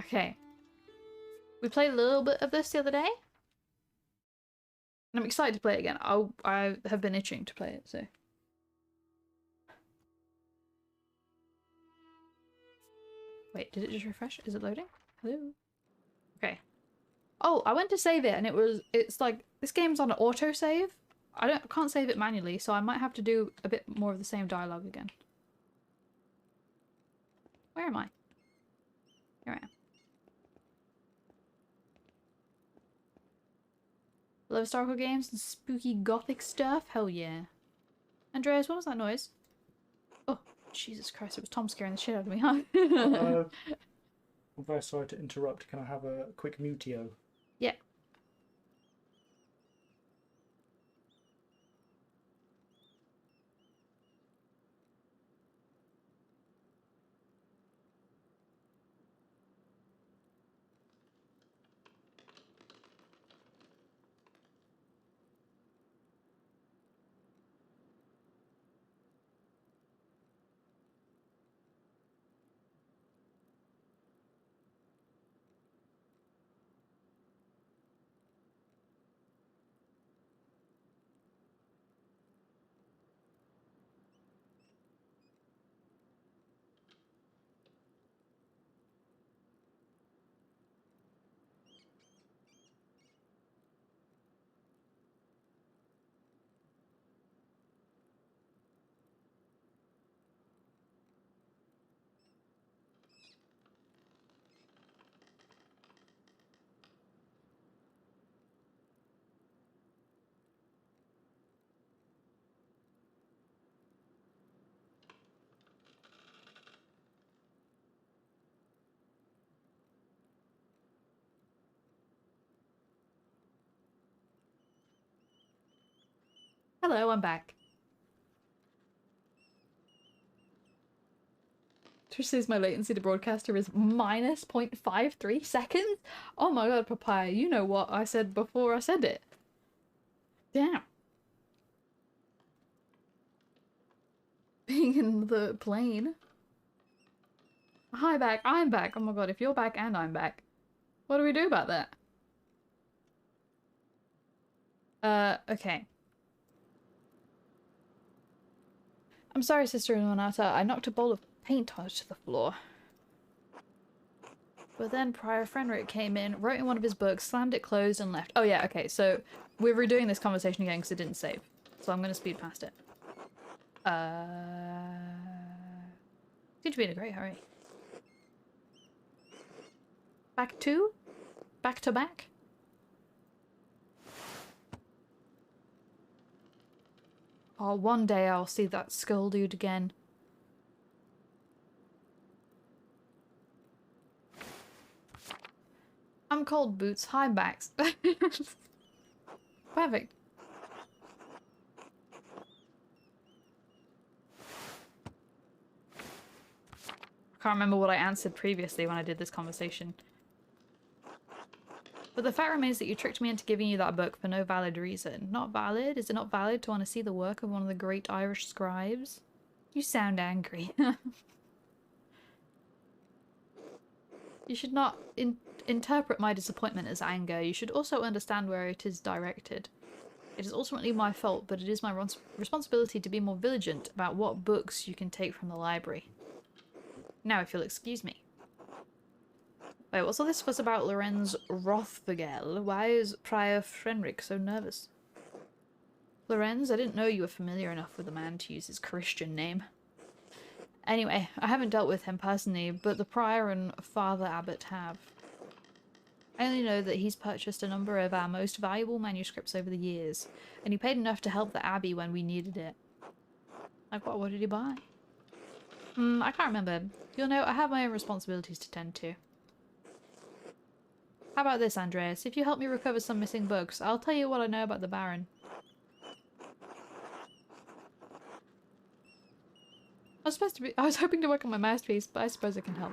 Okay. We played a little bit of this the other day. And I'm excited to play it again. I have been itching to play it, so. Wait, did it just refresh? Is it loading? Hello? Okay. Oh, I went to save it and it's like, this game's on an autosave. I can't save it manually, so I might have to do a bit more of the same dialogue again. Where am I? Here I am. Love historical games and spooky gothic stuff? Hell yeah. Andreas, what was that noise? Oh, Jesus Christ, it was Tom scaring the shit out of me, huh? I'm very sorry to interrupt. Can I have a quick mutio? Yeah. Hello, I'm back. Trish says my latency to broadcaster is minus 0.53 seconds? Oh my god, Papaya, you know what I said before I said it. Damn. Being in the plane. Hi, back. I'm back. Oh my god, if you're back and I'm back, what do we do about that? Okay. I'm sorry, Sister Illuminata. I knocked a bowl of paint onto the floor. But then Prior Fenric came in, wrote in one of his books, slammed it closed, and left. Oh yeah, okay, so we're redoing this conversation again because it didn't save. So I'm gonna speed past it. Seem to be in a great hurry. Back to? Back to back? Oh, one day I'll see that skull dude again. I'm cold boots, high backs. Perfect. I can't remember what I answered previously when I did this conversation. But the fact remains that you tricked me into giving you that book for no valid reason. Not valid? Is it not valid to want to see the work of one of the great Irish scribes? You sound angry. You should not interpret my disappointment as anger. You should also understand where it is directed. It is ultimately my fault, but it is my responsibility to be more vigilant about what books you can take from the library. Now, if you'll excuse me. Wait, what's all this fuss about Lorenz Rothvigel? Why is Prior Frenric so nervous? Lorenz, I didn't know you were familiar enough with the man to use his Christian name. Anyway, I haven't dealt with him personally, but the Prior and Father Abbot have. I only know that he's purchased a number of our most valuable manuscripts over the years, and he paid enough to help the Abbey when we needed it. Like what did he buy? I can't remember. You'll know, I have my own responsibilities to tend to. How about this, Andreas? If you help me recover some missing books, I'll tell you what I know about the Baron. I was hoping to work on my masterpiece, but I suppose it can help.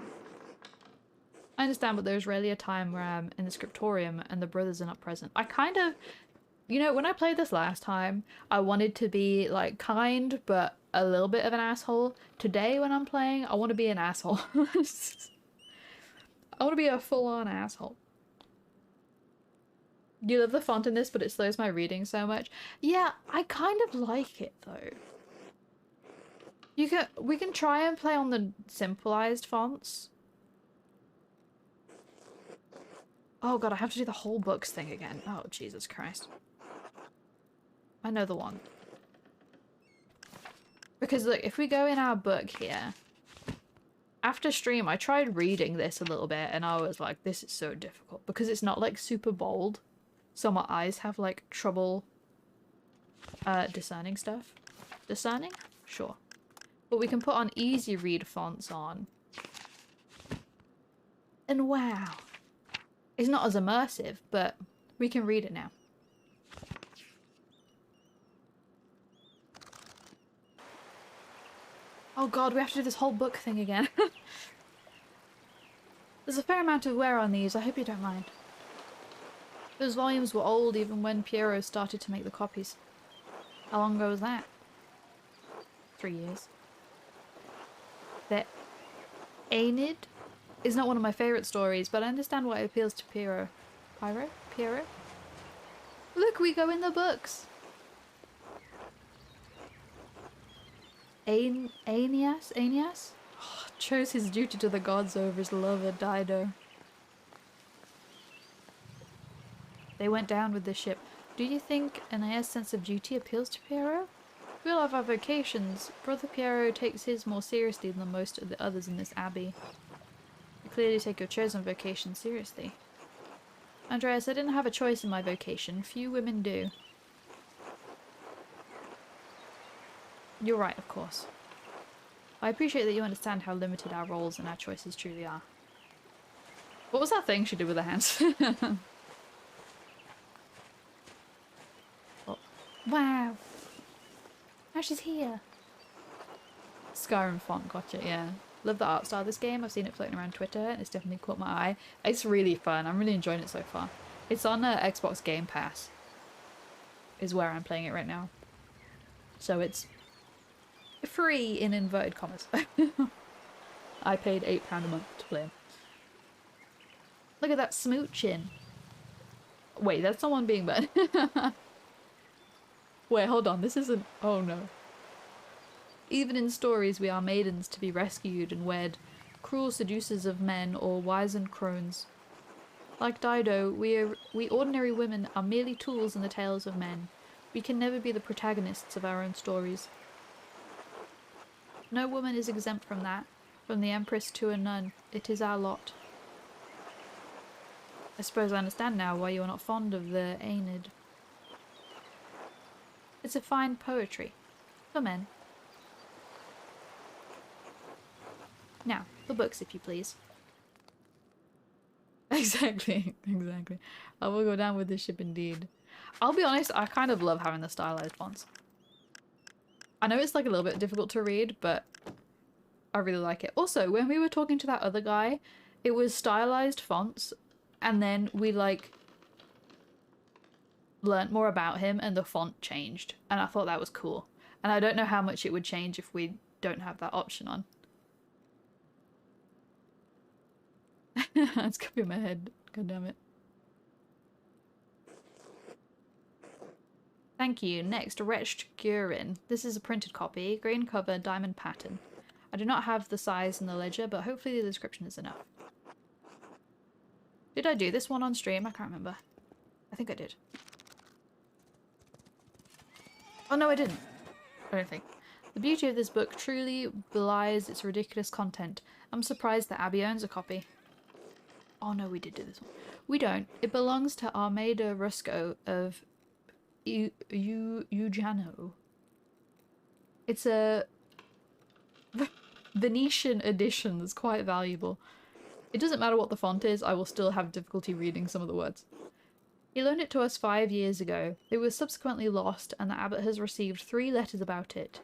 I understand, but there's rarely a time where I'm in the scriptorium and the brothers are not present. I kind of... You know, when I played this last time, I wanted to be, like, kind, but a little bit of an asshole. Today, when I'm playing, I want to be an asshole. I want to be a full-on asshole. You love the font in this, but it slows my reading so much. Yeah, I kind of like it though. We can try and play on the simplified fonts. Oh god, I have to do the whole books thing again. Oh Jesus Christ. I know the one. Because look, if we go in our book here, after stream I tried reading this a little bit and I was like, this is so difficult because it's not like super bold. So my eyes have like trouble discerning stuff. Discerning? Sure. But we can put on easy read fonts on. And wow. It's not as immersive, but we can read it now. Oh god, we have to do this whole book thing again. There's a fair amount of wear on these, I hope you don't mind. Those volumes were old even when Piero started to make the copies. How long ago was that? 3 years. The Aenid is not one of my favourite stories, but I understand why it appeals to Piero. Piero? Look, we go in the books! Aeneas? Oh, chose his duty to the gods over his lover, Dido. They went down with the ship. Do you think Aeneas' sense of duty appeals to Piero? We all have our vocations. Brother Piero takes his more seriously than most of the others in this abbey. You clearly take your chosen vocation seriously. Andreas, I didn't have a choice in my vocation. Few women do. You're right, of course. I appreciate that you understand how limited our roles and our choices truly are. What was that thing she did with her hands? Oh. Wow! Now she's here! Skyrim font, gotcha, yeah. Love the art style of this game. I've seen it floating around Twitter and it's definitely caught my eye. It's really fun. I'm really enjoying it so far. It's on Xbox Game Pass. Is where I'm playing it right now. So it's free in inverted commas. I paid £8 a month to play him. Look at that smooching. Wait, that's someone being bad. Wait, hold on. This isn't... Oh no. Even in stories we are maidens to be rescued and wed, cruel seducers of men or wizened crones. Like Dido, we ordinary women are merely tools in the tales of men. We can never be the protagonists of our own stories. No woman is exempt from that, from the empress to a nun. It is our lot. I suppose I understand now why you are not fond of the Aenid. It's a fine poetry. For men. Now, the books, if you please. Exactly. I will go down with this ship indeed. I'll be honest, I kind of love having the stylized fonts. I know it's like a little bit difficult to read, but I really like it. Also, when we were talking to that other guy, it was stylized fonts, and then we like learnt more about him and the font changed, and I thought that was cool. And I don't know how much it would change if we don't have that option on. It's gonna be in my head. God damn it. Thank you. Next, Wretched Gurin. This is a printed copy. Green cover, diamond pattern. I do not have the size in the ledger, but hopefully the description is enough. Did I do this one on stream? I can't remember. I think I did. Oh no, I didn't. I don't think. The beauty of this book truly belies its ridiculous content. I'm surprised that Abby owns a copy. Oh no, we did do this one. We don't. It belongs to Armeda Rusco of Ujano. It's a Venetian edition that's quite valuable. It doesn't matter what the font is, I will still have difficulty reading some of the words. He loaned it to us 5 years ago. It was subsequently lost, and the abbot has received 3 letters about it.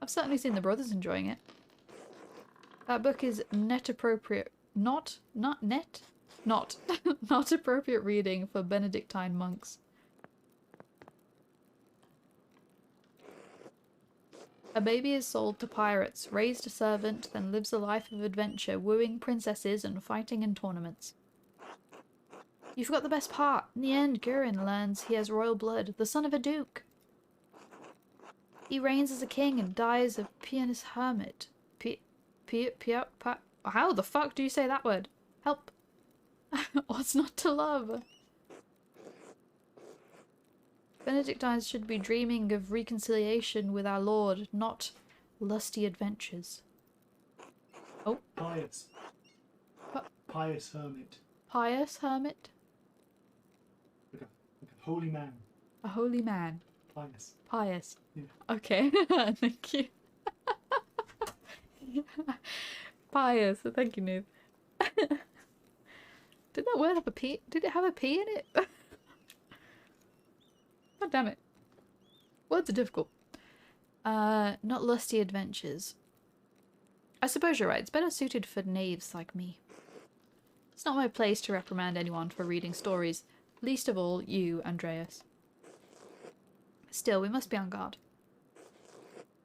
I've certainly seen the brothers enjoying it. That book is not appropriate reading for Benedictine monks. A baby is sold to pirates, raised a servant, then lives a life of adventure, wooing princesses and fighting in tournaments. You forgot the best part. In the end, Gurin learns he has royal blood, the son of a duke. He reigns as a king and dies a pianist hermit. How the fuck do you say that word? Help. What's not to love? Benedictines should be dreaming of reconciliation with our Lord, not lusty adventures. Oh. Pious. Pious hermit. Pious hermit? Like a holy man. A holy man. Pious. Pious. Yeah. Okay, thank you. Pious, thank you, noob. Did that word have a P? Did it have a P in it? God damn it. Words are difficult. Not lusty adventures. I suppose you're right, it's better suited for knaves like me. It's not my place to reprimand anyone for reading stories, least of all you, Andreas. Still, we must be on guard.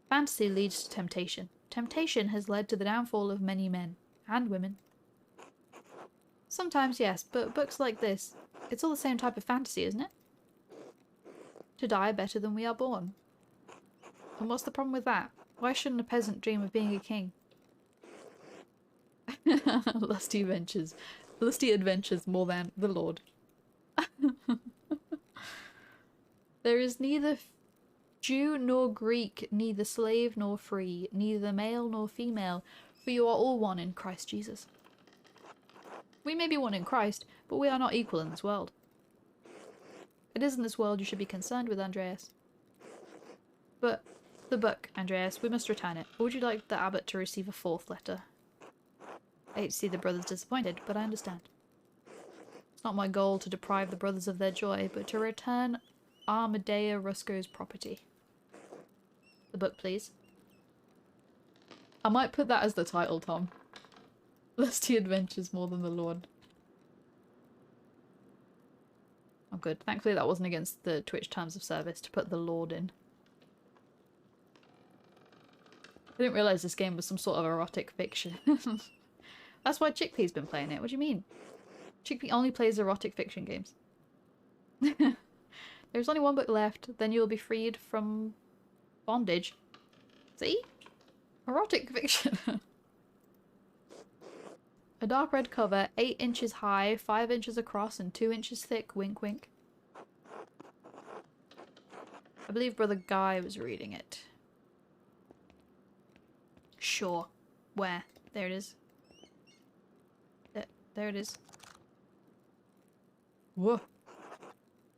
Fantasy leads to temptation. Temptation has led to the downfall of many men. And women. Sometimes, yes, but books like this, it's all the same type of fantasy, isn't it? To die better than we are born. And what's the problem with that? Why shouldn't a peasant dream of being a king? Lusty adventures. Lusty adventures more than the Lord. There is neither Jew nor Greek, neither slave nor free, neither male nor female, for you are all one in Christ Jesus. We may be one in Christ, but we are not equal in this world. It isn't this world you should be concerned with, Andreas. But the book, Andreas, we must return it. Or would you like the abbot to receive a fourth letter? I hate to see the brothers disappointed, but I understand. It's not my goal to deprive the brothers of their joy, but to return Armadea Rusco's property. The book, please. I might put that as the title, Tom. Lusty Adventures More Than the Lord. Oh good. Thankfully that wasn't against the Twitch terms of service to put the Lord in. I didn't realise this game was some sort of erotic fiction. That's why Chickpea's been playing it. What do you mean? Chickpea only plays erotic fiction games. There's only one book left, then you'll be freed from bondage. See? Erotic fiction. A dark red cover, 8 inches high, 5 inches across, and 2 inches thick. Wink wink. I believe Brother Guy was reading it. Sure. Where? There it is. There it is. Whoa.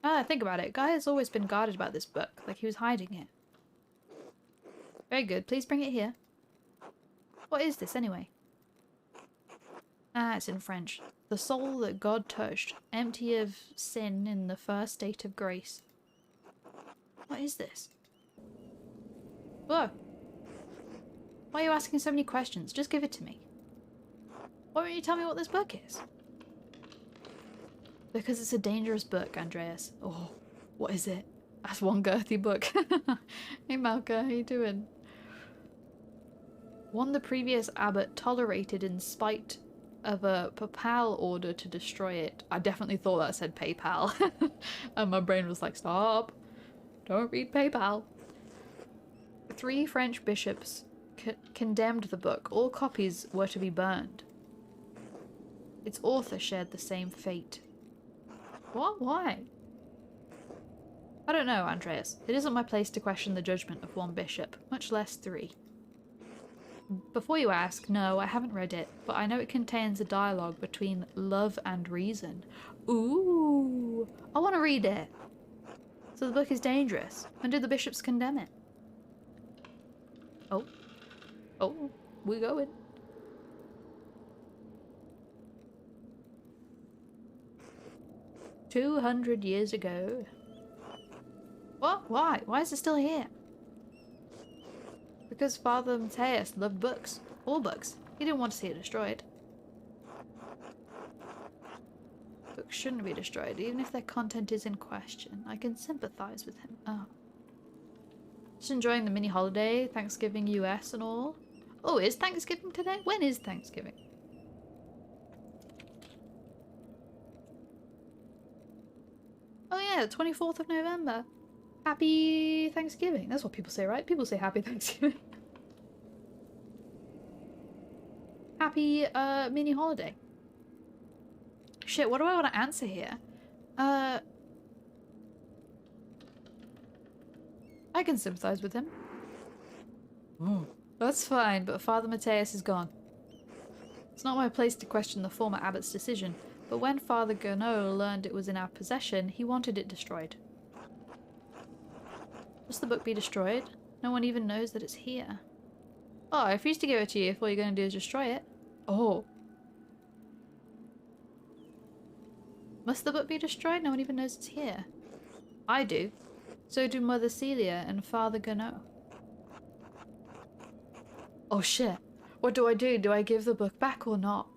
Ah, think about it. Guy has always been guarded about this book, like he was hiding it. Very good. Please bring it here. What is this, anyway? Ah, it's in French. The soul that God touched, empty of sin in the first state of grace. What is this? Whoa. Why are you asking so many questions? Just give it to me. Why won't you tell me what this book is? Because it's a dangerous book, Andreas. Oh, what is it? That's one girthy book. Hey Malka, how you doing? One the previous abbot tolerated in spite of a papal order to destroy it. I definitely thought that said PayPal. And my brain was like, stop. Don't read PayPal. 3 French bishops condemned the book. All copies were to be burned. Its author shared the same fate. What? Why? I don't know, Andreas. It isn't my place to question the judgment of one bishop, much less 3. Before you ask, no, I haven't read it, but I know it contains a dialogue between love and reason. Ooh, I want to read it. So the book is dangerous. When did the bishops condemn it? Oh. Oh, we're going. "200 years ago." What? Why? Why is it still here? Because Father Matthias loved books. All books. He didn't want to see it destroyed. Books shouldn't be destroyed, even if their content is in question. I can sympathize with him. Oh. Just enjoying the mini holiday, Thanksgiving US and all. Oh, is Thanksgiving today? When is Thanksgiving? Oh yeah, 24th of November. Happy Thanksgiving. That's what people say, right? People say Happy Thanksgiving. Happy mini holiday. Shit, what do I want to answer here? I can sympathize with him. Oh, that's fine, but Father Mateus is gone. It's not my place to question the former abbot's decision, but when Father Gernot learned it was in our possession, he wanted it destroyed. Must the book be destroyed? No one even knows that it's here. Oh, I refuse to give it to you if all you're going to do is destroy it. Oh. Must the book be destroyed? No one even knows it's here. I do. So do Mother Celia and Father Gernot. Oh shit. What do I do? Do I give the book back or not?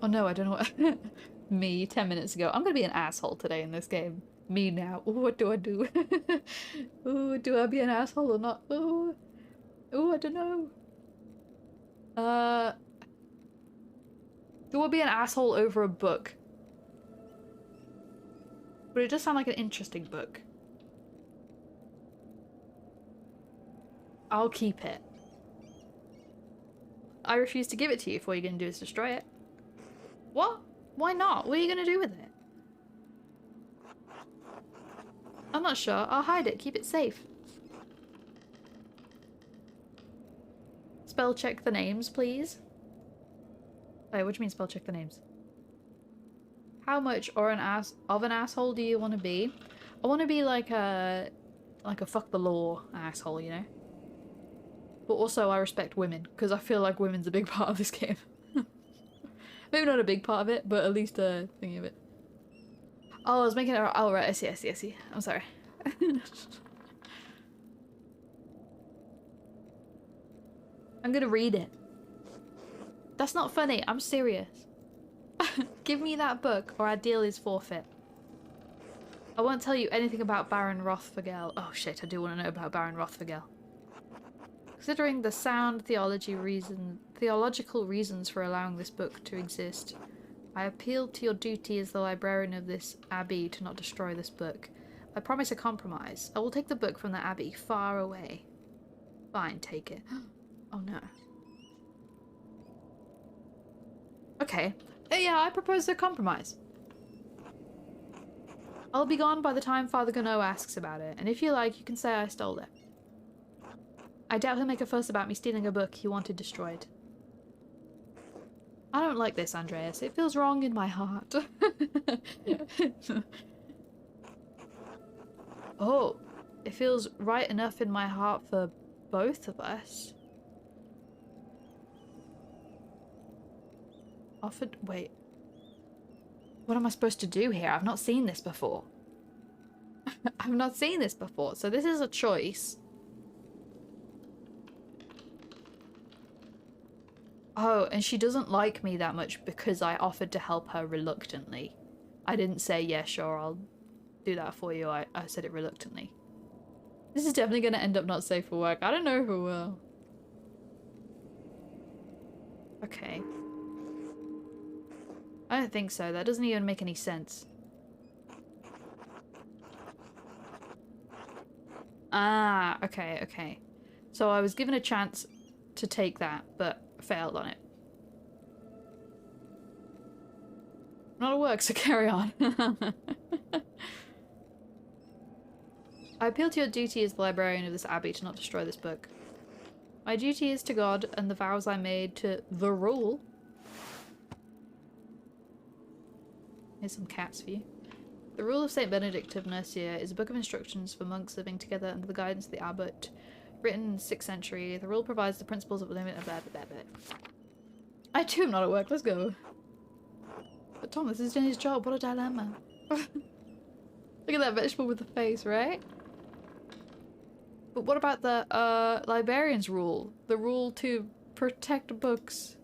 Oh no, I don't know what... Me, 10 minutes ago. I'm gonna be an asshole today in this game. Me now. Ooh, what do I do? Ooh, do I be an asshole or not? Ooh. Ooh, I don't know. Do I be an asshole over a book? But it does sound like an interesting book. I'll keep it. I refuse to give it to you if all you're gonna do is destroy it. What? Why not? What are you gonna do with it? I'm not sure. I'll hide it. Keep it safe. Spell check the names, please. Wait, what do you mean spell check the names? How much of an asshole do you want to be? I want to be like a fuck the law asshole, you know? But also I respect women, because I feel like women's a big part of this game. Maybe not a big part of it, but at least a thingy of it. Oh, I was making it. Oh, right. I see. I'm sorry. I'm gonna read it. That's not funny. I'm serious. Give me that book, or our deal is forfeit. I won't tell you anything about Baron Rothfagel. Oh shit, I do want to know about Baron Rothfagel. Considering the sound theological reasons for allowing this book to exist, I appeal to your duty as the librarian of this abbey to not destroy this book. I promise a compromise. I will take the book from the abbey far away. Fine, take it. Oh no. Okay. Yeah, I propose a compromise. I'll be gone by the time Father Gernot asks about it, and if you like, you can say I stole it. I doubt he'll make a fuss about me stealing a book he wanted destroyed. I don't like this, Andreas. It feels wrong in my heart. Oh, it feels right enough in my heart for both of us. Offered... Wait. What am I supposed to do here? I've not seen this before. I've not seen this before, so this is a choice. Oh, and she doesn't like me that much because I offered to help her reluctantly. I didn't say, yeah, sure, I'll do that for you. I said it reluctantly. This is definitely going to end up not safe for work. I don't know who will. Okay. I don't think so. That doesn't even make any sense. Ah, okay. So I was given a chance to take that, but failed on it. Not a work, so carry on. I appeal to your duty as the librarian of this abbey to not destroy this book. My duty is to God and the vows I made to the rule. Here's some cats for you. The Rule of St. Benedict of Nursia is a book of instructions for monks living together under the guidance of the abbot. Written in the 6th century, the rule provides the principles of limit and blah. I too am not at work, let's go. But Thomas is doing his job, what a dilemma. Look at that vegetable with the face, right? But what about the librarian's rule? The rule to protect books.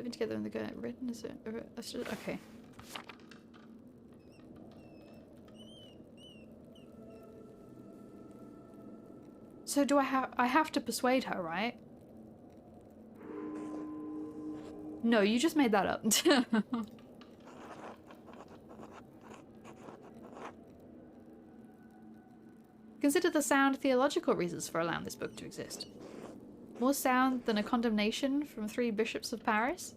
Living together in the good written is it? Okay. So do I have to persuade her, right? No, you just made that up. Consider the sound theological reasons for allowing this book to exist. More sound than a condemnation from 3 bishops of Paris?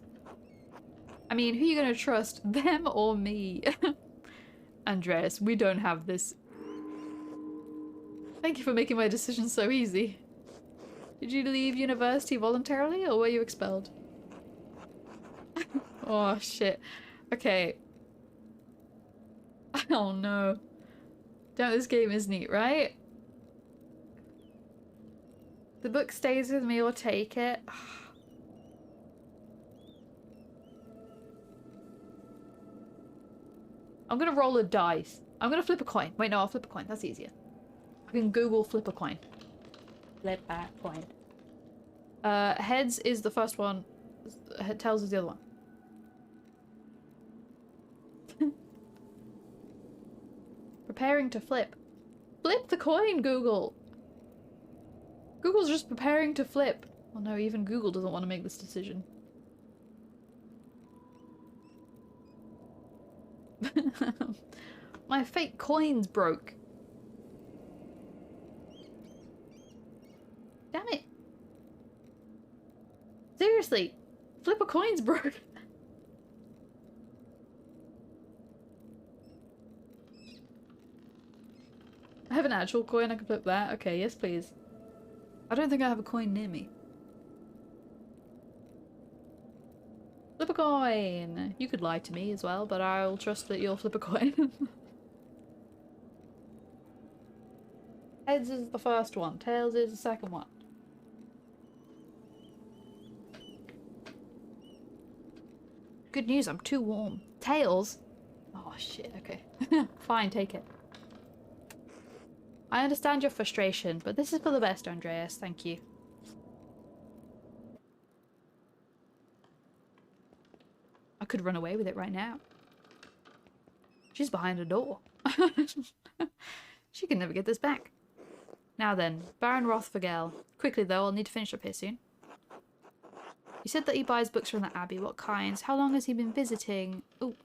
I mean, who are you going to trust, them or me? Andreas, we don't have this. Thank you for making my decision so easy. Did you leave university voluntarily or were you expelled? Oh shit. Okay. Oh no. Damn, this game is neat, right? The book stays with me or take it. I'm gonna roll a dice. I'm gonna flip a coin. Wait, no, I'll flip a coin. That's easier. I can Google flip a coin. Flip a coin. Heads is the first one. Tails is the other one. Preparing to flip. Flip the coin, Google! Google's just preparing to flip. Well, no, even Google doesn't want to make this decision. My fake coin's broke. Damn it. Seriously, flip a coin's broke. I have an actual coin, I can flip that. Okay, yes please. I don't think I have a coin near me. Flip a coin! You could lie to me as well, but I'll trust that you'll flip a coin. Heads is the first one, tails is the second one. Good news, I'm too warm. Tails? Oh shit, okay. Fine, take it. I understand your frustration, but this is for the best, Andreas. Thank you. I could run away with it right now. She's behind a door. She can never get this back. Now then, Baron Rothvergel. Quickly though, I'll need to finish up here soon. You said that he buys books from the Abbey. What kinds? How long has he been visiting? Oh.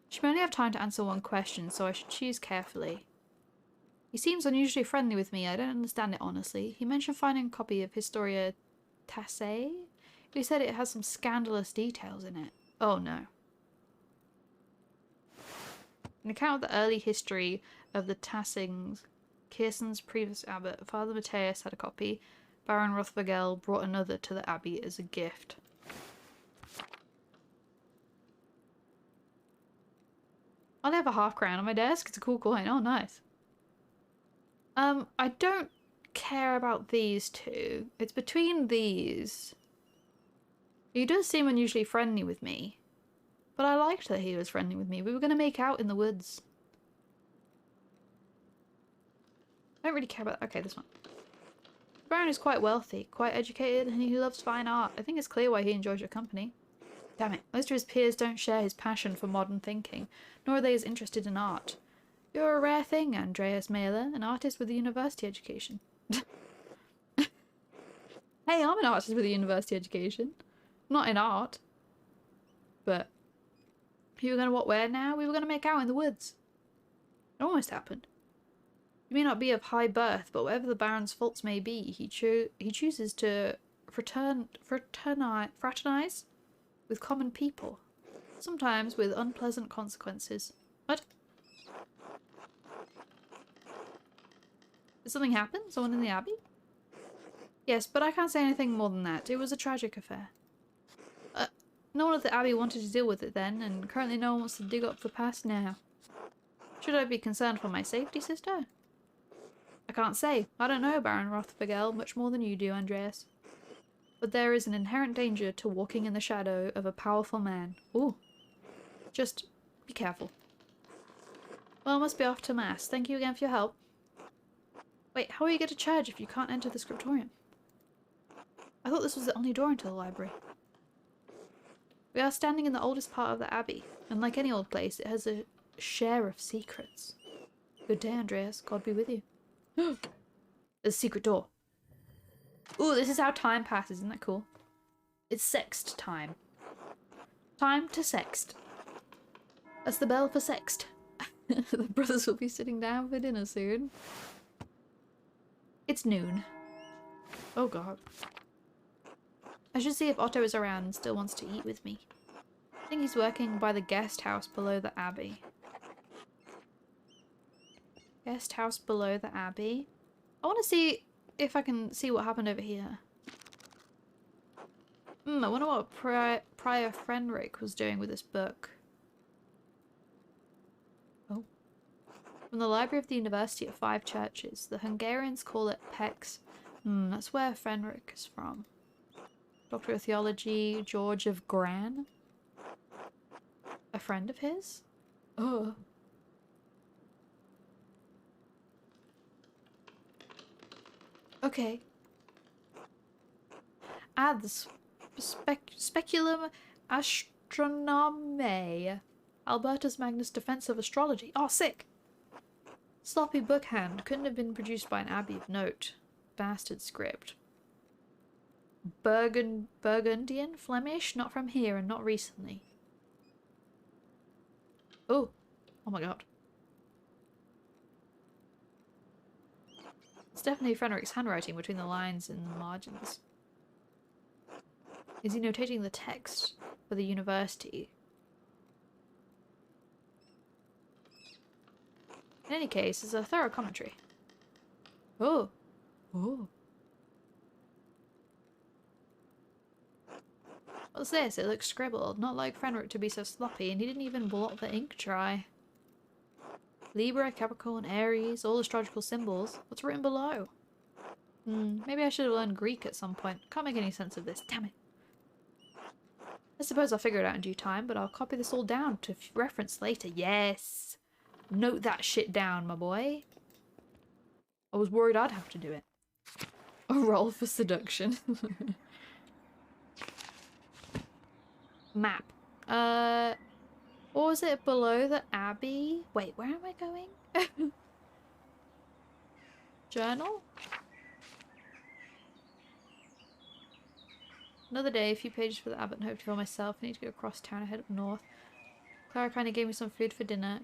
She may only have time to answer one question, so I should choose carefully. He seems unusually friendly with me. I don't understand it, honestly. He mentioned finding a copy of Historia Tasse. He said it has some scandalous details in it. Oh no. An account of the early history of the Tassings. Kirsten's previous abbot, Father Matthias, had a copy. Baron Rothvergel brought another to the abbey as a gift. I only have a half crown on my desk. It's a cool coin. Oh, nice. I don't care about these two. It's between these. He does seem unusually friendly with me. But I liked that he was friendly with me. We were going to make out in the woods. I don't really care about... Okay, this one. The Baron is quite wealthy, quite educated, and he loves fine art. I think it's clear why he enjoys your company. Damn it. Most of his peers don't share his passion for modern thinking, nor are they as interested in art. You're a rare thing, Andreas Mailer, an artist with a university education. Hey, I'm an artist with a university education. Not in art. But... You were going to what, where now? We were going to make out in the woods. It almost happened. He may not be of high birth, but whatever the Baron's faults may be, he chooses to fraternize with common people. Sometimes with unpleasant consequences. What? Did something happen? Someone in the Abbey? Yes, but I can't say anything more than that. It was a tragic affair. No one at the Abbey wanted to deal with it then, and currently no one wants to dig up the past now. Should I be concerned for my safety, sister? I can't say. I don't know Baron Rothvergel much more than you do, Andreas. But there is an inherent danger to walking in the shadow of a powerful man. Ooh. Just be careful. Well, I must be off to mass. Thank you again for your help. Wait, how will you get to church if you can't enter the scriptorium? I thought this was the only door into the library. We are standing in the oldest part of the abbey, and like any old place, it has a share of secrets. Good day, Andreas. God be with you. There's a secret door. Ooh, this is how time passes. Isn't that cool? It's sext time. Time to sext. That's the bell for sext. The brothers will be sitting down for dinner soon. It's noon. Oh god. I should see if Otto is around and still wants to eat with me. I think he's working by the guest house below the abbey. Guest house below the abbey. I want to see if I can see what happened over here. I wonder what Prior Frenric was doing with this book. Oh. From the library of the University of Five Churches. The Hungarians call it Pex. That's where Frenric is from. Doctor of Theology, George of Gran. A friend of his? Oh. Okay. The Speculum Astronomiae. Albertus Magnus' Defense of Astrology. Oh, sick! Sloppy bookhand. Couldn't have been produced by an abbey of note. Bastard script. Burgundian? Flemish? Not from here and not recently. Oh. Oh my god. It's definitely Frederick's handwriting between the lines and the margins. Is he notating the text for the university? In any case, it's a thorough commentary. Oh. Oh. What's this? It looks scribbled. Not like Frederick to be so sloppy, and he didn't even blot the ink dry. Libra, Capricorn, Aries, all astrological symbols. What's written below? Maybe I should have learned Greek at some point. Can't make any sense of this. Damn it. I suppose I'll figure it out in due time, but I'll copy this all down to reference later. Yes! Note that shit down, my boy. I was worried I'd have to do it. A roll for seduction. Map. Or was it below the abbey? Wait, where am I going? Journal? Another day, a few pages for the abbot and hope to fill myself. I need to go across town and head up north. Clara kindly gave me some food for dinner.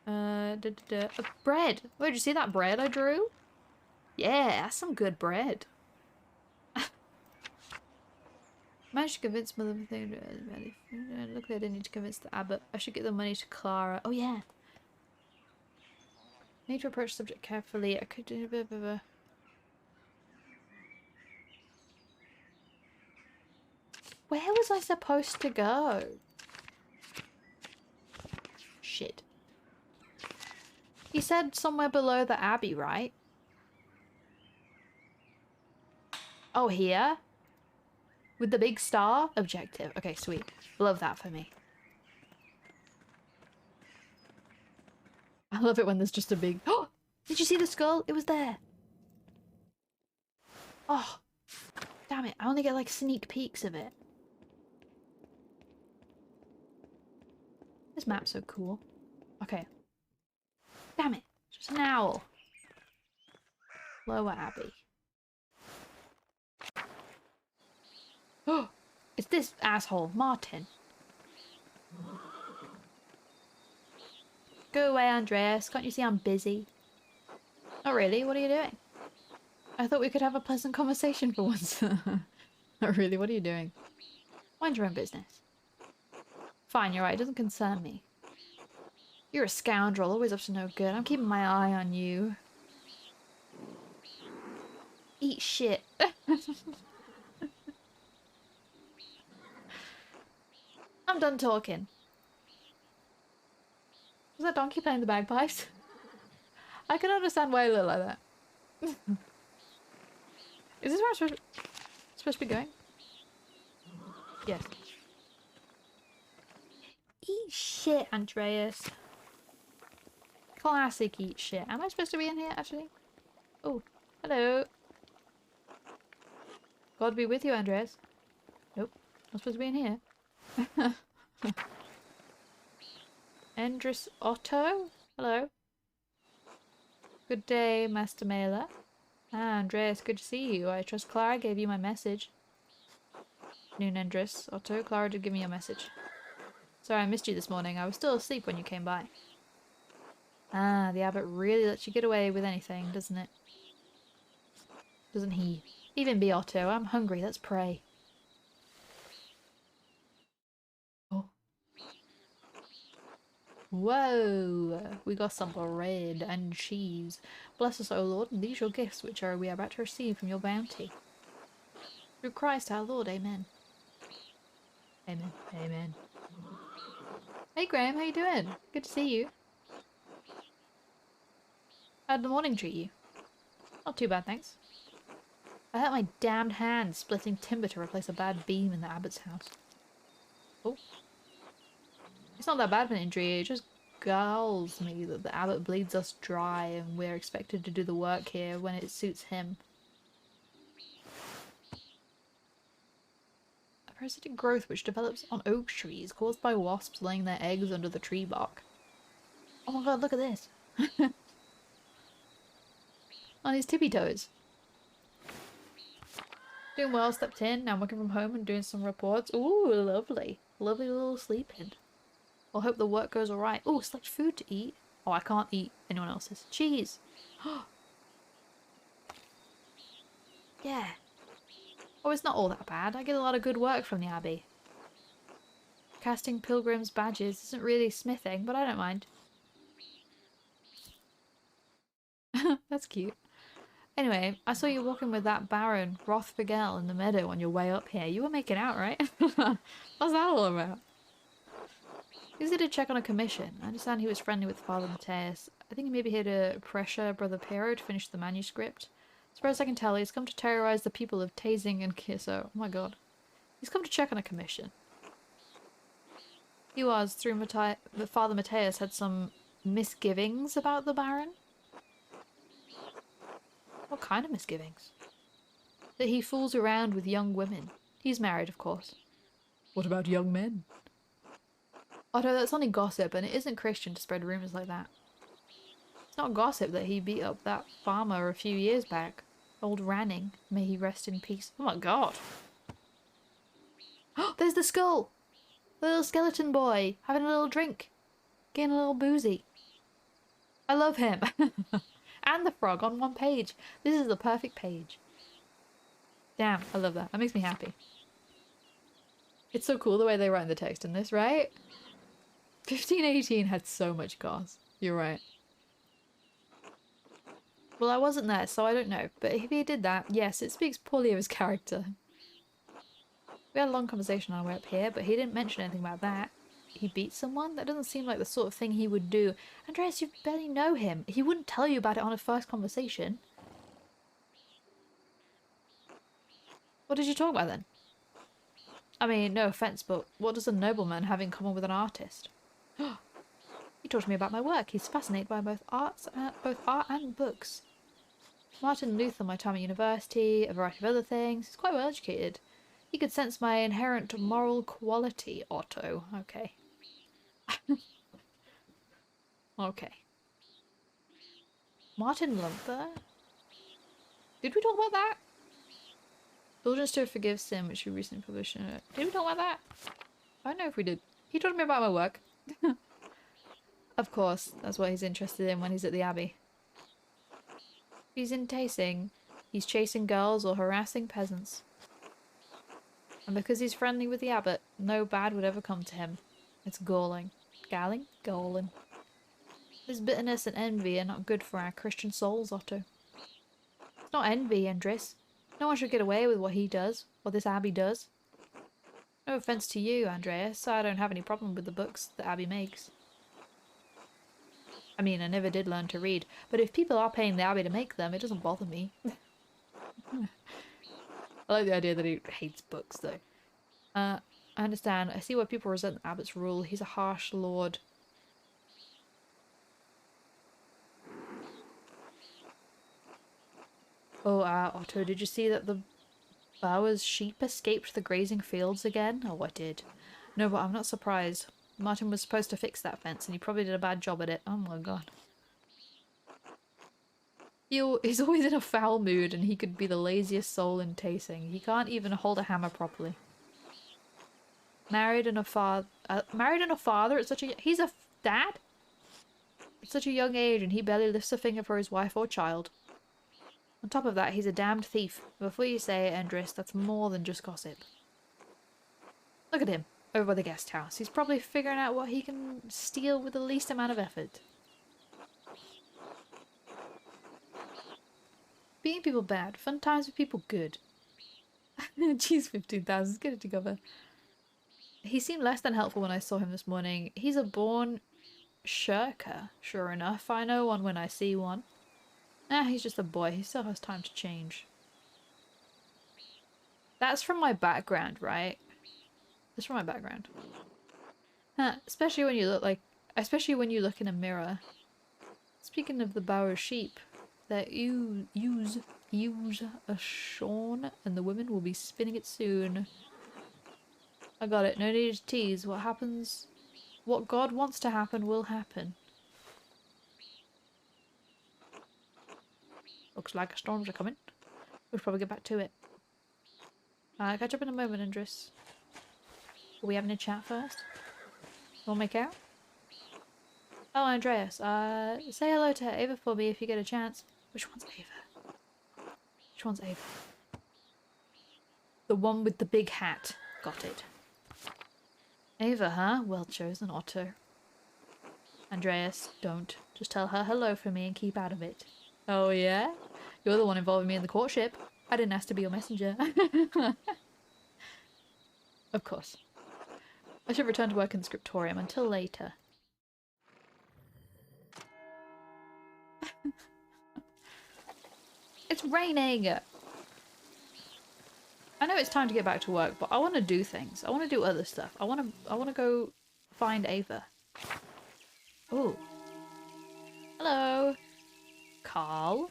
Bread! Oh, did you see that bread I drew? Yeah, that's some good bread. Managed to convince Mother thing. Luckily I didn't need to convince the abbot. I should get the money to Clara. Oh yeah. Need to approach the subject carefully. I could do a bit of a... Where was I supposed to go? Shit. He said somewhere below the abbey, right? Oh, here? With the big star? Objective. Okay, sweet. Love that for me. I love it when there's just a big... Oh! Did you see the skull? It was there. Oh. Damn it. I only get like sneak peeks of it. This map's so cool. Okay. Damn it. Just an owl. Lower Abbey. Oh! It's this asshole, Martin. Go away, Andreas. Can't you see I'm busy? Not really. What are you doing? I thought we could have a pleasant conversation for once. Not really. What are you doing? Mind your own business. Fine, you're right. It doesn't concern me. You're a scoundrel. Always up to no good. I'm keeping my eye on you. Eat shit. I'm done talking. Was that donkey playing the bagpipes? I can understand why you look like that. Is this where I'm supposed to be going? Yes. Eat shit, Andreas. Classic eat shit. Am I supposed to be in here, actually? Oh, hello. God be with you, Andreas. Nope. I'm supposed to be in here. Andres Otto? Hello. Good day, Master Mailer. Ah, Andreas, good to see you. I trust Clara gave you my message. Noon, Andres. Otto, Clara did give me your message. Sorry I missed you this morning. I was still asleep when you came by. Ah, the abbot really lets you get away with anything, doesn't it? Doesn't he? Even be Otto. I'm hungry. Let's pray. Oh. Whoa! We got some bread and cheese. Bless us, O Lord, and these your gifts which we are about to receive from your bounty. Through Christ our Lord, amen. Amen. Amen. Hey Graham, how you doing? Good to see you. How'd the morning treat you? Not too bad, thanks. I hurt my damned hand splitting timber to replace a bad beam in the abbot's house. Oh. It's not that bad of an injury, it just galls me that the abbot bleeds us dry and we're expected to do the work here when it suits him. A parasitic growth which develops on oak trees caused by wasps laying their eggs under the tree bark. Oh my god, look at this! On his tippy toes. Doing well, stepped in, now I'm working from home and doing some reports. Ooh, lovely. Lovely little sleep-in. Well, hope the work goes alright. Ooh, select food to eat. Oh, I can't eat anyone else's. Cheese! Yeah. Oh, it's not all that bad. I get a lot of good work from the abbey. Casting pilgrims' badges isn't really smithing, but I don't mind. That's cute. Anyway, I saw you walking with that Baron Rothvigel in the meadow on your way up here. You were making out, right? What's that all about? He was here to check on a commission. I understand he was friendly with Father Matthias. I think he may be here to pressure Brother Piero to finish the manuscript. As far as I can tell, he's come to terrorize the people of Tasing and Kiso. Oh my god. He's come to check on a commission. He was, through Father Matthias, had some misgivings about the Baron. What kind of misgivings? That he fools around with young women. He's married, of course. What about young men? Otto, that's only gossip, and it isn't Christian to spread rumours like that. It's not gossip that he beat up that farmer a few years back. Old Ranning. May he rest in peace. Oh my god! Oh, there's the skull! The little skeleton boy, having a little drink. Getting a little boozy. I love him! And the frog on one page. This is the perfect page. Damn, I love that. That makes me happy. It's so cool the way they write the text in this, right? 1518 had so much goss. You're right. Well, I wasn't there, so I don't know. But if he did that, yes, it speaks poorly of his character. We had a long conversation on our way up here, but he didn't mention anything about that. He beat someone? That doesn't seem like the sort of thing he would do. Andreas, you barely know him. He wouldn't tell you about it on a first conversation. What did you talk about then? I mean, no offence, but what does a nobleman have in common with an artist? He talked to me about my work. He's fascinated by both art and books. Martin Luther, my time at university, a variety of other things. He's quite well educated. He could sense my inherent moral quality, Otto. Okay. Okay. Martin Luther? Did we talk about that? Indulgence to forgive sin, which we recently published. Did we talk about that? I don't know if we did. He told me about my work. Of course, that's what he's interested in when he's at the Abbey. He's in Tasing. He's chasing girls or harassing peasants. And because he's friendly with the abbot, no bad would ever come to him. It's galling. Galling? Galling. This bitterness and envy are not good for our Christian souls, Otto. It's not envy, Andres. No one should get away with what he does, what this abbey does. No offence to you, Andreas, I don't have any problem with the books the abbey makes. I mean, I never did learn to read, but if people are paying the abbey to make them, it doesn't bother me. I like the idea that he hates books, though. I understand. I see why people resent the abbot's rule. He's a harsh lord. Oh, Otto, did you see that the Bauer's sheep escaped the grazing fields again? Oh, I did. No, but I'm not surprised. Martin was supposed to fix that fence and he probably did a bad job at it. Oh my god. He's always in a foul mood and he could be the laziest soul in Tasing. He can't even hold a hammer properly. Married and a father at such a— he's a dad? At such a young age and he barely lifts a finger for his wife or child. On top of that, he's a damned thief. Before you say it, Andres, that's more than just gossip. Look at him, over by the guest house. He's probably figuring out what he can steal with the least amount of effort. Being people bad, fun times with people good. Jeez, 15,000, get it together. He seemed less than helpful when I saw him this morning. He's a born shirker, sure enough. I know one when I see one. He's just a boy. He still has time to change. That's from my background, right? That's from my background. Especially when you look in a mirror. Speaking of the Bower sheep, that you use a shorn and the women will be spinning it soon. I got it. No need to tease. What happens, what God wants to happen will happen. Looks like storms are coming. We should probably get back to it. Catch up in a moment, Andres. Are we having a chat first? Wanna make out? Oh, Andreas, say hello to Ava for me if you get a chance. Which one's Ava? Which one's Ava? The one with the big hat. Got it. Ava, huh? Well chosen, Otto. Andreas, don't. Just tell her hello for me and keep out of it. Oh yeah? You're the one involving me in the courtship. I didn't ask to be your messenger. Of course. I should return to work in the scriptorium until later. It's raining! I know it's time to get back to work, but I want to do things. I want to do other stuff. I want to go find Ava. Oh. Hello. Carl.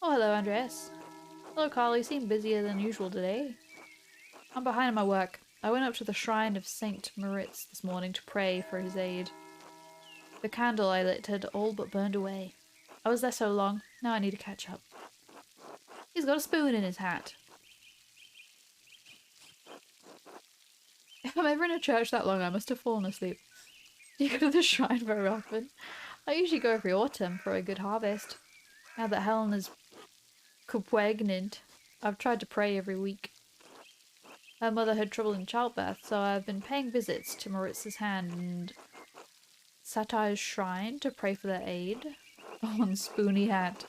Oh, hello, Andreas. Hello, Carl. You seem busier than usual today. I'm behind on my work. I went up to the shrine of Saint Moritz this morning to pray for his aid. The candle I lit had all but burned away. I was there so long, now I need to catch up. He's got a spoon in his hat. If I'm ever in a church that long, I must have fallen asleep. You go to the shrine very often. I usually go every autumn for a good harvest. Now that Helen is pregnant, I've tried to pray every week. Her mother had trouble in childbirth, so I've been paying visits to Maritz's hand and Satire's shrine to pray for their aid. On spoony hat.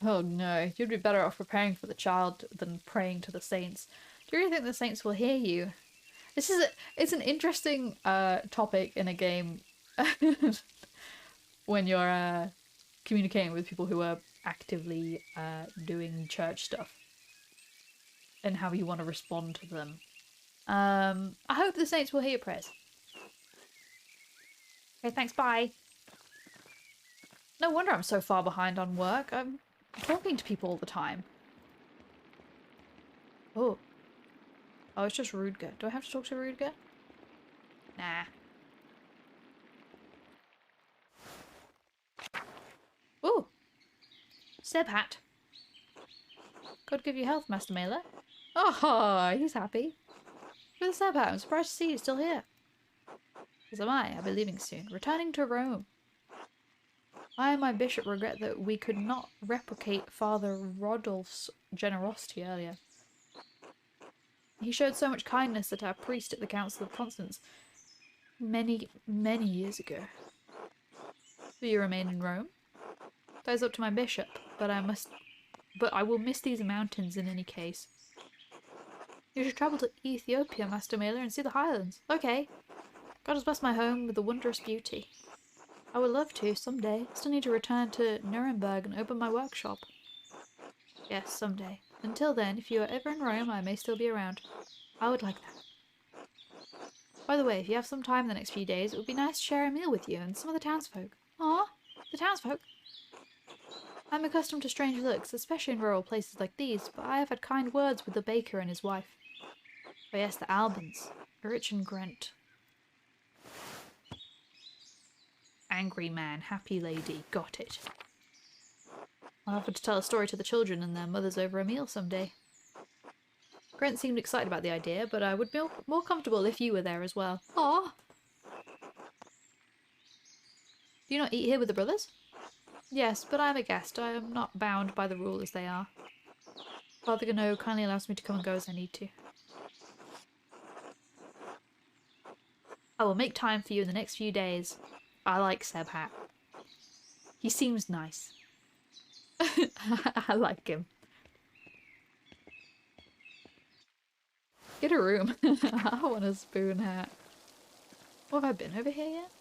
Oh no, you'd be better off preparing for the child than praying to the saints. Do you really think the saints will hear you? It's an interesting topic in a game when you're communicating with people who are actively doing church stuff and how you want to respond to them. I hope the saints will hear your prayers. Okay, thanks, bye. No wonder I'm so far behind on work. I'm talking to people all the time. Oh. Oh, it's just Rudger. Do I have to talk to Rudger? Nah. Ooh. Seb hat. God give you health, Master Mailer. Oh, he's happy. Look at the Seb hat. I'm surprised to see you still here. As am I. I'll be leaving soon. Returning to Rome. I and my bishop regret that we could not replicate Father Rodolph's generosity earlier. He showed so much kindness at our priest at the Council of Constance many, many years ago. Will you remain in Rome? That is up to my bishop, but I will miss these mountains in any case. You should travel to Ethiopia, Master Mailer, and see the highlands. Okay. God has blessed my home with a wondrous beauty. I would love to, someday. Still need to return to Nuremberg and open my workshop. Yes, someday. Until then, if you are ever in Rome, I may still be around. I would like that. By the way, if you have some time the next few days, it would be nice to share a meal with you and some of the townsfolk. Aw, the townsfolk. I'm accustomed to strange looks, especially in rural places like these, but I have had kind words with the baker and his wife. Oh yes, the Albans. Rich and Grant. Angry man, happy lady. Got it. I'll have to tell a story to the children and their mothers over a meal someday. Grant seemed excited about the idea, but I would be more comfortable if you were there as well. Aw! Do you not eat here with the brothers? Yes, but I am a guest. I am not bound by the rule as they are. Father Gano kindly allows me to come and go as I need to. I will make time for you in the next few days. I like Sebhat. He seems nice. I like him. Get a room. I want a spoon hat. What have I been over here yet?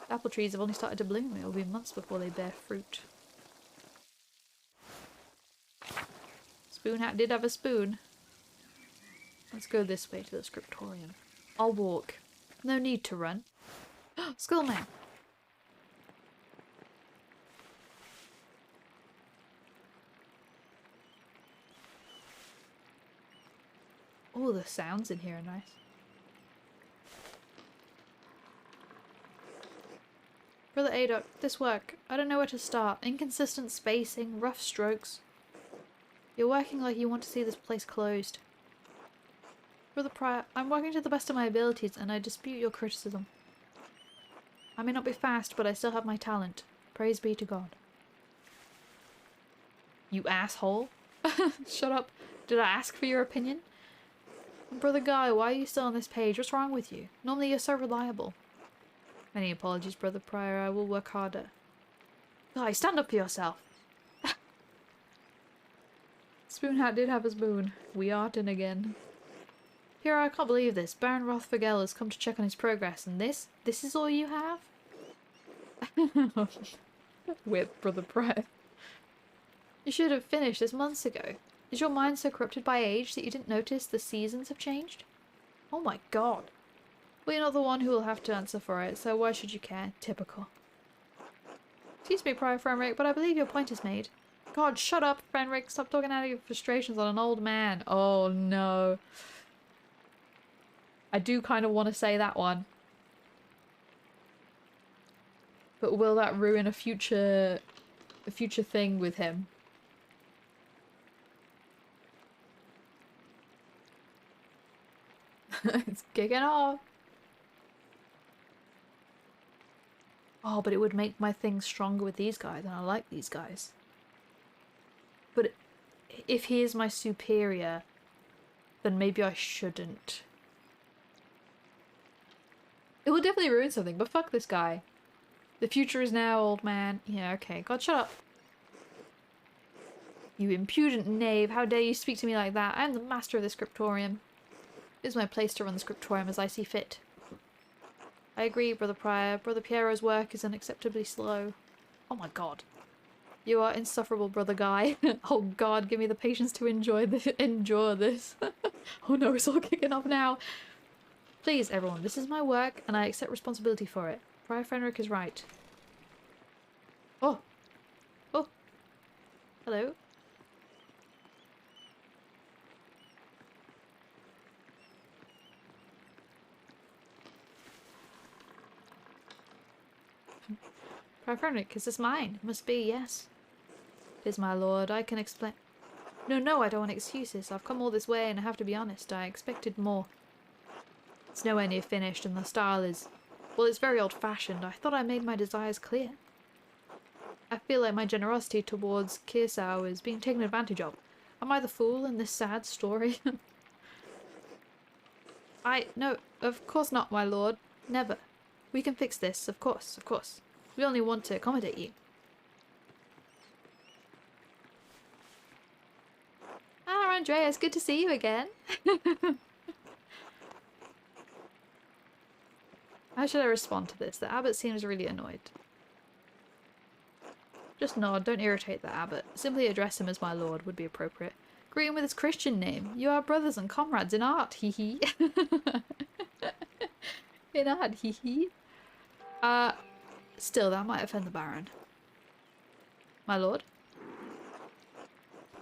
Apple trees have only started to bloom. It will be months before they bear fruit. Spoon hat did have a spoon. Let's go this way to the scriptorium. I'll walk. No need to run. Skullman! Oh, the sounds in here are nice. Brother Adok, this work, I don't know where to start. Inconsistent spacing, rough strokes. You're working like you want to see this place closed. Brother Prior, I'm working to the best of my abilities and I dispute your criticism. I may not be fast, but I still have my talent. Praise be to God. You asshole. Shut up. Did I ask for your opinion? Brother Guy, why are you still on this page? What's wrong with you? Normally you're so reliable. Many apologies, Brother Prior. I will work harder. Guy, stand up for yourself. Spoon hat did have a spoon. We artin again. Here, I can't believe this. Baron Rothfagel has come to check on his progress, and this is all you have? Whip, Brother Prior. You should have finished this months ago. Is your mind so corrupted by age that you didn't notice the seasons have changed? Oh my god. Well, you're not the one who will have to answer for it, so why should you care? Typical. Excuse me, Prior Fenric, but I believe your point is made. God, shut up, Fenric. Stop talking out of your frustrations on an old man. Oh no. I do kind of want to say that one. But will that ruin a future thing with him? It's kicking off. Oh, but it would make my thing stronger with these guys, and I like these guys. But if he is my superior, then maybe I shouldn't. It will definitely ruin something, but fuck this guy. The future is now, old man. Yeah, okay. God, shut up. You impudent knave, how dare you speak to me like that? I am the master of the scriptorium. It is my place to run the scriptorium as I see fit. I agree, Brother Prior. Brother Piero's work is unacceptably slow. Oh my god. You are insufferable, Brother Guy. Oh god, give me the patience to endure this. Oh no, it's all kicking off now. Please, everyone, this is my work, and I accept responsibility for it. Prior Fenric is right. Oh. Oh. Hello. Prior Fenric, is this mine? It must be, yes. It is, my lord. I can explain. No, I don't want excuses. I've come all this way, and I have to be honest. I expected more. It's nowhere near finished, and the style is... well, it's very old-fashioned. I thought I made my desires clear. I feel like my generosity towards Kirsau is being taken advantage of. Am I the fool in this sad story? No, of course not, my lord. Never. We can fix this, of course, of course. We only want to accommodate you. Ah, Andreas, good to see you again. How should I respond to this? The abbot seems really annoyed. Just nod, don't irritate the abbot. Simply address him as my lord would be appropriate. Greet him with his Christian name. You are brothers and comrades in art, hee hee. In art, hee hee. Still, that might offend the Baron. My lord?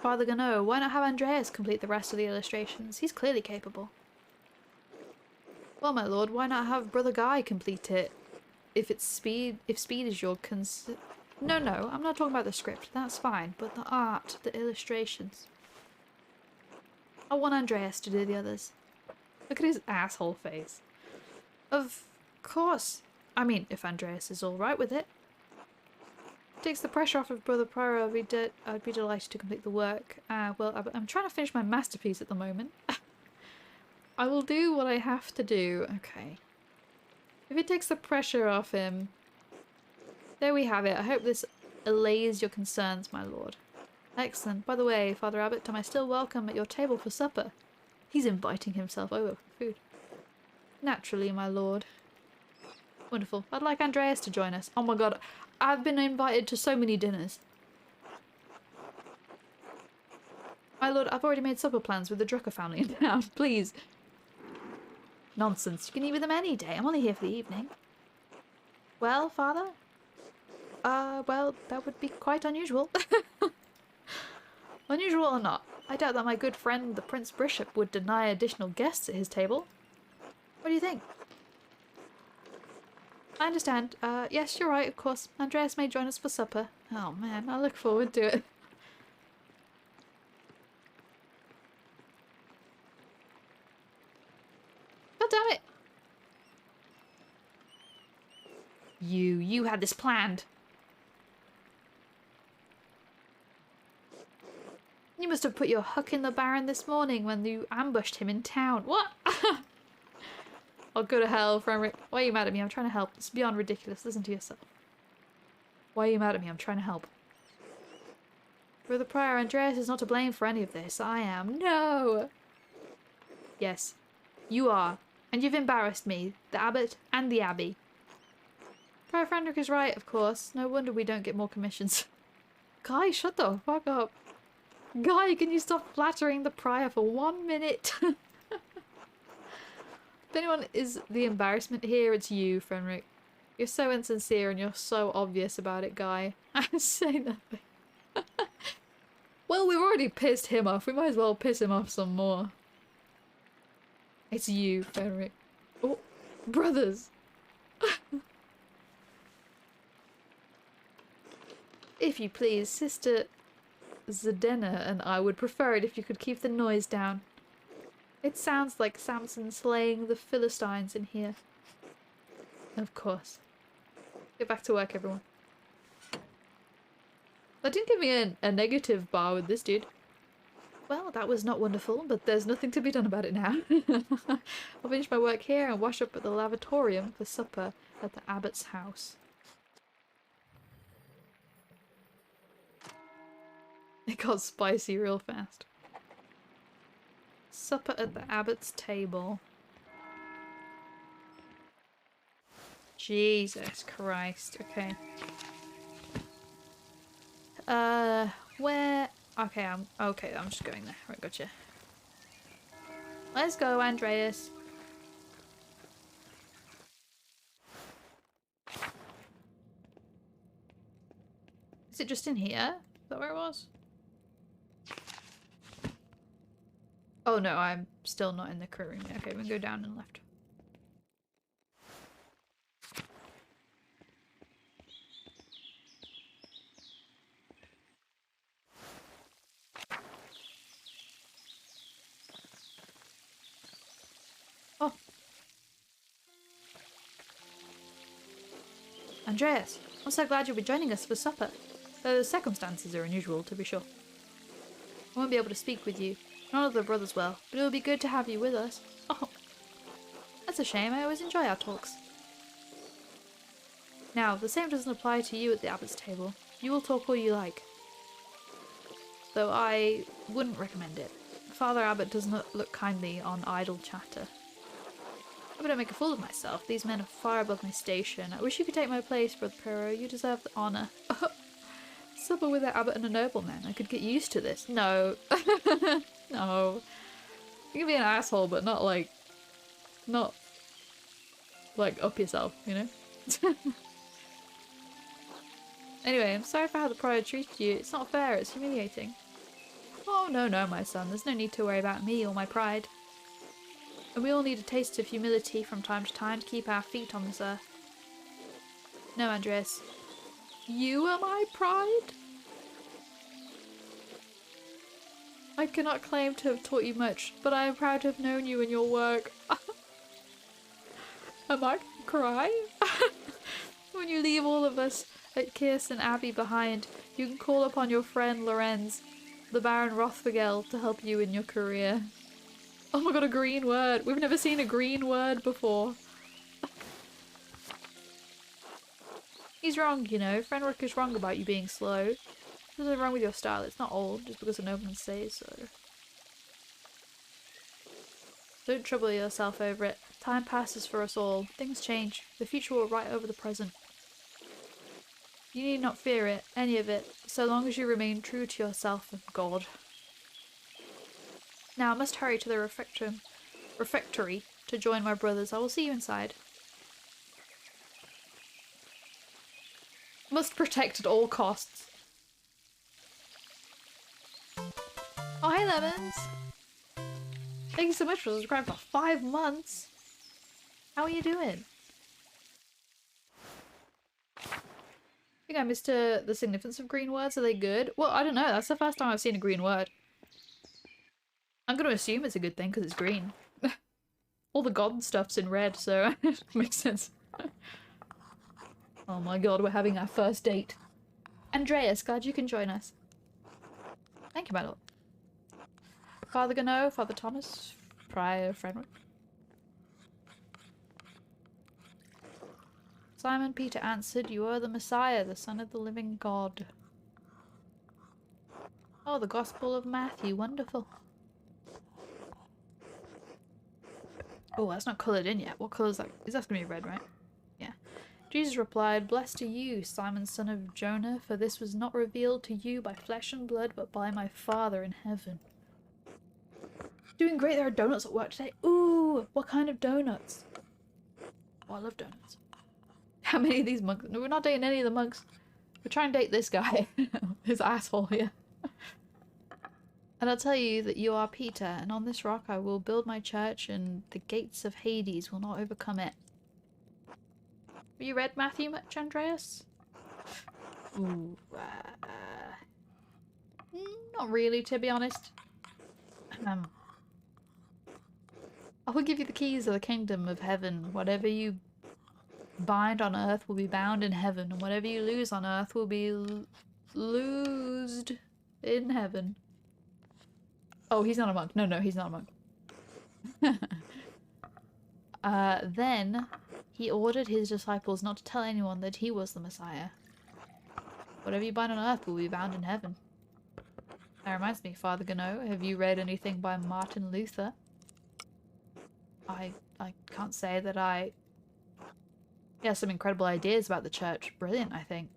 Father Gano, why not have Andreas complete the rest of the illustrations? He's clearly capable. Well, my lord, why not have Brother Guy complete it? If speed is your No, I'm not talking about the script. That's fine, but the art, the illustrations. I want Andreas to do the others. Look at his asshole face. Of course. I mean, if Andreas is all right with it. Takes the pressure off of Brother Prior. I'd be delighted to complete the work. Well, I'm trying to finish my masterpiece at the moment. I will do what I have to do. Okay. If it takes the pressure off him... There we have it. I hope this allays your concerns, my lord. Excellent. By the way, Father Abbot, am I still welcome at your table for supper? He's inviting himself over for food. Naturally, my lord. Wonderful. I'd like Andreas to join us. Oh my god, I've been invited to so many dinners. My lord, I've already made supper plans with the Drucker family in town. Please. Nonsense. You can eat with them any day. I'm only here for the evening. Well, father? Well, that would be quite unusual. Unusual or not, I doubt that my good friend, the Prince Bishop, would deny additional guests at his table. What do you think? I understand. Yes, you're right, of course. Andreas may join us for supper. Oh man, I look forward to it. God damn it! You had this planned. You must have put your hook in the Baron this morning when you ambushed him in town. What? I'll go to hell, Frederick. Why are you mad at me? I'm trying to help. It's beyond ridiculous. Listen to yourself. Why are you mad at me? I'm trying to help. Brother Prior, Andreas is not to blame for any of this. I am. No! Yes, you are. And you've embarrassed me, the Abbot, and the Abbey. Prior Frederick is right, of course. No wonder we don't get more commissions. Guy, shut the fuck up. Guy, can you stop flattering the Prior for 1 minute? If anyone is the embarrassment here, it's you, Frederick. You're so insincere and you're so obvious about it, Guy. I say nothing. Well, we've already pissed him off. We might as well piss him off some more. It's you, Frederick. Oh, brothers. If you please, Sister Zdena and I would prefer it if you could keep the noise down. It sounds like Samson slaying the Philistines in here. Of course. Get back to work, everyone. That didn't give me a negative bar with this dude. Well, that was not wonderful, but there's nothing to be done about it now. I'll finish my work here and wash up at the lavatorium for supper at the Abbot's house. It got spicy real fast. Supper at the Abbot's table. Jesus Christ. Okay. Where? Okay, I'm just going there. Right, gotcha. Let's go, Andreas. Is it just in here? Is that where it was? Oh no, I'm still not in the crew room yet. Okay, we can go down and left. Oh. Andreas, I'm so glad you'll be joining us for supper. Though the circumstances are unusual, to be sure. I won't be able to speak with you. None of the brothers will, but it will be good to have you with us. Oh, that's a shame. I always enjoy our talks. Now, the same doesn't apply to you at the Abbot's table. You will talk all you like. Though I wouldn't recommend it. Father Abbot does not look kindly on idle chatter. I hope I don't make a fool of myself. These men are far above my station. I wish you could take my place, Brother Pero. You deserve the honour. Supper with the Abbot and a nobleman. I could get used to this. No. No. You can be an asshole, but not like up yourself, you know? Anyway, I'm sorry for how the prior treated you. It's not fair, it's humiliating. Oh, no, no, my son. There's no need to worry about me or my pride. And we all need a taste of humility from time to time to keep our feet on this earth. No, Andreas. You are my pride? I cannot claim to have taught you much, but I am proud to have known you and your work. Am I gonna cry? When you leave all of us at Kirsten Abbey behind, you can call upon your friend Lorenz, the Baron Rothvigel, to help you in your career. Oh my god, a green word! We've never seen a green word before. He's wrong, you know. Fenric is wrong about you being slow. There's nothing wrong with your style. It's not old just because no one says so. Don't trouble yourself over it. Time passes for us all. Things change. The future will write over the present. You need not fear it, any of it, so long as you remain true to yourself and God. Now I must hurry to the refectory to join my brothers. I will see you inside. Must protect at all costs. Oh, hey, Lemons! Thank you so much for subscribing for 5 months. How are you doing? I think I missed the significance of green words. Are they good? Well, I don't know. That's the first time I've seen a green word. I'm going to assume it's a good thing because it's green. All the god stuff's in red, so it makes sense. Oh my god, we're having our first date. Andreas, glad you can join us. Thank you, my lord. Father Gano, Father Thomas, Prior Frederick. Simon Peter answered, "You are the Messiah, the Son of the living God." Oh, the Gospel of Matthew, wonderful. Oh, that's not coloured in yet. What colour is that? Is that going to be red, right? Yeah. Jesus replied, "Blessed are you, Simon, son of Jonah, for this was not revealed to you by flesh and blood, but by my Father in heaven." Doing great, there are donuts at work today. Ooh, what kind of donuts? Oh, I love donuts. How many of these monks? No, we're not dating any of the monks. We're trying to date this guy. His asshole here. And I'll tell you that you are Peter, and on this rock I will build my church, and the gates of Hades will not overcome it. Have you read Matthew much, Andreas? Ooh, not really, to be honest. I will give you the keys of the kingdom of heaven. Whatever you bind on earth will be bound in heaven, and whatever you lose on earth will be loosed in heaven. Oh, he's not a monk. No, he's not a monk. Then he ordered his disciples not to tell anyone that he was the Messiah. Whatever you bind on earth will be bound in heaven. That reminds me, Father Gano, have you read anything by Martin Luther? I can't say that he has some incredible ideas about the church. Brilliant, I think.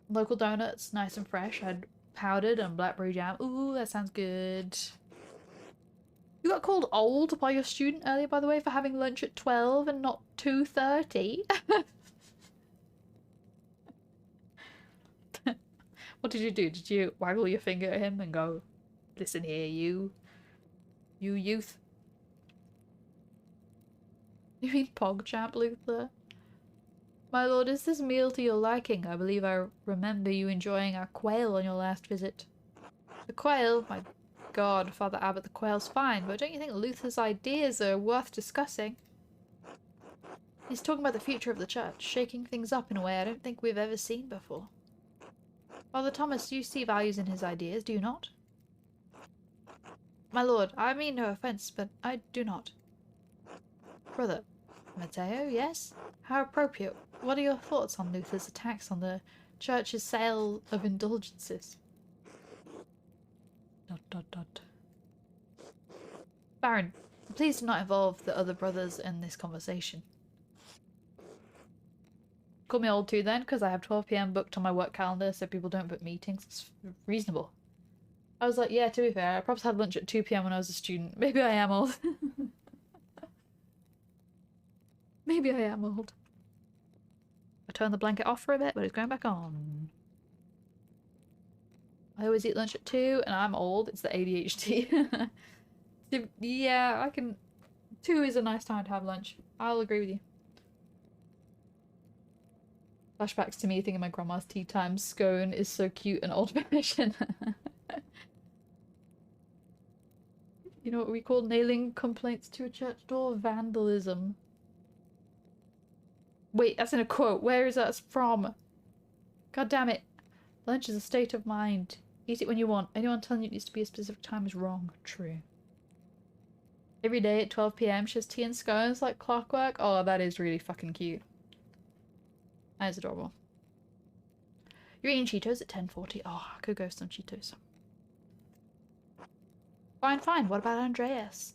Local donuts, nice and fresh. I had powdered and blackberry jam. Ooh, that sounds good. You got called old by your student earlier, by the way, for having lunch at 12 and not 2:30. What did you do? Did you waggle your finger at him and go, "Listen here, you youth"? You mean PogChamp, Luther? My lord, is this meal to your liking? I believe I remember you enjoying our quail on your last visit. The quail? My god, Father Abbot, the quail's fine, but don't you think Luther's ideas are worth discussing? He's talking about the future of the church, shaking things up in a way I don't think we've ever seen before. Father Thomas, you see values in his ideas, do you not? My lord, I mean no offence, but I do not. Brother Matteo, yes? How appropriate. What are your thoughts on Luther's attacks on the church's sale of indulgences? ... Baron, please do not involve the other brothers in this conversation. Call me old too then, because I have 12 PM booked on my work calendar so people don't book meetings. It's reasonable. I was like, yeah, to be fair, I probably had lunch at 2 PM when I was a student. Maybe I am old. Maybe I am old. I turned the blanket off for a bit, but it's going back on. I always eat lunch at 2, and I'm old. It's the ADHD. Yeah, I can... 2 is a nice time to have lunch. I'll agree with you. Flashbacks to me thinking my grandma's tea time scone is so cute and old-fashioned. You know what we call nailing complaints to a church door? Vandalism. Wait, that's in a quote. Where is that from? God damn it. Lunch is a state of mind. Eat it when you want. Anyone telling you it needs to be a specific time is wrong. True. Every day at 12 p.m. she has tea and scones like clockwork. Oh, that is really fucking cute. That is adorable. You're eating Cheetos at 10:40. Oh, I could go with some Cheetos. Fine, fine. What about Andreas?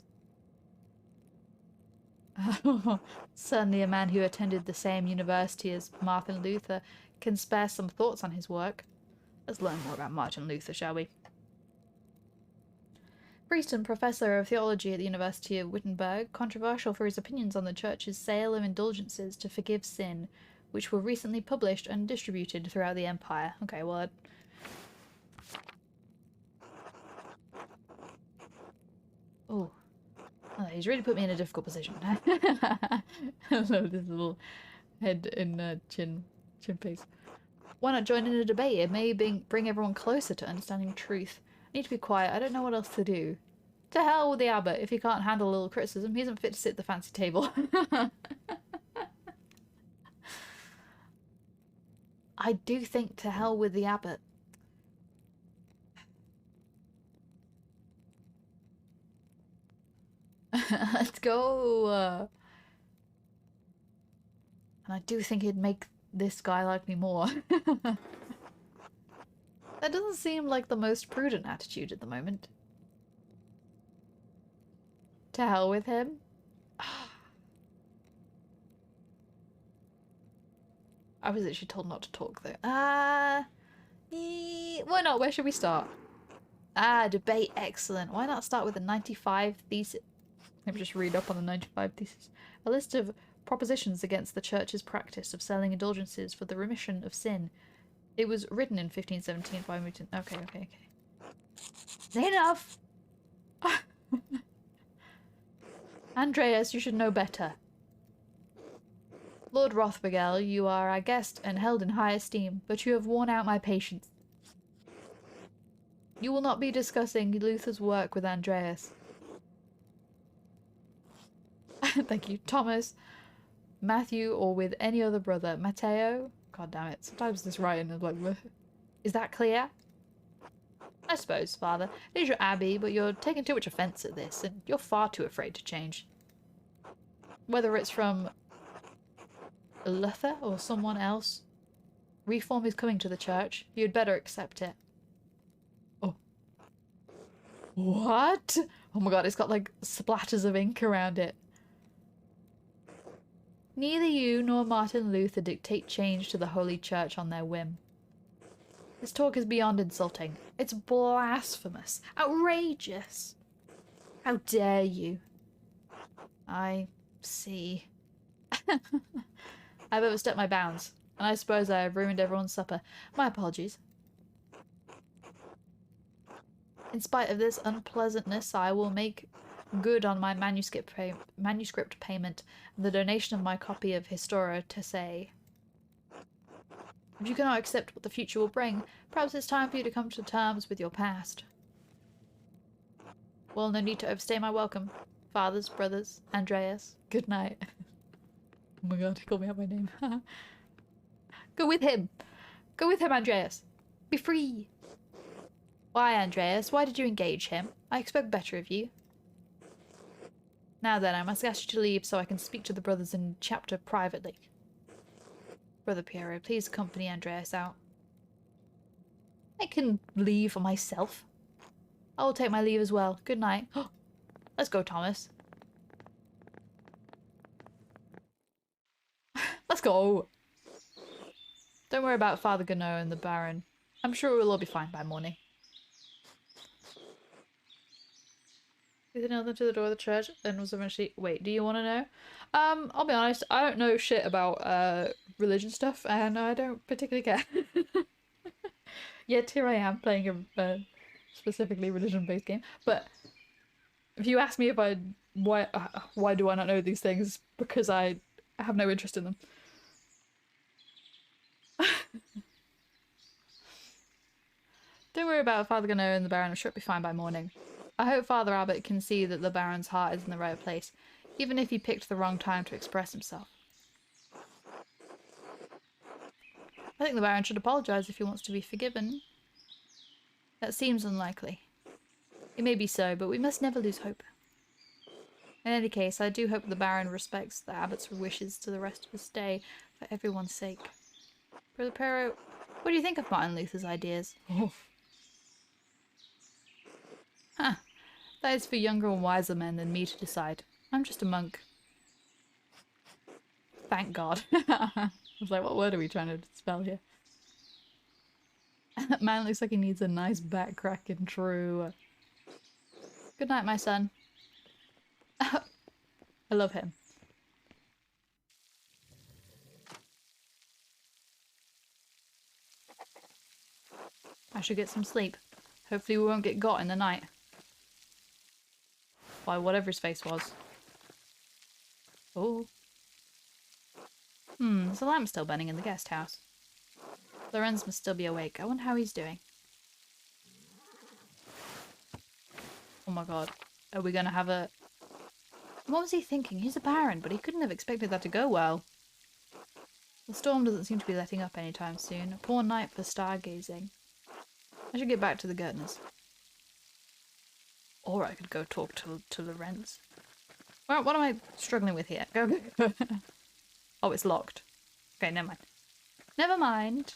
Certainly a man who attended the same university as Martin Luther can spare some thoughts on his work. Let's learn more about Martin Luther, shall we? Priest and professor of theology at the University of Wittenberg, controversial for his opinions on the church's sale of indulgences to forgive sin, which were recently published and distributed throughout the empire. Okay, well... Oh. Oh, he's really put me in a difficult position. I love this little head and chin piece. Why not join in a debate? It may bring everyone closer to understanding truth. I need to be quiet. I don't know what else to do. To hell with the abbot. If he can't handle a little criticism, he isn't fit to sit at the fancy table. I do think to hell with the abbot. Let's go. And I do think it'd make this guy like me more. That doesn't seem like the most prudent attitude at the moment. To hell with him. I was actually told not to talk though. Why not? Where should we start? Debate. Excellent. Why not start with the 95 thesis? Let me just read up on the 95 thesis. A list of propositions against the church's practice of selling indulgences for the remission of sin. It was written in 1517 by Newton. Okay. Enough! Andreas, you should know better. Lord Rothbergel, you are our guest and held in high esteem, but you have worn out my patience. You will not be discussing Luther's work with Andreas. Thank you. Thomas, Matthew, or with any other brother. Matteo? God damn it. Sometimes this writing is like... Is that clear? I suppose, Father. It is your abbey, but you're taking too much offence at this, and you're far too afraid to change. Whether it's from Luther or someone else, reform is coming to the church. You'd better accept it. Oh. What? Oh my god, it's got like splatters of ink around it. Neither you nor Martin Luther dictate change to the Holy Church on their whim. This talk is beyond insulting. It's blasphemous. Outrageous. How dare you? I see. I've overstepped my bounds, and I suppose I have ruined everyone's supper. My apologies. In spite of this unpleasantness, I will make good on my manuscript payment and the donation of my copy of Historia to say. If you cannot accept what the future will bring, perhaps it's time for you to come to terms with your past. Well, no need to overstay my welcome. Fathers, brothers, Andreas, good night. Oh my god, he called me out by name. Go with him! Go with him, Andreas! Be free! Why, Andreas? Why did you engage him? I expect better of you. Now then, I must ask you to leave so I can speak to the brothers in chapter privately. Brother Piero, please accompany Andreas out. I can leave for myself. I will take my leave as well. Good night. Let's go, Thomas. Let's go! Don't worry about Father Gano and the Baron. I'm sure we'll all be fine by morning. Luther nailed them to the door of the church and was eventually... Wait, do you want to know? I'll be honest, I don't know shit about religion stuff, and I don't particularly care. Yet here I am playing a specifically religion-based game. But if you ask me if I... Why do I not know these things? Because I have no interest in them. Don't worry about Father Gano and the Baron. I'm sure it'll be fine by morning. I hope Father Abbot can see that the Baron's heart is in the right place, even if he picked the wrong time to express himself. I think the Baron should apologise if he wants to be forgiven. That seems unlikely. It may be so, but we must never lose hope. In any case, I do hope the Baron respects the Abbot's wishes to the rest of his stay, for everyone's sake. Brother Pero, what do you think of Martin Luther's ideas? Oh. Huh. That is for younger and wiser men than me to decide. I'm just a monk. Thank God. I was like, what word are we trying to spell here? That man looks like he needs a nice back cracking. True. Good night, my son. I love him. I should get some sleep. Hopefully we won't get got in the night. By whatever his face was. Oh. There's a lamp still burning in the guest house. Lorenz must still be awake. I wonder how he's doing. Oh my god. Are we gonna have a... What was he thinking? He's a baron, but he couldn't have expected that to go well. The storm doesn't seem to be letting up anytime soon. A poor night for stargazing. I should get back to the Gertners. Or I could go talk to Lorenz. Well, what am I struggling with here? Go. Oh, it's locked. Okay, never mind. Never mind.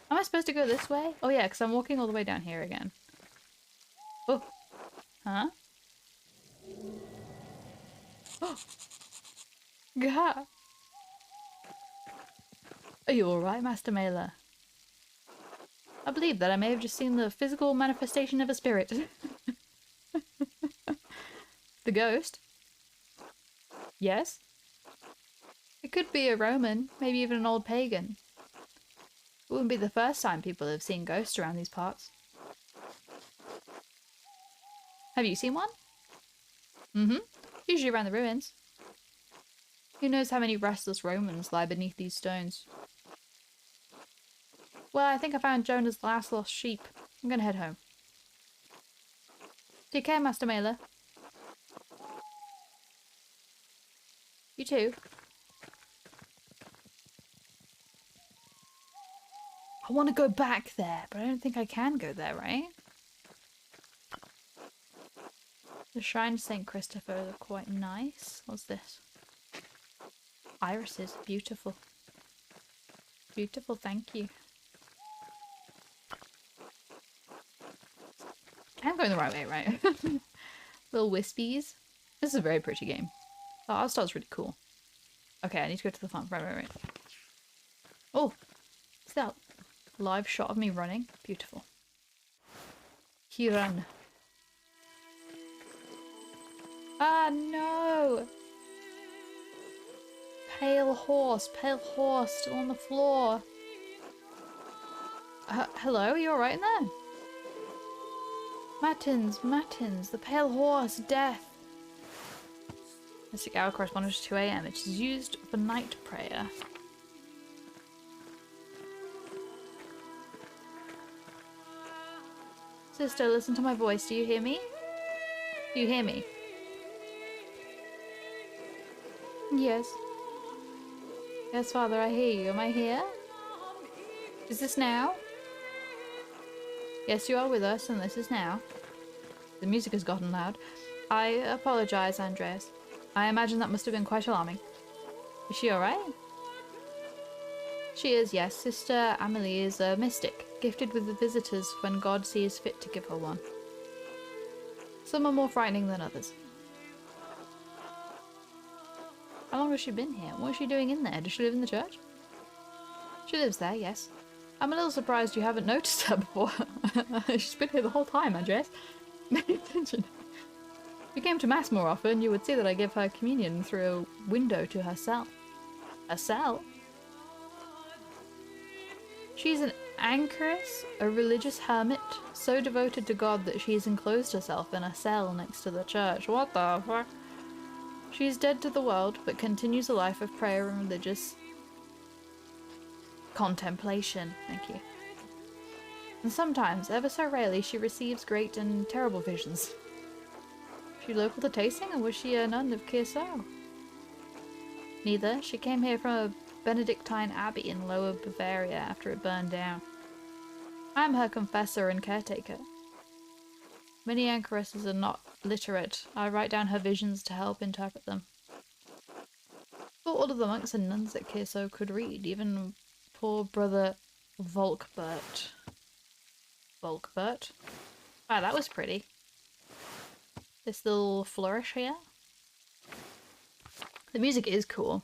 Am I supposed to go this way? Oh yeah, because I'm walking all the way down here again. Oh. Huh? Oh. Gah. Are you alright, Master Mailer? I believe that I may have just seen the physical manifestation of a spirit. The ghost? Yes? It could be a Roman, maybe even an old pagan. It wouldn't be the first time people have seen ghosts around these parts. Have you seen one? Mm-hmm. Usually around the ruins. Who knows how many restless Romans lie beneath these stones. Well, I think I found Jonah's last lost sheep. I'm gonna head home. Take care, Master Mailer. You too. I want to go back there, but I don't think I can go there, right? The shrine of St. Christopher are quite nice. What's this? Irises. Beautiful. Beautiful, thank you. I'm going the right way, right? Little wispies. This is a very pretty game. The art style's really cool. Okay, I need to go to the front. Right. Oh! Is that a live shot of me running? Beautiful. Hiran. Ah, no! Pale horse, still on the floor. Hello, are you alright in there? Matins, the pale horse, death. Mystic hour corresponds to 2 AM. It is used for night prayer. Sister, listen to my voice. Do you hear me? Do you hear me? Yes. Yes, Father, I hear you. Am I here? Is this now? Yes, you are with us, and this is now. The music has gotten loud. I apologize, Andreas. I imagine that must have been quite alarming. Is she alright? She is, yes. Sister Amelie is a mystic, gifted with the visitors when God sees fit to give her one. Some are more frightening than others. How long has she been here? What is she doing in there? Does she live in the church? She lives there, yes. I'm a little surprised you haven't noticed her before. She's been here the whole time, Andreas. Attention. If you came to mass more often, you would see that I give her communion through a window to her cell. A cell? She's an anchoress, a religious hermit, so devoted to God that she's enclosed herself in a cell next to the church. What the fuck? She's dead to the world, but continues a life of prayer and religious contemplation. Thank you. And sometimes, ever so rarely, she receives great and terrible visions. She local to tasting, or was she a nun of Curacao? Neither. She came here from a Benedictine abbey in Lower Bavaria after it burned down. I am her confessor and caretaker. Many anchoresses are not literate. I write down her visions to help interpret them. Thought all of the monks and nuns at Curacao could read, even poor brother Volkbert. Volkbert? Wow, that was pretty. This little flourish here. The music is cool.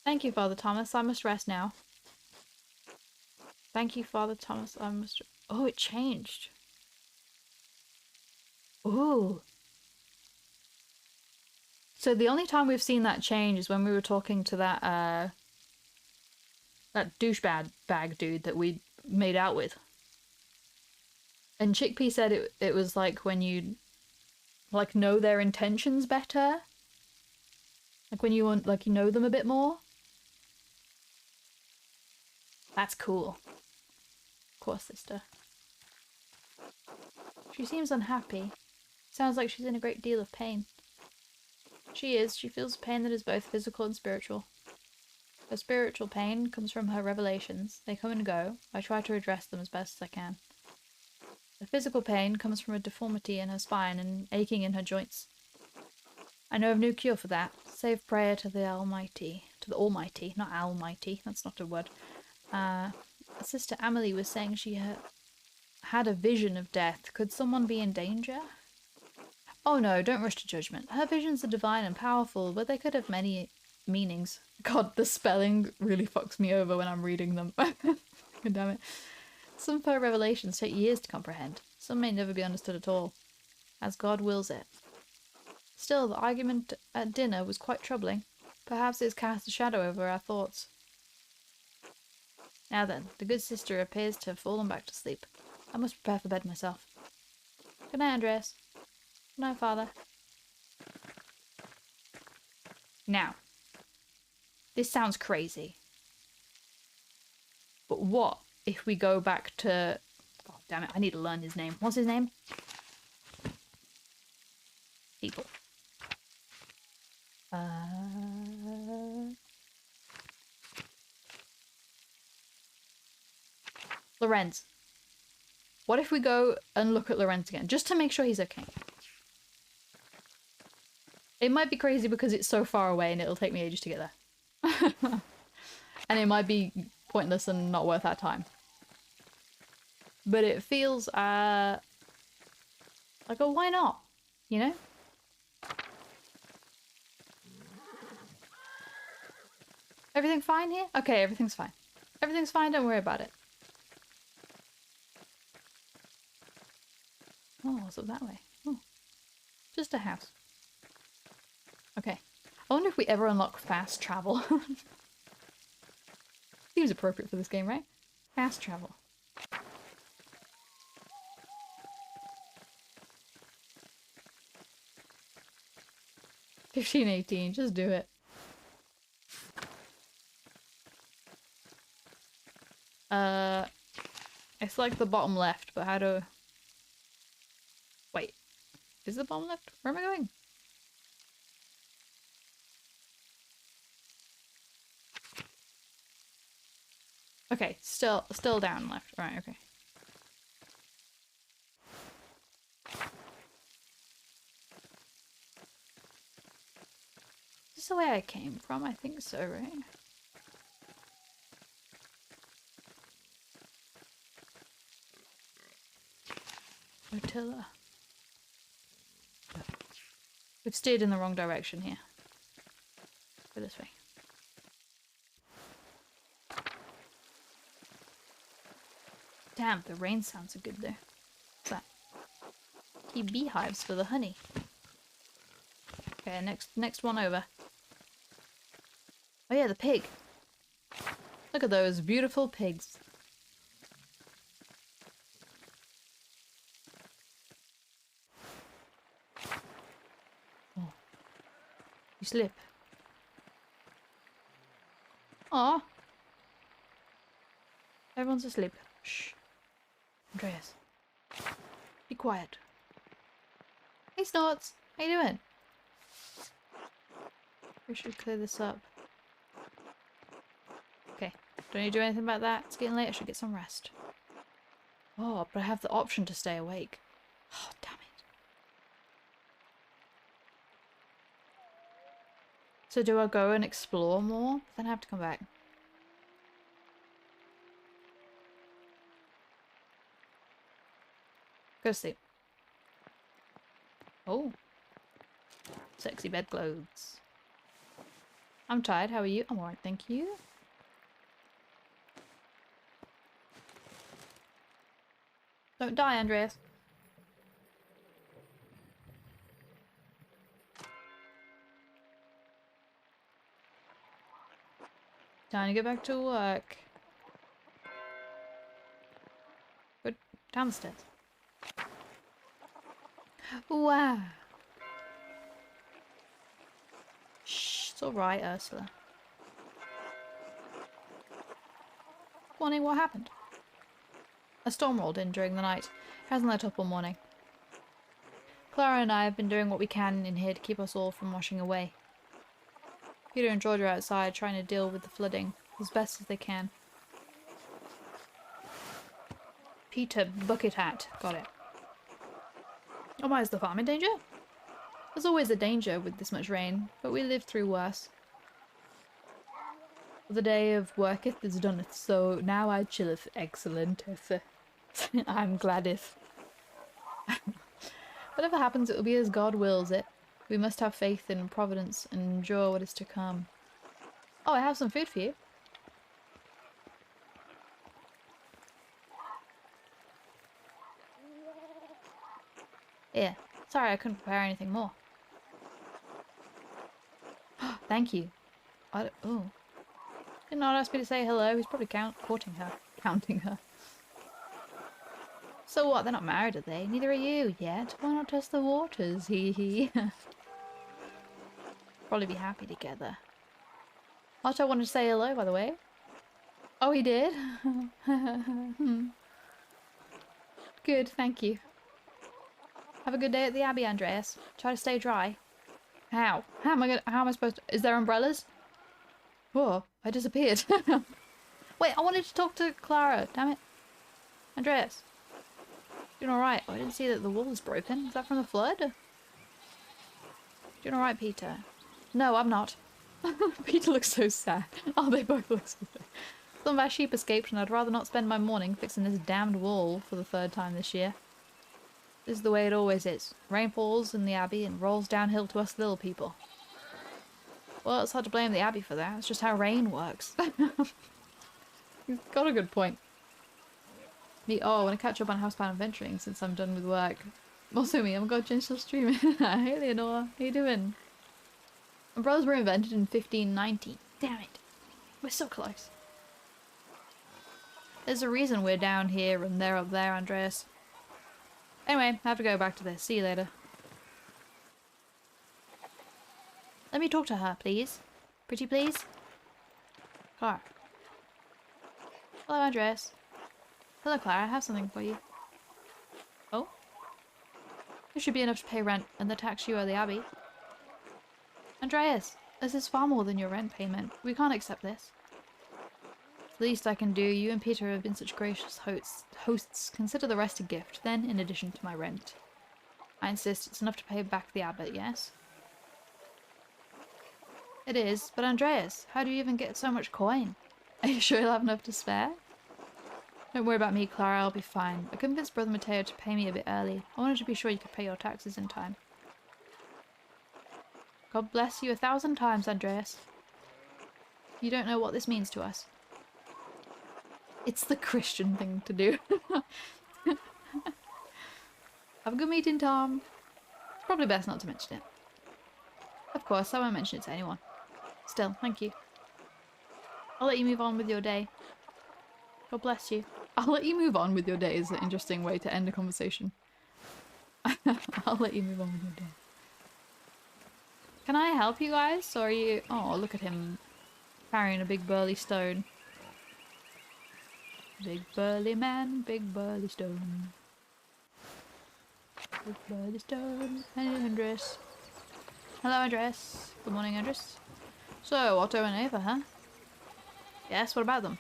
Thank you, Father Thomas. I must rest now. Thank you, Father Thomas. I must... Oh, it changed. Ooh. So the only time we've seen that change is when we were talking to that douchebag dude that we made out with. And Chickpea said it was like when you like know their intentions better. Like when you want, like you know them a bit more. That's cool. Poor sister. She seems unhappy. Sounds like she's in a great deal of pain. She is. She feels pain that is both physical and spiritual. Her spiritual pain comes from her revelations. They come and go. I try to address them as best as I can. The physical pain comes from a deformity in her spine and aching in her joints. I know of no cure for that, save prayer to the Almighty. To the Almighty, not Almighty. That's not a word. Sister Amelie was saying she had a vision of death. Could someone be in danger? Oh no, don't rush to judgment. Her visions are divine and powerful, but they could have many meanings. God, the spelling really fucks me over when I'm reading them. God damn it. Some of her revelations take years to comprehend. Some may never be understood at all, as God wills it. Still, the argument at dinner was quite troubling. Perhaps it has cast a shadow over our thoughts. Now then, the good sister appears to have fallen back to sleep. I must prepare for bed myself. Good night, Andreas. Good night, Father. Now, this sounds crazy. But what if we go back to... Oh, damn it, I need to learn his name. What's his name? People. Lorenz. What if we go and look at Lorenz again, just to make sure he's okay? It might be crazy because it's so far away and it'll take me ages to get there. And it might be pointless and not worth our time. But it feels, like, oh, why not? You know? Everything fine here? Okay, everything's fine. Everything's fine, don't worry about it. Oh, what's up that way? Oh, just a house. Okay. I wonder if we ever unlock fast travel. Seems appropriate for this game, right? Fast travel. $15.18, just do it. It's like the bottom left, but how to... Wait. Is it the bottom left? Where am I going? Okay, still down left. Right, okay. Is this the way I came from? I think so, right? Rotilla. We've steered in the wrong direction here. Go this way. Damn, the rain sounds are good though. What's that? empty beehives for the honey. Okay, next one over. Oh yeah, the pig. Look at those beautiful pigs. Oh. You slip. Aw. Everyone's asleep. Shh. Andreas. Be quiet. Hey Snorts. How you doing? We should clear this up. Okay. Don't need to do anything about that. It's getting late. I should get some rest. Oh, but I have the option to stay awake. Oh, damn it. So do I go and explore more? Then I have to come back. Go to sleep. Oh. Sexy bedclothes. I'm tired. How are you? I'm alright, thank you. Don't die, Andreas. Time to get back to work. Go down the stairs. Wow. Shh, it's alright, Ursula. Morning, what happened? A storm rolled in during the night. It hasn't let up all morning. Clara and I have been doing what we can in here to keep us all from washing away. Peter and George are outside trying to deal with the flooding as best as they can. Peter Bucket Hat. Got it. Oh my, is the farm in danger? There's always a danger with this much rain, but we lived through worse. The day of worketh is done, so now I chilleth excellenteth. I'm gladeth. Whatever happens, it will be as God wills it. We must have faith in Providence and endure what is to come. Oh, I have some food for you. Yeah, sorry I couldn't prepare anything more. Thank you. Oh. Did not ask me to say hello. He's probably counting her. So what? They're not married, are they? Neither are you yet. Why not test the waters? Hee hee. Probably be happy together. Otto wanted to say hello, by the way. Oh, he did? Good, thank you. Have a good day at the Abbey, Andreas. Try to stay dry. How? How am I supposed to... Is there umbrellas? Whoa, I disappeared. Wait, I wanted to talk to Clara. Damn it. Andreas. Doing alright. Oh, I didn't see that the wall was broken. Is that from the flood? Doing alright, Peter. No, I'm not. Peter looks so sad. Oh, they both look so sad. Some of our sheep escaped and I'd rather not spend my morning fixing this damned wall for the third time this year. This is the way it always is. Rain falls in the Abbey and rolls downhill to us little people. Well, it's hard to blame the Abbey for that. It's just how rain works. He's got a good point. I want to catch up on Housebound Adventuring since I'm done with work. Also me, oh my god, Jen's still streaming. Hey Leonora, how you doing? Umbrellas were invented in 1590. Damn it. We're so close. There's a reason we're down here and they're up there, Andreas. Anyway, I have to go back to this. See you later. Let me talk to her, please. Pretty please? Clara. Hello, Andreas. Hello, Clara. I have something for you. Oh? This should be enough to pay rent and the tax you owe the Abbey. Andreas, this is far more than your rent payment. We can't accept this. The least I can do. You and Peter have been such gracious hosts. Consider the rest a gift, then in addition to my rent. I insist it's enough to pay back the abbot, yes? It is, but Andreas, how do you even get so much coin? Are you sure you'll have enough to spare? Don't worry about me, Clara, I'll be fine. I convinced Brother Matteo to pay me a bit early. I wanted to be sure you could pay your taxes in time. God bless you 1,000 times, Andreas. You don't know what this means to us. It's the Christian thing to do. Have a good meeting, Tom. It's probably best not to mention it. Of course, I won't mention it to anyone. Still, thank you. I'll let you move on with your day. God bless you. I'll let you move on with your day is an interesting way to end a conversation. I'll let you move on with your day. Can I help you guys? Or are you... Oh, look at him carrying a big burly stone. Big burly man, big burly stone. Big burly stone. And Andres. Hello, Andres. Good morning, Andres. So, Otto and Ava, huh? Yes, what about them?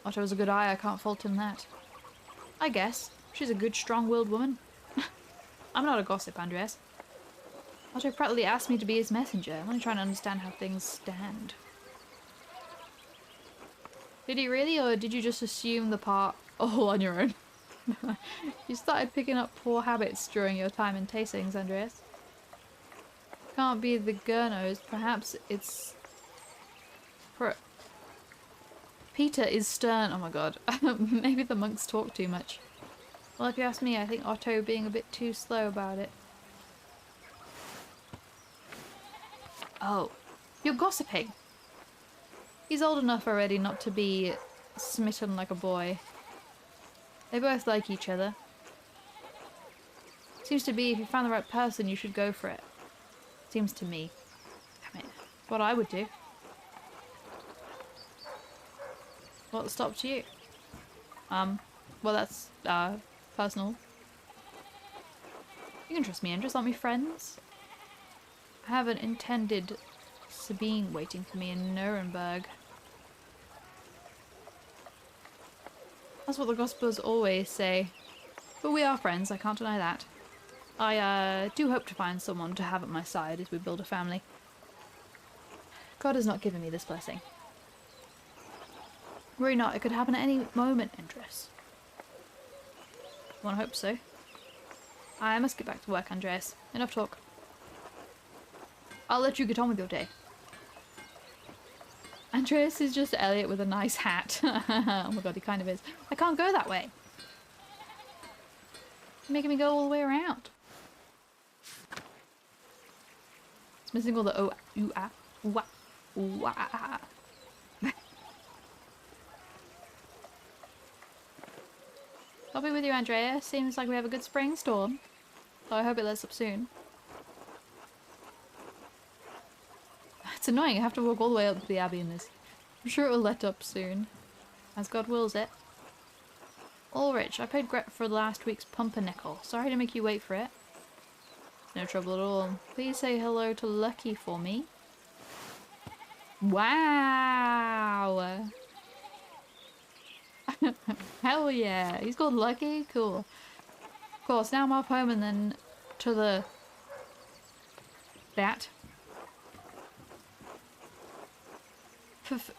Otto has a good eye, I can't fault him that. I guess. She's a good, strong-willed woman. I'm not a gossip, Andres. Otto practically asked me to be his messenger. I'm only trying to understand how things stand. Did he really, or did you just assume the part all on your own? You started picking up poor habits during your time in tastings, Andreas. Can't be the Gurnos. Perhaps it's... Peter is stern. Oh my god. Maybe the monks talk too much. Well, if you ask me, I think Otto being a bit too slow about it. Oh. You're gossiping. He's old enough already not to be smitten like a boy. They both like each other. Seems to be if you found the right person, you should go for it. Seems to me. Damn it. What I would do. What stopped you? Well that's, personal. You can trust me, Andres. Aren't we friends? I have an intended Sabine waiting for me in Nuremberg. That's what the Gospels always say. But we are friends, I can't deny that. I, do hope to find someone to have at my side as we build a family. God has not given me this blessing. Worry not, it could happen at any moment, Andres. One hopes so. I must get back to work, Andreas. Enough talk. I'll let you get on with your day. Andreas is just Elliot with a nice hat. Oh my god, he kind of is. I can't go that way. You're making me go all the way around. It's missing all the oh, ooh, ah, wah, wah. I'll be with you, Andrea. Seems like we have a good spring storm. So I hope it lets up soon. It's annoying, I have to walk all the way up to the abbey in this. I'm sure it will let up soon. As God wills it. Ulrich, I paid Gret for last week's pumpernickel. Sorry to make you wait for it. No trouble at all. Please say hello to Lucky for me. Wow! Hell yeah! He's called Lucky? Cool. Of course, now I'm off home and then to the... that. What's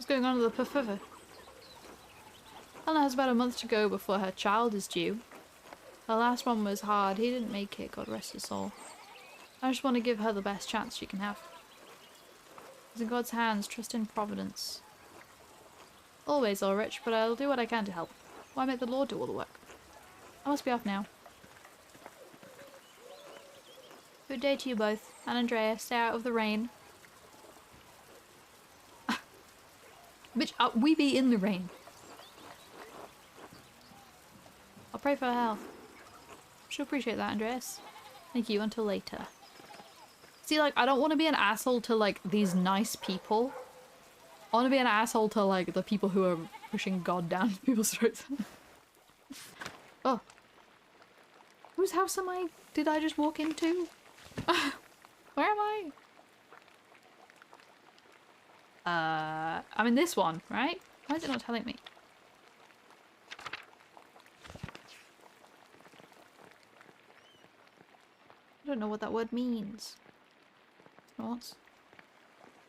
going on with the puffer? Ella has about a month to go before her child is due. Her last one was hard. He didn't make it, God rest his soul. I just want to give her the best chance she can have. It's in God's hands. Trust in Providence. Always, Ulrich, but I'll do what I can to help. Why make the Lord do all the work? I must be off now. Good day to you both. And Andrea, stay out of the rain. Bitch, we be in the rain. I'll pray for her health. She'll appreciate that, Andreas. Thank you, until later. See, like, I don't want to be an asshole to, like, these nice people. I want to be an asshole to, like, the people who are pushing God down people's throats. Oh. Whose house did I just walk into? Where am I? I'm in this one, right? Why is it not telling me? I don't know what that word means. What?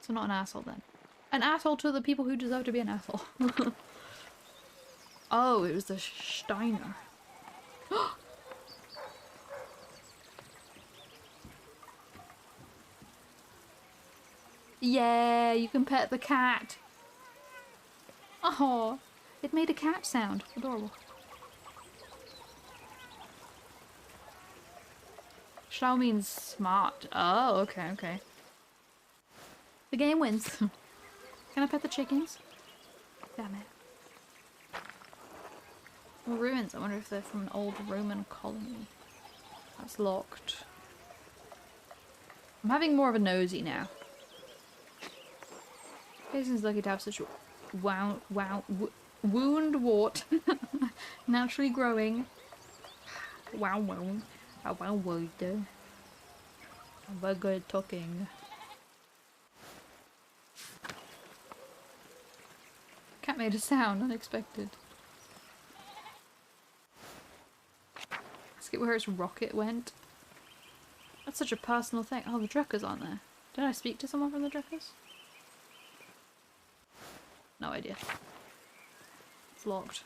So not an asshole then. An asshole to the people who deserve to be an asshole. Oh, it was the Steiner. Yeah, you can pet the cat. Oh, it made a cat sound. Adorable. Shao means smart. Oh, okay, okay. The game wins. Can I pet the chickens? Damn it. Ruins. I wonder if they're from an old Roman colony. That's locked. I'm having more of a nosy now. Jason's lucky to have such a wound wart naturally growing. Wow. We're good talking. Cat made a sound, unexpected. Let's get where its rocket went. That's such a personal thing. Oh, the Druckers aren't there. Did I speak to someone from the Druckers? No idea. It's locked.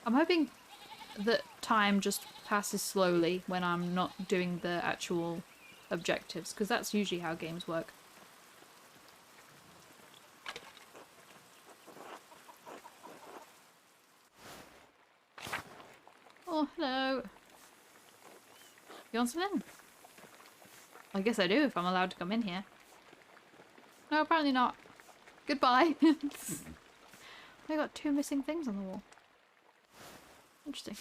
I'm hoping that time just passes slowly when I'm not doing the actual objectives, because that's usually how games work. Oh, hello. You want something? I guess I do if I'm allowed to come in here. No, apparently not. Goodbye. I got 2 missing things on the wall. Interesting.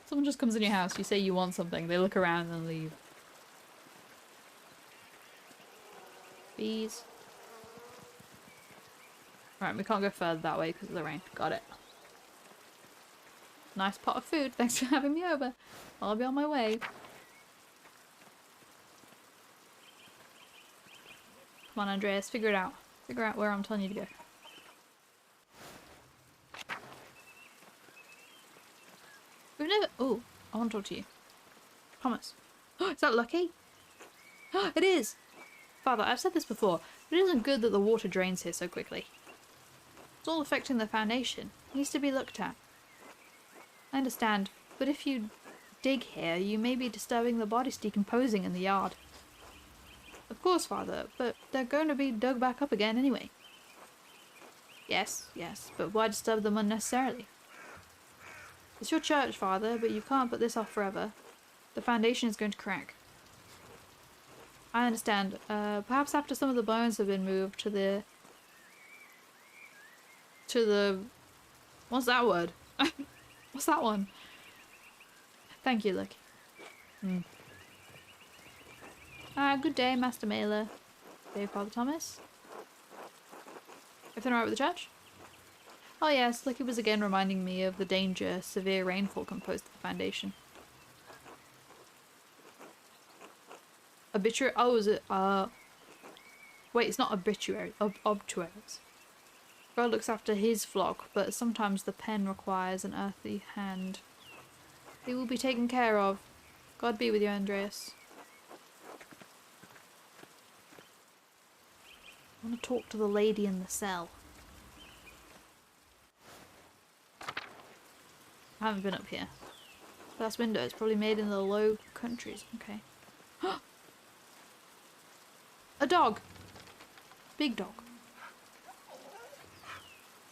Someone just comes in your house, you say you want something, they look around and leave. Bees. Right, we can't go further that way because of the rain. Got it. Nice pot of food. Thanks for having me over. I'll be on my way. Come on, Andreas. Figure it out. Figure out where I'm telling you to go. We've never... Oh, I want to talk to you. Promise. Is that Lucky? It is! Father, I've said this before, but it isn't good that the water drains here so quickly. It's all affecting the foundation. It needs to be looked at. I understand, but if you dig here, you may be disturbing the bodies decomposing in the yard. Of course, Father, but they're going to be dug back up again anyway. Yes, but why disturb them unnecessarily? It's your church, Father, but you can't put this off forever. The foundation is going to crack. I understand. Perhaps after some of the bones have been moved to the... What's that word? What's that one? Thank you, Lucky. Good day, Master Mailer. Day, Father Thomas. Everything alright with the church? Oh yes, Lucky was again reminding me of the danger severe rainfall can pose to the foundation. Obituary? Oh, is it? Wait, it's not obituary. Obituaries. God looks after his flock, but sometimes the pen requires an earthly hand. They will be taken care of. God be with you, Andreas. I want to talk to the lady in the cell. I haven't been up here. Glass window. It's probably made in the Low Countries. Okay. A dog! Big dog.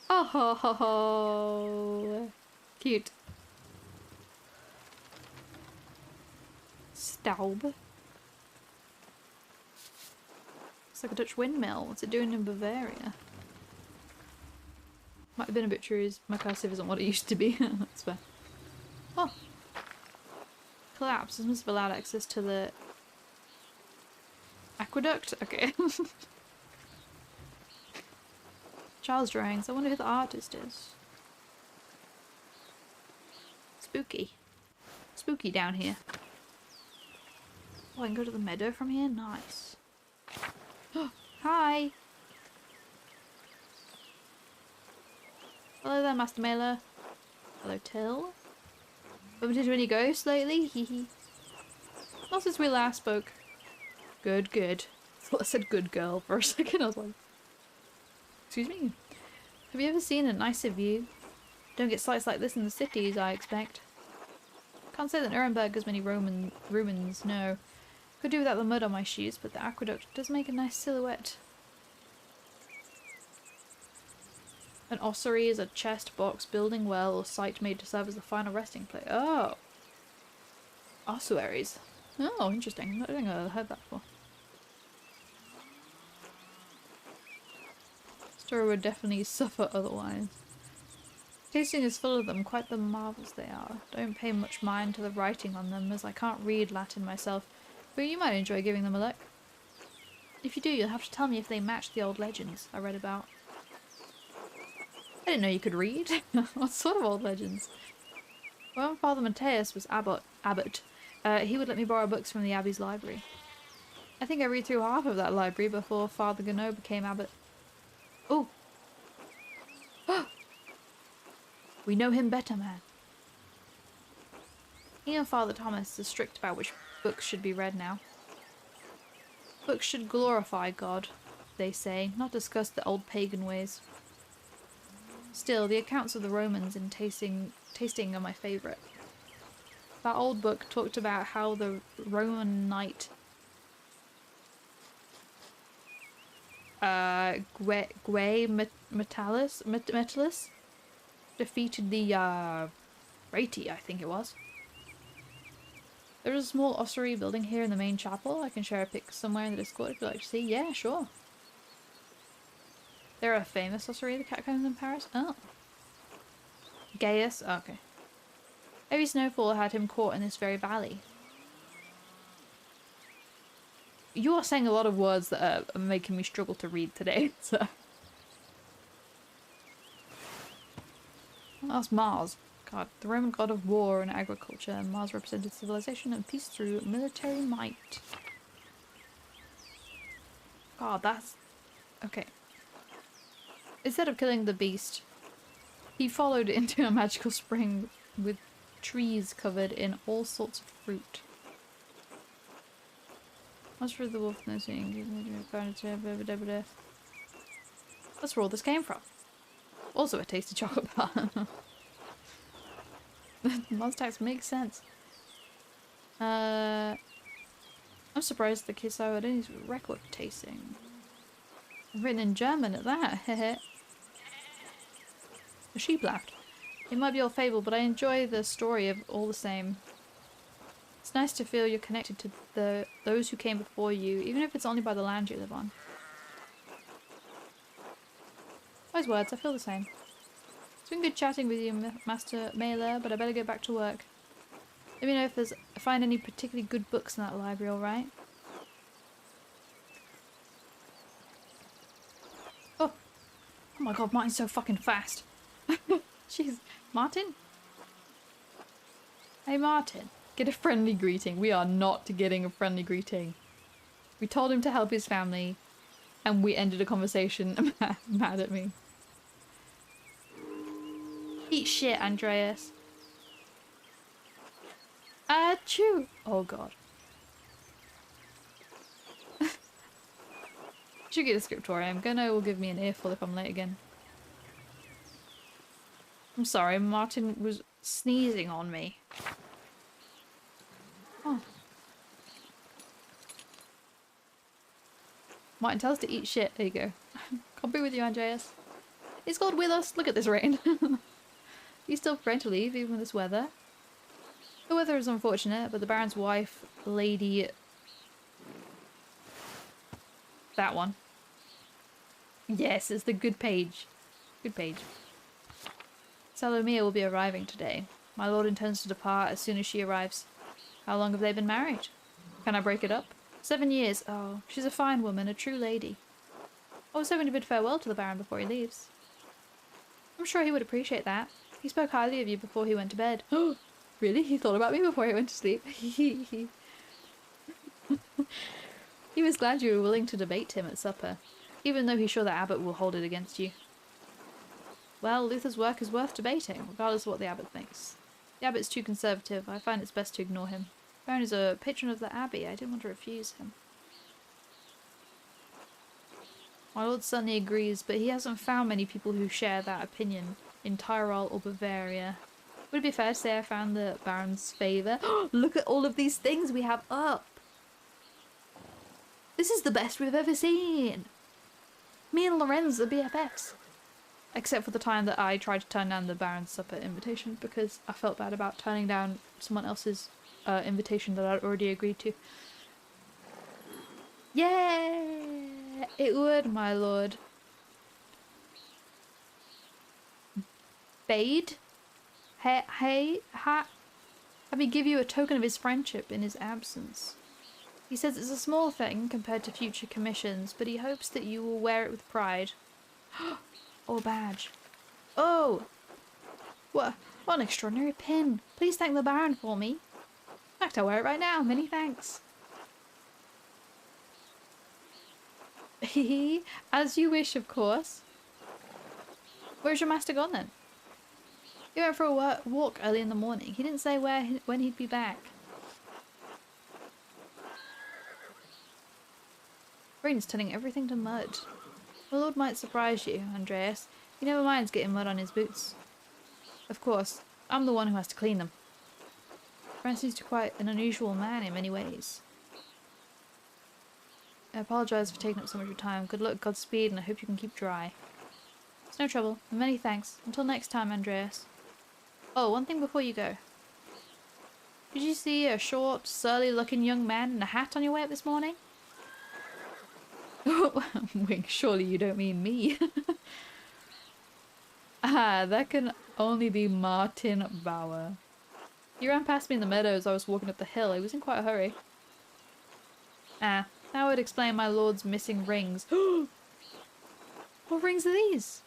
Oh ho ho ho! Cute. Staub. It's like a Dutch windmill. What's it doing in Bavaria? Might have been obituaries. My cursive isn't what it used to be. That's fair. Oh! Collapse. This must have allowed access to the aqueduct? Okay. Child's drawings. I wonder who the artist is. Spooky. Spooky down here. Oh, I can go to the meadow from here? Nice. Hi! Hello there, Master Mailer. Hello, Till. Bumped into any ghosts lately? Hee. Not since we last spoke. Good. I thought I said good girl for a second. I was like... Excuse me? Have you ever seen a nicer view? Don't get sights like this in the cities, I expect. Can't say that Nuremberg has many ruins, no. Could do without the mud on my shoes, but the aqueduct does make a nice silhouette. An ossuary is a chest, box, building well, or site made to serve as the final resting place. Oh! Ossuaries. Oh, interesting. I don't think I've heard that before. Story would definitely suffer otherwise. Tasting is full of them, quite the marvels they are. Don't pay much mind to the writing on them, as I can't read Latin myself, but you might enjoy giving them a look. If you do, you'll have to tell me if they match the old legends I read about. I didn't know you could read. What sort of old legends? When Father Matthias was abbot, he would let me borrow books from the abbey's library. I think I read through half of that library before Father Gonneau became abbot. Oh! We know him better, man. He and Father Thomas are strict about which books should be read now. Books should glorify God, they say, not discuss the old pagan ways. Still, the accounts of the Romans in tasting are my favourite. That old book talked about how the Roman knight Metellus defeated the Rati, I think it was. There's a small ossuary building here in the main chapel. I can share a pic somewhere in the Discord if you'd like to see. Yeah, sure. They're a famous ossuary, the catacombs in Paris. Oh. Gaius? Oh, okay. Heavy snowfall had him caught in this very valley. You are saying a lot of words that are making me struggle to read today, so... That's Mars. God, the Roman god of war and agriculture. Mars represented civilization and peace through military might. God, that's... Okay. Instead of killing the beast, he followed it into a magical spring with trees covered in all sorts of fruit. As for the wolf nursing, that's where all this came from. Also a tasty chocolate bar. Mustache makes sense. I'm surprised the kids are at any record tasting. Written in German at that, hehe. The sheep laughed. It might be old fable, but I enjoy the story of all the same. It's nice to feel you're connected to those who came before you, even if it's only by the land you live on. Wise words, I feel the same. It's been good chatting with you, Master Mailer, but I better go back to work. Let me know if I find any particularly good books in that library, alright? Oh! Oh my god, Martin's so fucking fast! Jeez. Martin? Hey Martin, get a friendly greeting. We are not getting a friendly greeting. We told him to help his family, and we ended a conversation mad at me. Eat shit, Andreas. Achoo! Oh god. Should get a scriptorium. Gunnar will give me an earful if I'm late again. I'm sorry, Martin was sneezing on me. Oh. Martin, tell us to eat shit. There you go. Can't be with you, Andreas. It's called with us. Look at this rain. He's still preparing to leave, even with this weather. The weather is unfortunate, but the Baron's wife, Lady... That one. Yes, it's the good page. Good page. Salomia will be arriving today. My lord intends to depart as soon as she arrives. How long have they been married? Can I break it up? 7 years. Oh, she's a fine woman, a true lady. I was hoping to bid farewell to the Baron before he leaves. I'm sure he would appreciate that. He spoke highly of you before he went to bed. Oh, really? He thought about me before he went to sleep? He was glad you were willing to debate him at supper, even though he's sure that Abbot will hold it against you. Well, Luther's work is worth debating, regardless of what the Abbot thinks. The Abbot's too conservative. I find it's best to ignore him. Baron is a patron of the Abbey. I didn't want to refuse him. My lord certainly agrees, but he hasn't found many people who share that opinion in Tyrol or Bavaria. Would it be fair to say I found the Baron's favour? Look at all of these things we have up! This is the best we've ever seen! Me and Lorenz are BFFs. Except for the time that I tried to turn down the Baron's supper invitation because I felt bad about turning down someone else's invitation that I'd already agreed to. Yeah, it would, my lord. Bade? Have me give you a token of his friendship in his absence. He says it's a small thing compared to future commissions, but he hopes that you will wear it with pride. Or badge. Oh! What an extraordinary pin. Please thank the Baron for me. In fact, I'll wear it right now. Many thanks. As you wish, of course. Where's your master gone then? He went for a walk early in the morning. He didn't say when he'd be back. Rain's turning everything to mud. My lord might surprise you, Andreas. He never minds getting mud on his boots. Of course, I'm the one who has to clean them. Francis is quite an unusual man in many ways. I apologise for taking up so much of your time. Good luck, Godspeed, and I hope you can keep dry. It's no trouble, and many thanks. Until next time, Andreas. Oh, one thing before you go. Did you see a short, surly-looking young man in a hat on your way up this morning? Wink, surely you don't mean me. Ah, that can only be Martin Bauer. He ran past me in the meadow as I was walking up the hill. He was in quite a hurry. Ah, that would explain my lord's missing rings. What rings are these?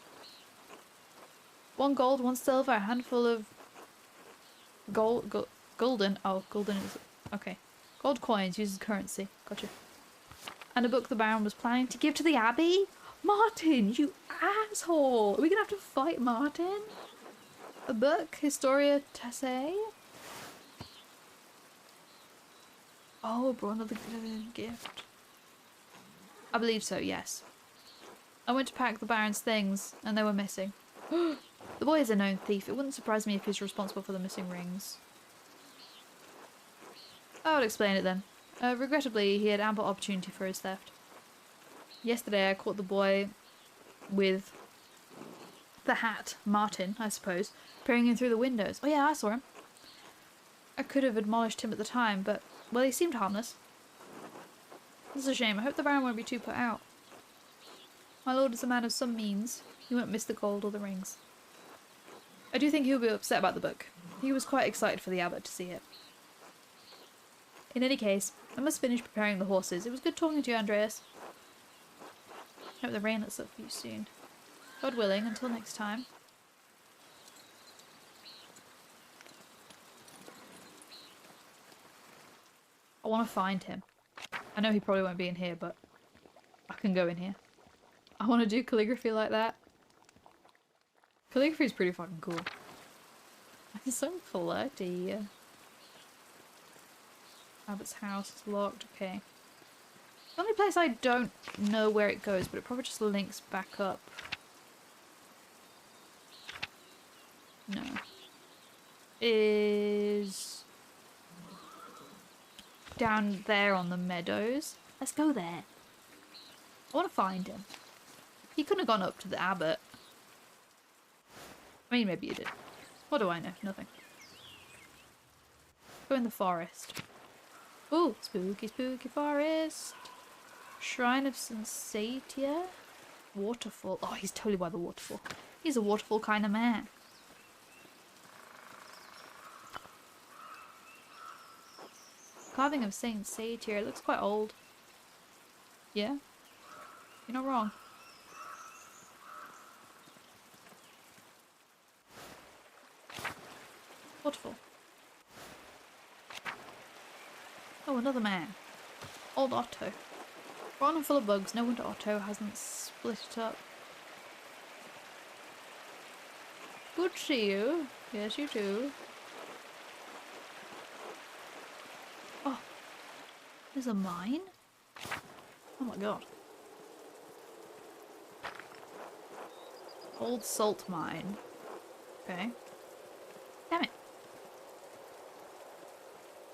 1 gold, 1 silver, a handful of golden. Oh, golden is okay. Gold coins used as currency. Gotcha. And a book the Baron was planning to give to the Abbey. Martin, you asshole! Are we gonna have to fight Martin? A book, Historia Tessae. Oh, brought another gift. I believe so. Yes. I went to pack the Baron's things, and they were missing. The boy is a known thief. It wouldn't surprise me if he's responsible for the missing rings. I would explain it then. Regrettably, he had ample opportunity for his theft. Yesterday I caught the boy with the hat, Martin, I suppose, peering in through the windows. Oh yeah, I saw him. I could have admonished him at the time, but, well, he seemed harmless. It's a shame. I hope the Baron won't be too put out. My lord is a man of some means. He won't miss the gold or the rings. I do think he'll be upset about the book. He was quite excited for the abbot to see it. In any case, I must finish preparing the horses. It was good talking to you, Andreas. Hope the rain lets up for you soon. God willing, until next time. I want to find him. I know he probably won't be in here, but I can go in here. I want to do calligraphy like that. Calligraphy is pretty fucking cool. It's so flirty. Abbot's house is locked. Okay. The only place I don't know where it goes, but it probably just links back up. No. Is down there on the meadows. Let's go there. I want to find him. He couldn't have gone up to the abbot. I mean, maybe he did. What do I know? Nothing. Go in the forest. Ooh, spooky, spooky forest. Shrine of Sensatia. Waterfall. Oh, he's totally by the waterfall. He's a waterfall kind of man. Carving of Saint Satyr. It looks quite old. Yeah? You're not wrong. Waterfall. Oh, another man. Old Otto. Rotten and full of bugs. No wonder Otto hasn't split it up. Good to see you. Yes, you too. Oh. There's a mine? Oh my god. Old salt mine. Okay. Damn it.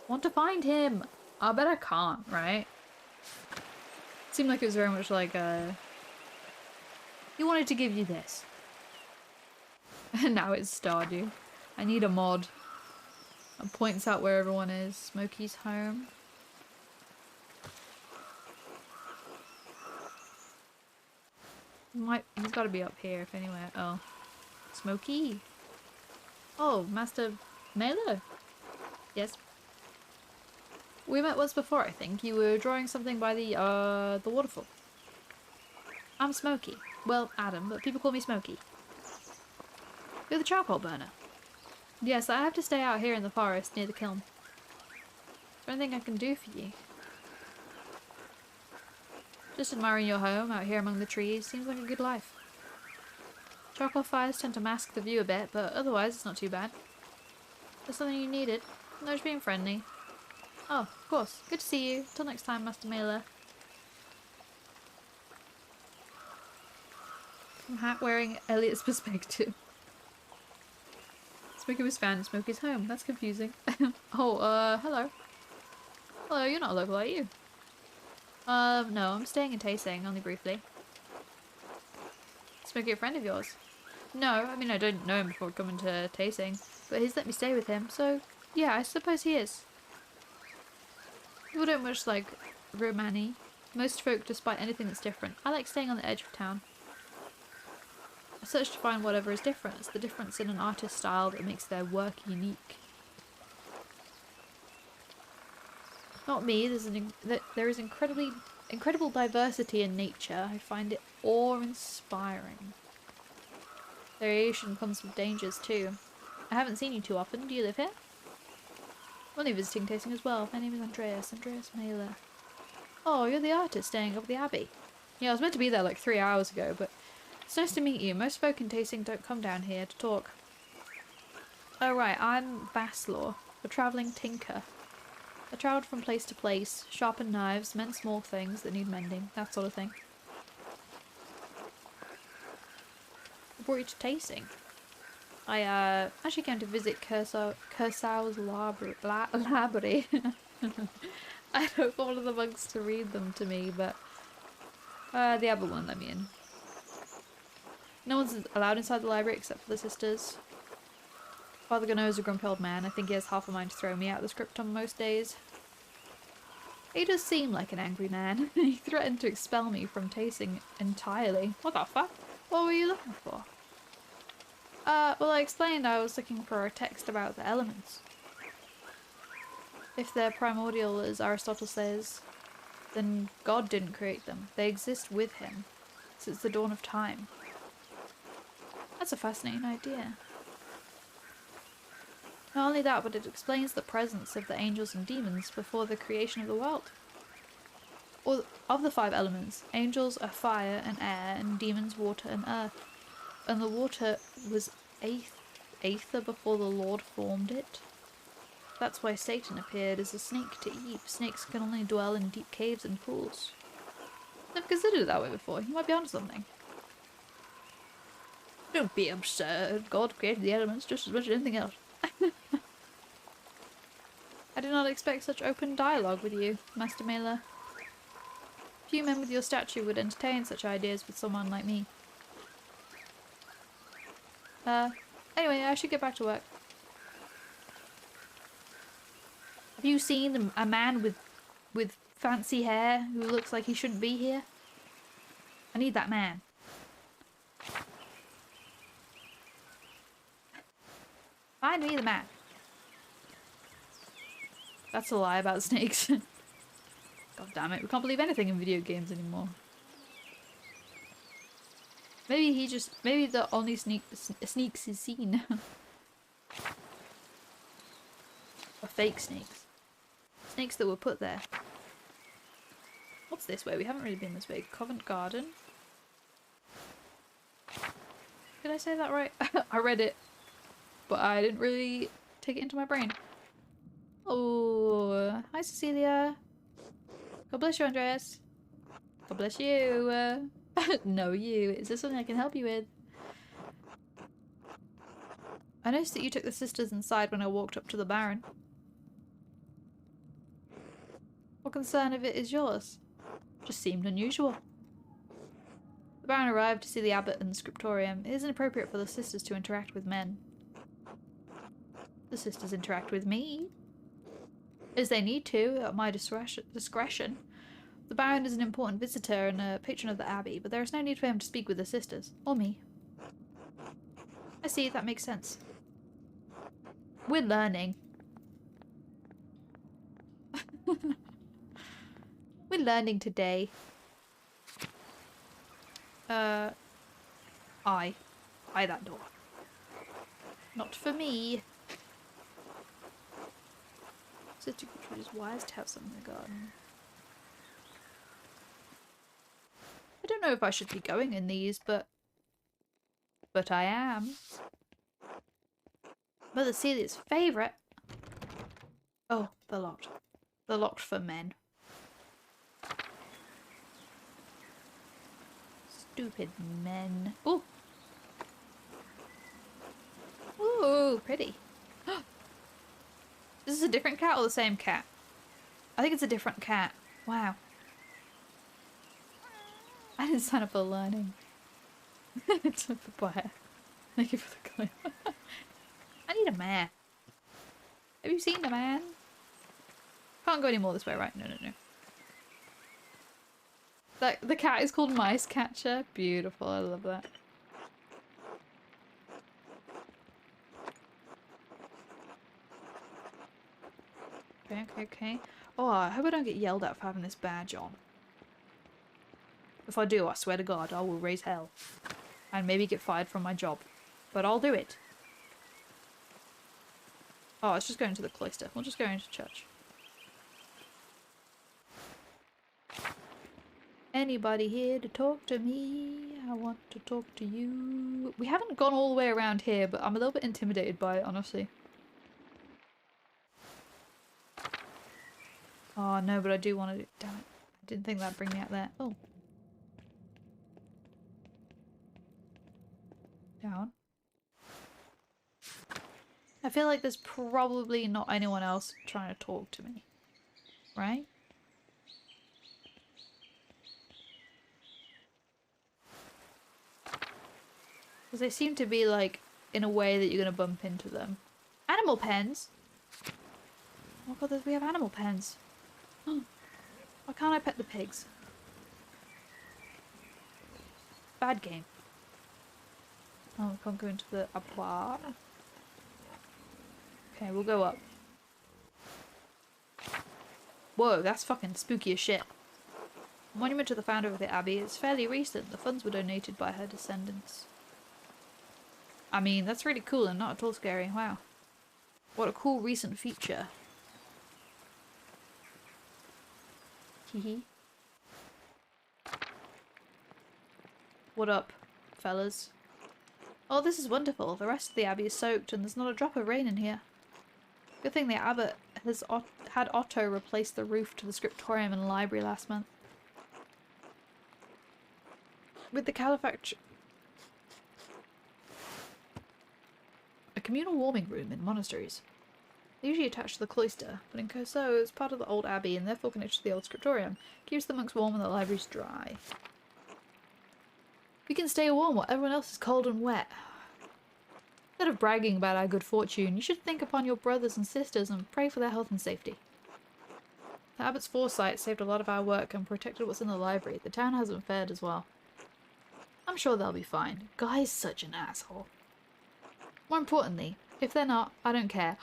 Want to find him. I bet I can't, right? It seemed like it was very much like, he wanted to give you this. And now it's Stardew. I need a mod. It points out where everyone is. Smokey's home. He's got to be up here if anywhere. Oh. Smokey. Oh, Master Mailer. Yes. We met once before, I think. You were drawing something by the waterfall. I'm Smokey. Well, Adam, but people call me Smokey. You're the charcoal burner. Yes, I have to stay out here in the forest near the kiln. Is there anything I can do for you? Just admiring your home out here among the trees. Seems like a good life. Charcoal fires tend to mask the view a bit, but otherwise it's not too bad. There's something you needed? No, just being friendly. Oh, of course. Good to see you. Till next time, Master Mailer. Hat wearing Elliot's perspective. Smokey was found in Smokey's home. That's confusing. Oh, hello. Hello, you're not a local, are you? No, I'm staying in Tasing, only briefly. Smokey a friend of yours? No, I mean I don't know him before coming to Tasing, but he's let me stay with him, so yeah, I suppose he is. People don't much like Romani. Most folk despite anything that's different. I like staying on the edge of town. I search to find whatever is different. It's the difference in an artist's style that makes their work unique. Not me, there is incredible diversity in nature. I find it awe-inspiring. Variation comes with dangers too. I haven't seen you too often. Do you live here? I'm only visiting Tasting as well. My name is Andreas Mailer. Oh, you're the artist staying up at the Abbey. Yeah, I was meant to be there like 3 hours ago, but it's nice to meet you. Most folk in Tasting don't come down here to talk. Oh right, I'm Vaslaw, a travelling tinker. I travelled from place to place, sharpened knives, mend small things that need mending, that sort of thing. I brought you to Tasting. I actually came to visit Kursau's library. I hope one of the monks to read them to me, but the abbot won't let me in. No one's allowed inside the library except for the sisters. Father Gunnar is a grumpy old man. I think he has half a mind to throw me out of the script on most days. He does seem like an angry man. He threatened to expel me from Tasting entirely. What the fuck? What were you looking for? Well, I explained I was looking for a text about the elements. If they're primordial, as Aristotle says, then God didn't create them. They exist with him since the dawn of time. That's a fascinating idea. Not only that, but it explains the presence of the angels and demons before the creation of the world. Or of the 5 elements, angels are fire and air, and demons water and earth. And the water was aether before the Lord formed it. That's why Satan appeared as a snake to Eve. Snakes can only dwell in deep caves and pools. Never considered it that way before. You might be onto something. Don't be absurd. God created the elements just as much as anything else. I did not expect such open dialogue with you, Master Mailer. Few men with your stature would entertain such ideas with someone like me. Anyway, I should get back to work. Have you seen a man with fancy hair who looks like he shouldn't be here? I need that man. Find me the man. That's a lie about snakes. God damn it, we can't believe anything in video games anymore. Maybe the only sneaks he's seen are fake snakes. Snakes that were put there. What's this way? We haven't really been this way. Covent Garden? Did I say that right? I read it, but I didn't really take it into my brain. Oh, hi Cecilia. God bless you, Andreas. God bless you. No, you. Is there something I can help you with? I noticed that you took the sisters inside when I walked up to the Baron. What concern of it is yours? Just seemed unusual. The Baron arrived to see the abbot in the scriptorium. It isn't appropriate for the sisters to interact with men. The sisters interact with me. As they need to, at my discretion. The Baron is an important visitor and a patron of the Abbey, but there is no need for him to speak with the sisters. Or me. I see, that makes sense. We're learning. We're learning today. Eye that door. Not for me. Sister Gertrude is wise to have some in the garden. I don't know if I should be going in these, but I am. Mother Celia's favourite. Oh, they're locked. They're locked for men. Stupid men. Ooh. Ooh, pretty. Is this a different cat or the same cat? I think it's a different cat. Wow. I didn't sign up for learning. It's a papaya. Thank you for the coin. I need a man. Have you seen a man? Can't go any more this way, right? No, no, no. The cat is called Mice Catcher. Beautiful, I love that. Okay, okay, okay. Oh, I hope I don't get yelled at for having this badge on. If I do, I swear to God, I will raise hell. And maybe get fired from my job. But I'll do it. Oh, it's just going to the cloister. We'll just go into church. Anybody here to talk to me? I want to talk to you. We haven't gone all the way around here, but I'm a little bit intimidated by it, honestly. Oh no, but I do want to do. Damn it. I didn't think that'd bring me out there. Oh. Down. I feel like there's probably not anyone else trying to talk to me. Right? Because they seem to be like in a way that you're going to bump into them. Animal pens? Oh god, we have animal pens. Why can't I pet the pigs? Bad game. Oh, we can't go into the abattoir. Okay, we'll go up. Whoa, that's fucking spooky as shit. A monument to the founder of the Abbey is fairly recent. The funds were donated by her descendants. I mean, that's really cool and not at all scary. Wow. What a cool recent feature. Hehe. What up, fellas? Oh, this is wonderful. The rest of the Abbey is soaked and there's not a drop of rain in here. Good thing the abbot has had Otto replace the roof to the scriptorium and library last month. With the calefactor... A communal warming room in monasteries. They're usually attached to the cloister, but in Corso it's part of the old abbey and therefore connected to the old scriptorium. Keeps the monks warm and the libraries dry. We can stay warm while everyone else is cold and wet. Instead of bragging about our good fortune, you should think upon your brothers and sisters and pray for their health and safety. The abbot's foresight saved a lot of our work and protected what's in the library. The town hasn't fared as well. I'm sure they'll be fine. Guy's such an asshole. More importantly, if they're not, I don't care.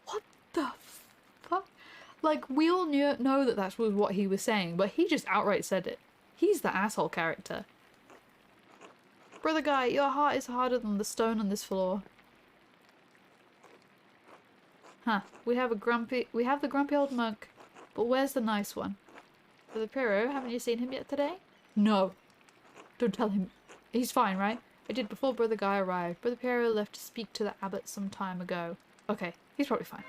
What the fuck? Like, we all know that that was what he was saying, but he just outright said it. He's the asshole character. Brother Guy, your heart is harder than the stone on this floor. Huh. We have the grumpy old monk, but where's the nice one? Brother Piro, haven't you seen him yet today? No. Don't tell him. He's fine, right? I did before Brother Guy arrived. Brother Piero left to speak to the abbot some time ago. Okay, he's probably fine.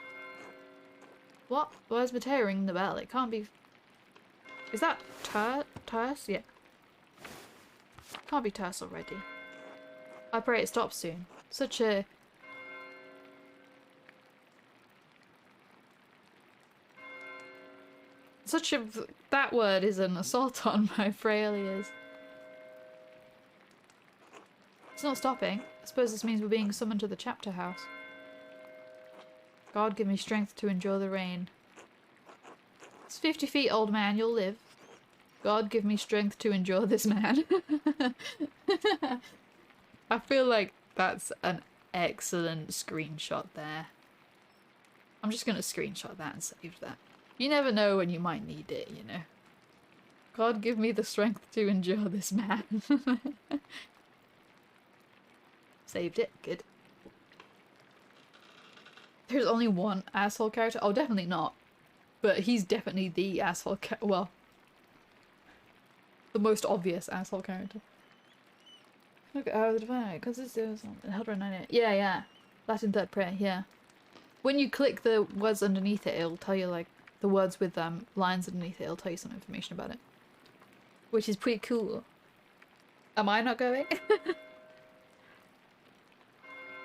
What? Where's Matteo ringing the bell? It can't be... Is that Terse? Yeah. Can't be Terse already. I pray it stops soon. Such a... That word is an assault on my frail ears. It's not stopping. I suppose this means we're being summoned to the chapter house. God, give me strength to endure the rain. It's 50 feet, old man. You'll live. God, give me strength to endure this man. I feel like that's an excellent screenshot there. I'm just going to screenshot that and save that. You never know when you might need it, you know. God, give me the strength to endure this man. Saved it. Good. There's only one asshole character. Oh, definitely not. But he's definitely the asshole well, the most obvious asshole character. Look at the divine, because it's held around it. Yeah, yeah. Latin third prayer, yeah. When you click the words underneath it, it'll tell you, like, the words with lines underneath it, it'll tell you some information about it. Which is pretty cool. Am I not going?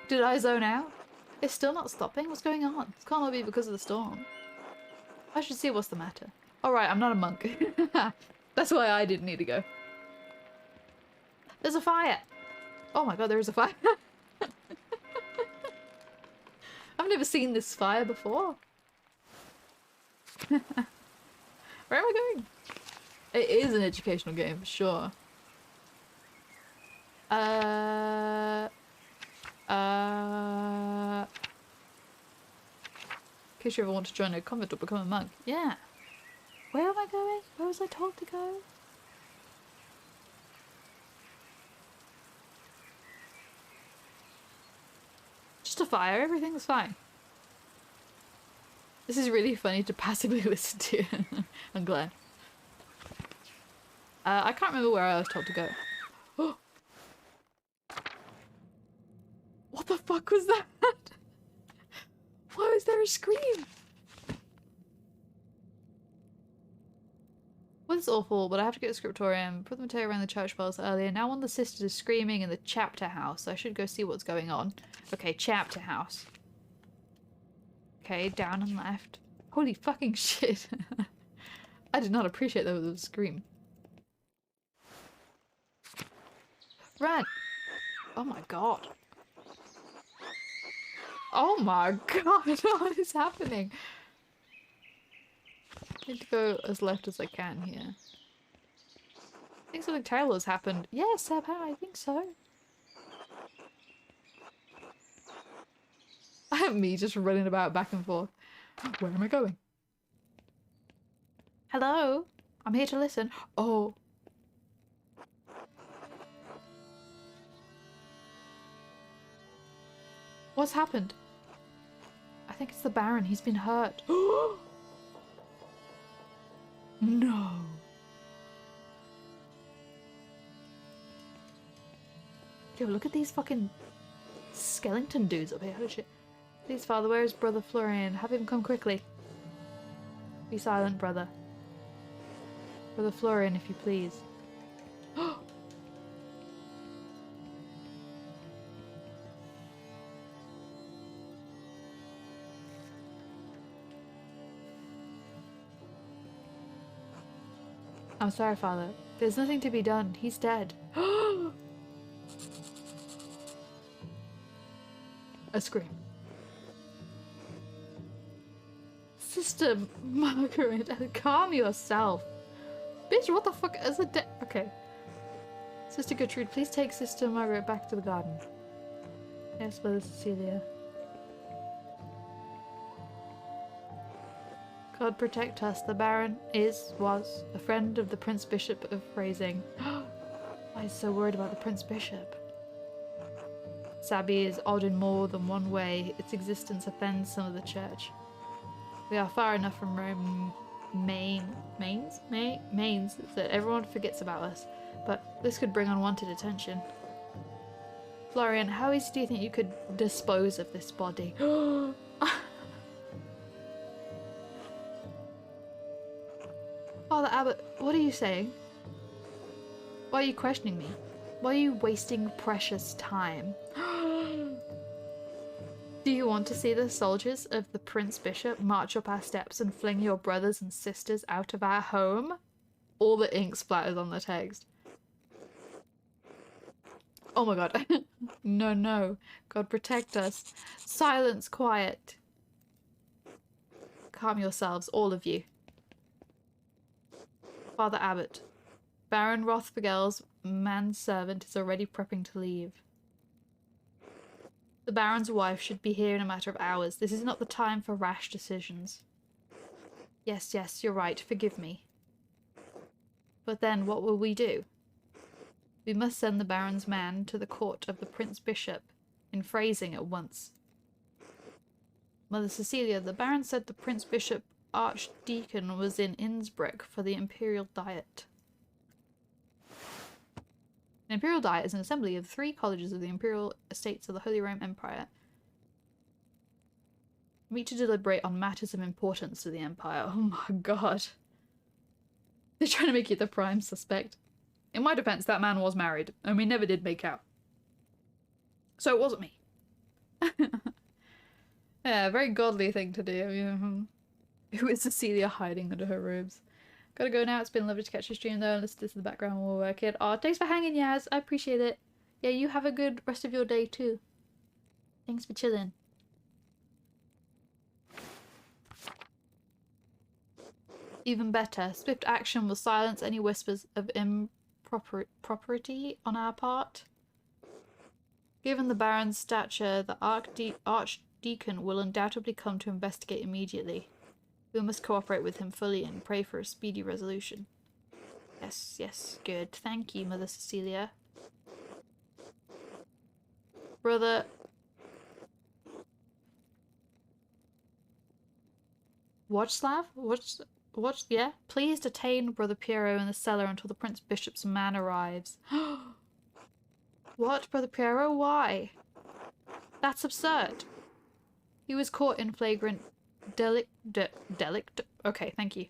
Did I zone out? It's still not stopping? What's going on? It can't all be because of the storm. I should see what's the matter. Alright, I'm not a monk. That's why I didn't need to go. There's a fire! Oh my god, there is a fire. I've never seen this fire before. Where am I going? It is an educational game for sure. In case you ever want to join a convent or become a monk. Yeah. Where am I going? Where was I told to go? Just a fire. Everything's fine. This is really funny to passively listen to. I'm glad. I can't remember where I was told to go. Oh! What the fuck was that? Why was there a scream? Well, this is awful, but I have to get a scriptorium. Put the material around the church bells earlier. Now one of the sisters is screaming in the chapter house. I should go see what's going on. Okay, chapter house. Okay, down and left. Holy fucking shit. I did not appreciate that was a scream. Run! Oh my god. Oh my god, what is happening? I need to go as left as I can here. I think something terrible has happened. Yes, Seb, I think so. Me just running about back and forth. Where am I going? Hello? I'm here to listen. Oh. What's happened? I think it's the Baron. He's been hurt. No. Yo, look at these fucking skeleton dudes up here. Holy shit. Please, Father, where is Brother Florian? Have him come quickly. Be silent, brother. Brother Florian, if you please. I'm sorry, Father. There's nothing to be done. He's dead. A scream. Sister Margaret, calm yourself. Bitch, what the fuck is a okay. Sister Gertrude, please take Sister Margaret back to the garden. Yes, Mother Cecilia. God protect us. The Baron was a friend of the Prince Bishop of Phrasing. Why is so worried about the Prince Bishop? Sabi is odd in more than one way. Its existence offends some of the church. We are far enough from Rome Mains that everyone forgets about us, but this could bring unwanted attention. Florian, how easy do you think you could dispose of this body? Father Abbot, what are you saying? Why are you questioning me? Why are you wasting precious time? Do you want to see the soldiers of the Prince Bishop march up our steps and fling your brothers and sisters out of our home? All the ink splatters on the text. Oh my god. No, no. God protect us. Silence, quiet. Calm yourselves, all of you. Father Abbot. Baron Rothbergel's manservant is already prepping to leave. The Baron's wife should be here in a matter of hours. This is not the time for rash decisions. Yes, yes, you're right. Forgive me. But then, what will we do? We must send the Baron's man to the court of the Prince Bishop in Phrasing at once. Mother Cecilia, the Baron said the Prince Bishop Archdeacon was in Innsbruck for the Imperial Diet. An Imperial Diet is an assembly of 3 colleges of the Imperial Estates of the Holy Roman Empire. Meet to deliberate on matters of importance to the Empire. Oh my god. They're trying to make you the prime suspect. In my defense, that man was married, and we never did make out. So it wasn't me. Yeah, very godly thing to do. Yeah. Who is Cecilia hiding under her robes? Gotta go now. It's been lovely to catch your stream though. Listen to this in the background while we're working. Oh, thanks for hanging, Yaz. I appreciate it. Yeah, you have a good rest of your day too. Thanks for chilling. Even better, swift action will silence any whispers of impropriety on our part. Given the Baron's stature, the Archdeacon will undoubtedly come to investigate immediately. We must cooperate with him fully and pray for a speedy resolution. Yes, yes, good. Thank you, Mother Cecilia. Brother... Watchslav? Watch, yeah? Please detain Brother Piero in the cellar until the Prince Bishop's man arrives. What, Brother Piero? Why? That's absurd. He was caught in flagrant delict? Okay, thank you.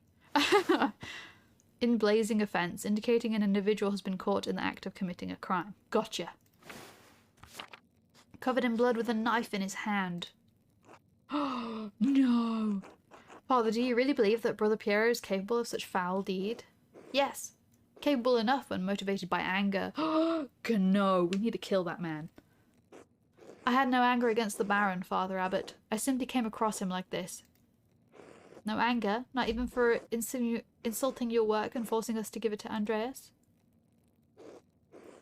In blazing offense, indicating an individual has been caught in the act of committing a crime. Gotcha. Covered in blood with a knife in his hand. Oh, no. Father, do you really believe that Brother Piero is capable of such foul deed? Yes. Capable enough when motivated by anger. No, we need to kill that man. I had no anger against the Baron, Father Abbot. I simply came across him like this. No anger? Not even for insulting your work and forcing us to give it to Andreas?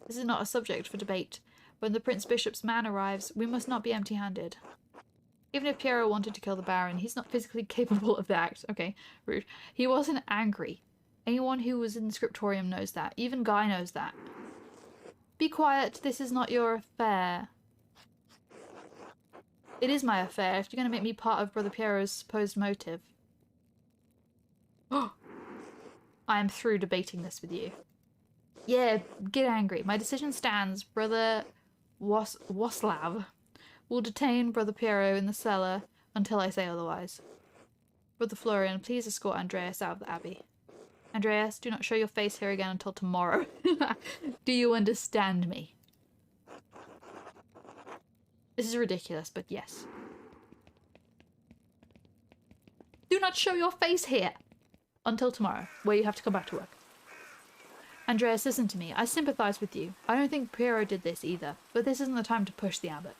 This is not a subject for debate. When the Prince Bishop's man arrives, we must not be empty-handed. Even if Piero wanted to kill the Baron, he's not physically capable of the act. Okay, rude. He wasn't angry. Anyone who was in the scriptorium knows that. Even Guy knows that. Be quiet. This is not your affair. It is my affair if you're going to make me part of Brother Piero's supposed motive. I am through debating this with you. Yeah, get angry. My decision stands. Brother Waslav will detain Brother Piero in the cellar until I say otherwise. Brother Florian, please escort Andreas out of the abbey. Andreas, do not show your face here again until tomorrow. Do you understand me? This is ridiculous, but yes. Do not show your face here until tomorrow, where you have to come back to work. Andreas, listen to me. I sympathize with you. I don't think Piero did this either, but this isn't the time to push the abbot.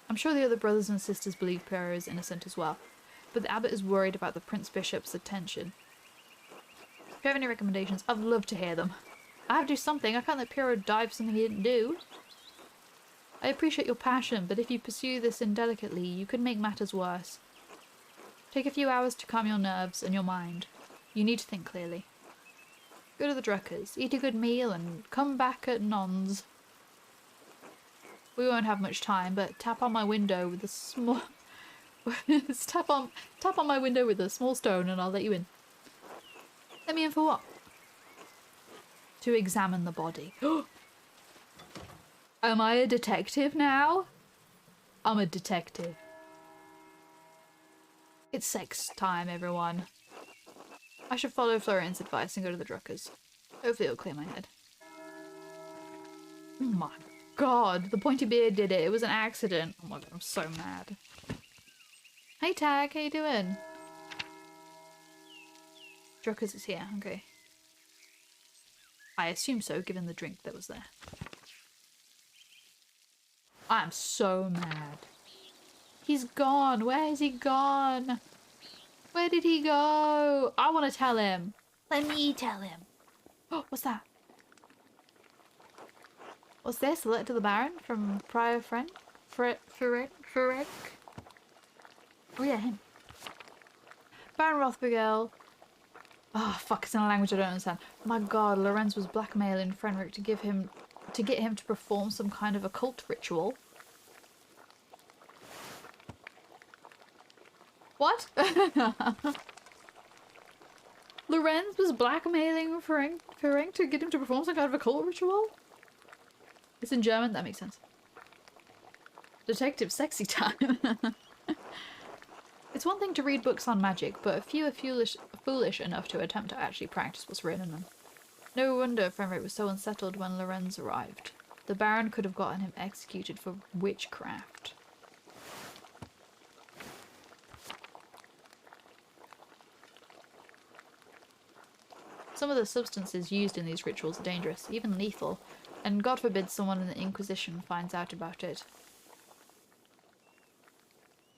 I'm sure the other brothers and sisters believe Piero is innocent as well, but the abbot is worried about the Prince Bishop's attention. If you have any recommendations, I'd love to hear them. I have to do something. I can't let Piero die for something he didn't do. I appreciate your passion, but if you pursue this indelicately, you could make matters worse. Take a few hours to calm your nerves and your mind. You need to think clearly. Go to the Druckers, eat a good meal, and come back at non's. We won't have much time, but tap on my window with a small... tap on my window with a small stone and I'll let you in. Let me in for what? To examine the body. Am I a detective now? I'm a detective. It's sex time, everyone. I should follow Florian's advice and go to the Druckers. Hopefully it'll clear my head. Oh my god, the pointy beard did it. It was an accident. Oh my god, I'm so mad. Hey Tag, how you doing? Druckers is here, okay. I assume so, given the drink that was there. I'm so mad. He's gone. Where has he gone? Where did he go? I want to tell him. Let me tell him. Oh, what's that? What's this? A letter to the Baron from prior friend? Ferrick? Oh yeah, him. Baron Rothbergel. Oh fuck, it's in a language I don't understand. My god, Lorenz was blackmailing Fenric to get him to perform some kind of occult ritual. What? Lorenz was blackmailing Ferenc to get him to perform some kind of occult ritual? It's in German, that makes sense. Detective sexy time. It's one thing to read books on magic, but a few are foolish enough to attempt to actually practice what's written in them. No wonder Fenric was so unsettled when Lorenz arrived. The Baron could have gotten him executed for witchcraft. Some of the substances used in these rituals are dangerous, even lethal, and God forbid someone in the Inquisition finds out about it.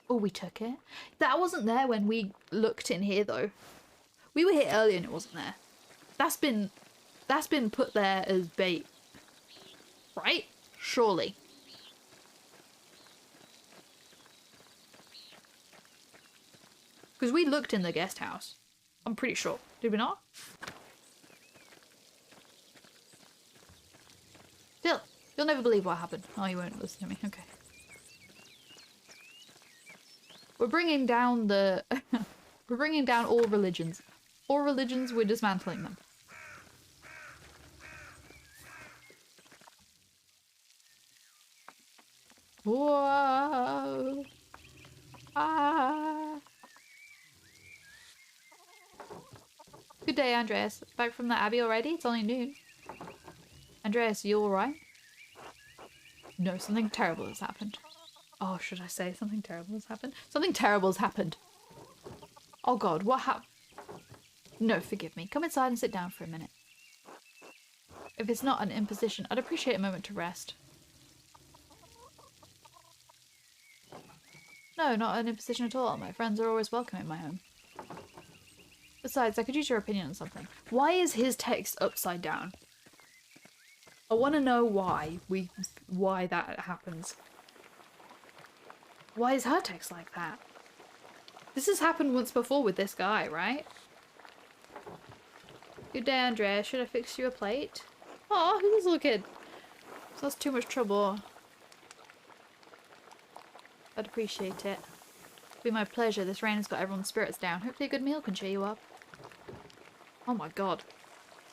Oh, we took it? That wasn't there when we looked in here, though. We were here earlier and it wasn't there. That's been put there as bait. Right? Surely. Because we looked in the guest house. I'm pretty sure. Did we not? Still, you'll never believe what happened. Oh, you won't listen to me. Okay. We're bringing down the... We're bringing down all religions. All religions, we're dismantling them. Whoa! Ah! Good day, Andreas. Back from the Abbey already? It's only noon. Andreas, you alright? No, something terrible has happened. Oh, should I say something terrible has happened? Something terrible has happened. Oh god, what happened? No, forgive me. Come inside and sit down for a minute. If it's not an imposition, I'd appreciate a moment to rest. No, not an imposition at all. My friends are always welcome in my home. Besides, I could use your opinion on something. Why is his text upside down? I want to know why that happens. Why is her text like that? This has happened once before with this guy, right? Good day, Andrea. Should I fix you a plate? Oh, who's this little kid? So that's too much trouble. I'd appreciate it. It'd be my pleasure. This rain has got everyone's spirits down. Hopefully a good meal can cheer you up. Oh my god.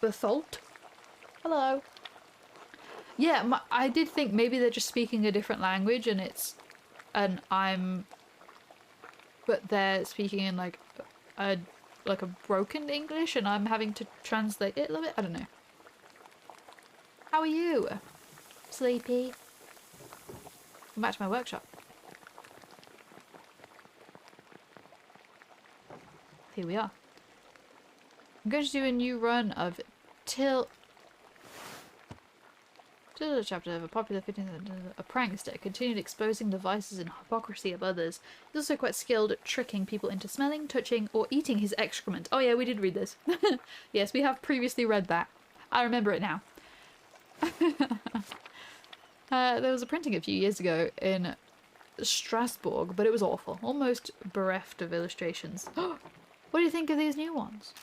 Betholt? Hello. Yeah, I did think maybe they're just speaking a different language and it's... But they're speaking in like a broken English and I'm having to translate it a little bit? I don't know. How are you? Sleepy? Come back to my workshop. Here we are. I'm going to do a new run of Till a chapter of a popular a prankster continued exposing the vices and hypocrisy of others. He's also quite skilled at tricking people into smelling, touching, or eating his excrement. Oh yeah, we did read this. Yes, we have previously read that. I remember it now. There was a printing a few years ago in Strasbourg, but it was awful. Almost bereft of illustrations. What do you think of these new ones?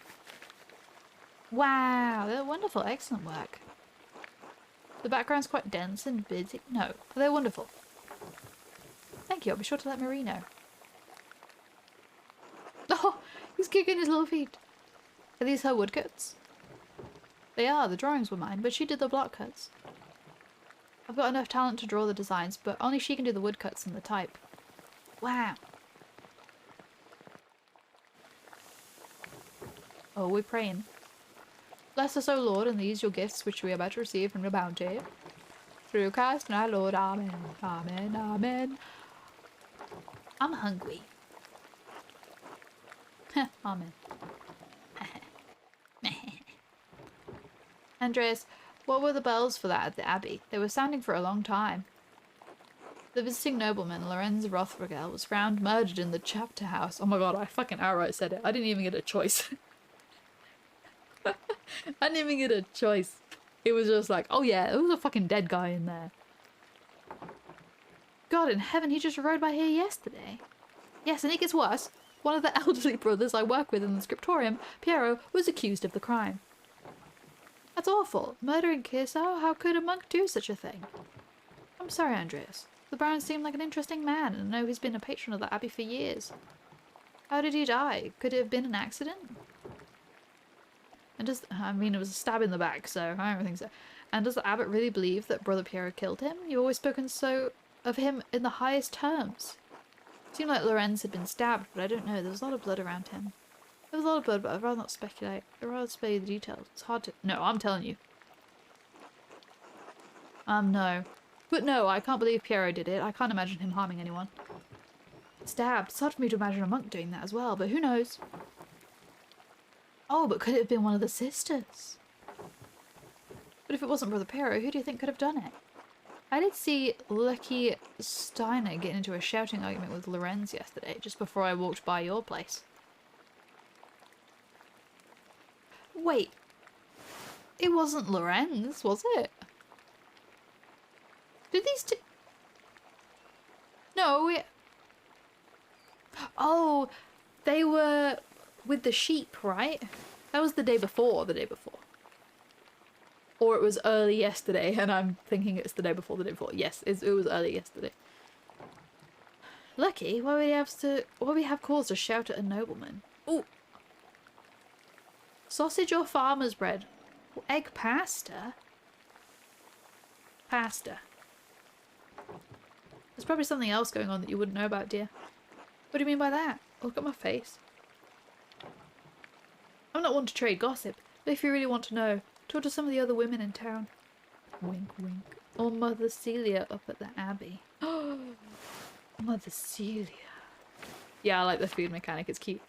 Wow, they're wonderful. Excellent work. The background's quite dense and busy. No, they're wonderful. Thank you, I'll be sure to let Marie know. Oh, he's kicking his little feet. Are these her woodcuts? They are, the drawings were mine, but she did the block cuts. I've got enough talent to draw the designs, but only she can do the woodcuts and the type. Wow. Oh, we're praying. Bless us, O Lord, and these your gifts which we are about to receive from your bounty. through Christ my Lord. Amen. Amen. Amen. I'm hungry. Amen. Andreas, what were the bells for that at the Abbey? They were sounding for a long time. The visiting nobleman, Lorenz Rothregel, was found murdered in the chapter house. Oh my god, I fucking outright said it. I didn't even get a choice. I didn't even get a choice. It was just like, oh yeah, there was a fucking dead guy in there. God in heaven, he just rode by here yesterday. Yes, and it gets worse. One of the elderly brothers I work with in the scriptorium, Piero, was accused of the crime. That's awful. Murder in Curacao? How could a monk do such a thing? I'm sorry, Andreas. The Baron seemed like an interesting man, and I know he's been a patron of the Abbey for years. How did he die? Could it have been an accident? And I mean, it was a stab in the back, so I don't think so. And does the abbot really believe that Brother Piero killed him? You've always spoken so of him in the highest terms. It seemed like Lorenz had been stabbed, but I don't know. There was a lot of blood around him. There was a lot of blood, but I'd rather not speculate. I'd rather spare you the details. It's hard to... No, I'm telling you. No. But no, I can't believe Piero did it. I can't imagine him harming anyone. Stabbed. It's hard for me to imagine a monk doing that as well, but who knows? Oh, but could it have been one of the sisters? But if it wasn't Brother Piero, who do you think could have done it? I did see Lucky Steiner get into a shouting argument with Lorenz yesterday, just before I walked by your place. Wait. It wasn't Lorenz, was it? Did these two... No, Oh, they were with the sheep, right? That was the day before. Or it was early yesterday, and I'm thinking it's the day before the day before. Yes, it was early yesterday. Lucky, why would we have cause to shout at a nobleman? Ooh. Sausage or farmer's bread? Egg pasta? Pasta. There's probably something else going on that you wouldn't know about, dear. What do you mean by that? Look at my face. I'm not one to trade gossip, but if you really want to know, talk to some of the other women in town. Wink, wink. Or Mother Celia up at the Abbey. Oh, Mother Celia. Yeah, I like the food mechanic. It's cute.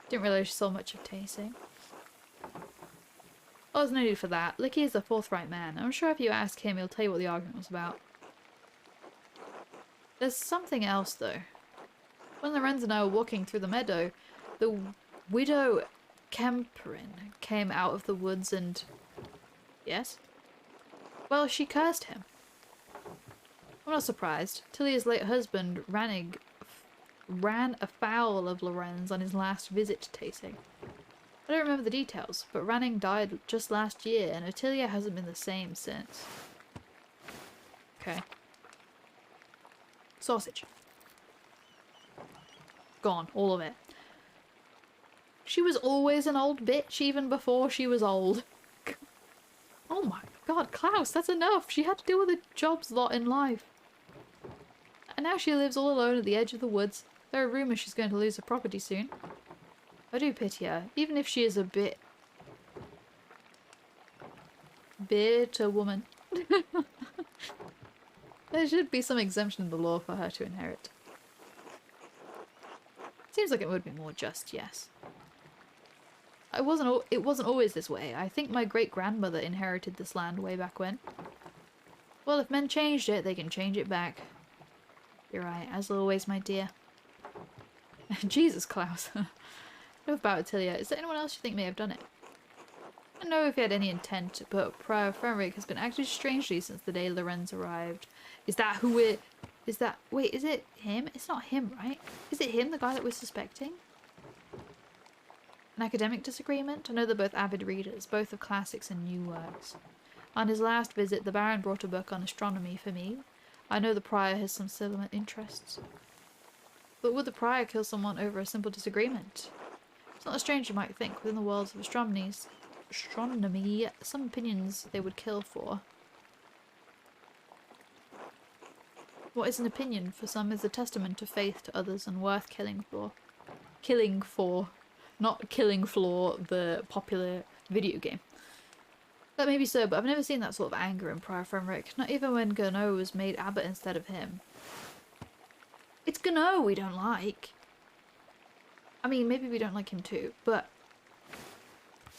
Didn't realise she saw much of tasting. Oh, there's no need for that. Licky is a forthright man. I'm sure if you ask him, he'll tell you what the argument was about. There's something else, though. When Lorenz and I were walking through the meadow, the widow Kemperin came out of the woods and... Yes? Well, she cursed him. I'm not surprised. Tilia's late husband, Ranig, ran afoul of Lorenz on his last visit to Tasing. I don't remember the details, but Ranning died just last year, and Ottilia hasn't been the same since. Okay. Sausage. Gone, all of it. She was always an old bitch, even before she was old. Oh my god, Klaus, that's enough! She had to deal with a job's lot in life. And now she lives all alone at the edge of the woods. There are rumours she's going to lose her property soon. I do pity her, even if she is a bitter woman. There should be some exemption in the law for her to inherit. Seems like it would be more just, yes. It wasn't always this way. I think my great-grandmother inherited this land way back when. Well, if men changed it, they can change it back. You're right, as always, my dear. Jesus, Klaus. Know about Attilia. Is there anyone else you think may have done it? I don't know if he had any intent, but Prior Fenric has been acting strangely since the day Lorenz arrived. Is that who it... Is that... Wait, is it him? It's not him, right? Is it him, the guy that we're suspecting? An academic disagreement? I know they're both avid readers, both of classics and new works. On his last visit, the Baron brought a book on astronomy for me. I know the Prior has some similar interests. But would the Prior kill someone over a simple disagreement? It's not as strange you might think. Within the worlds of astronomy, some opinions they would kill for. What is an opinion for some is a testament of faith to others and worth killing for. Killing for. Not Killing Floor, the popular video game. That may be so, but I've never seen that sort of anger in Prior Fenric. Not even when Gano was made abbot instead of him. It's Gano we don't like. I mean, maybe we don't like him too, but...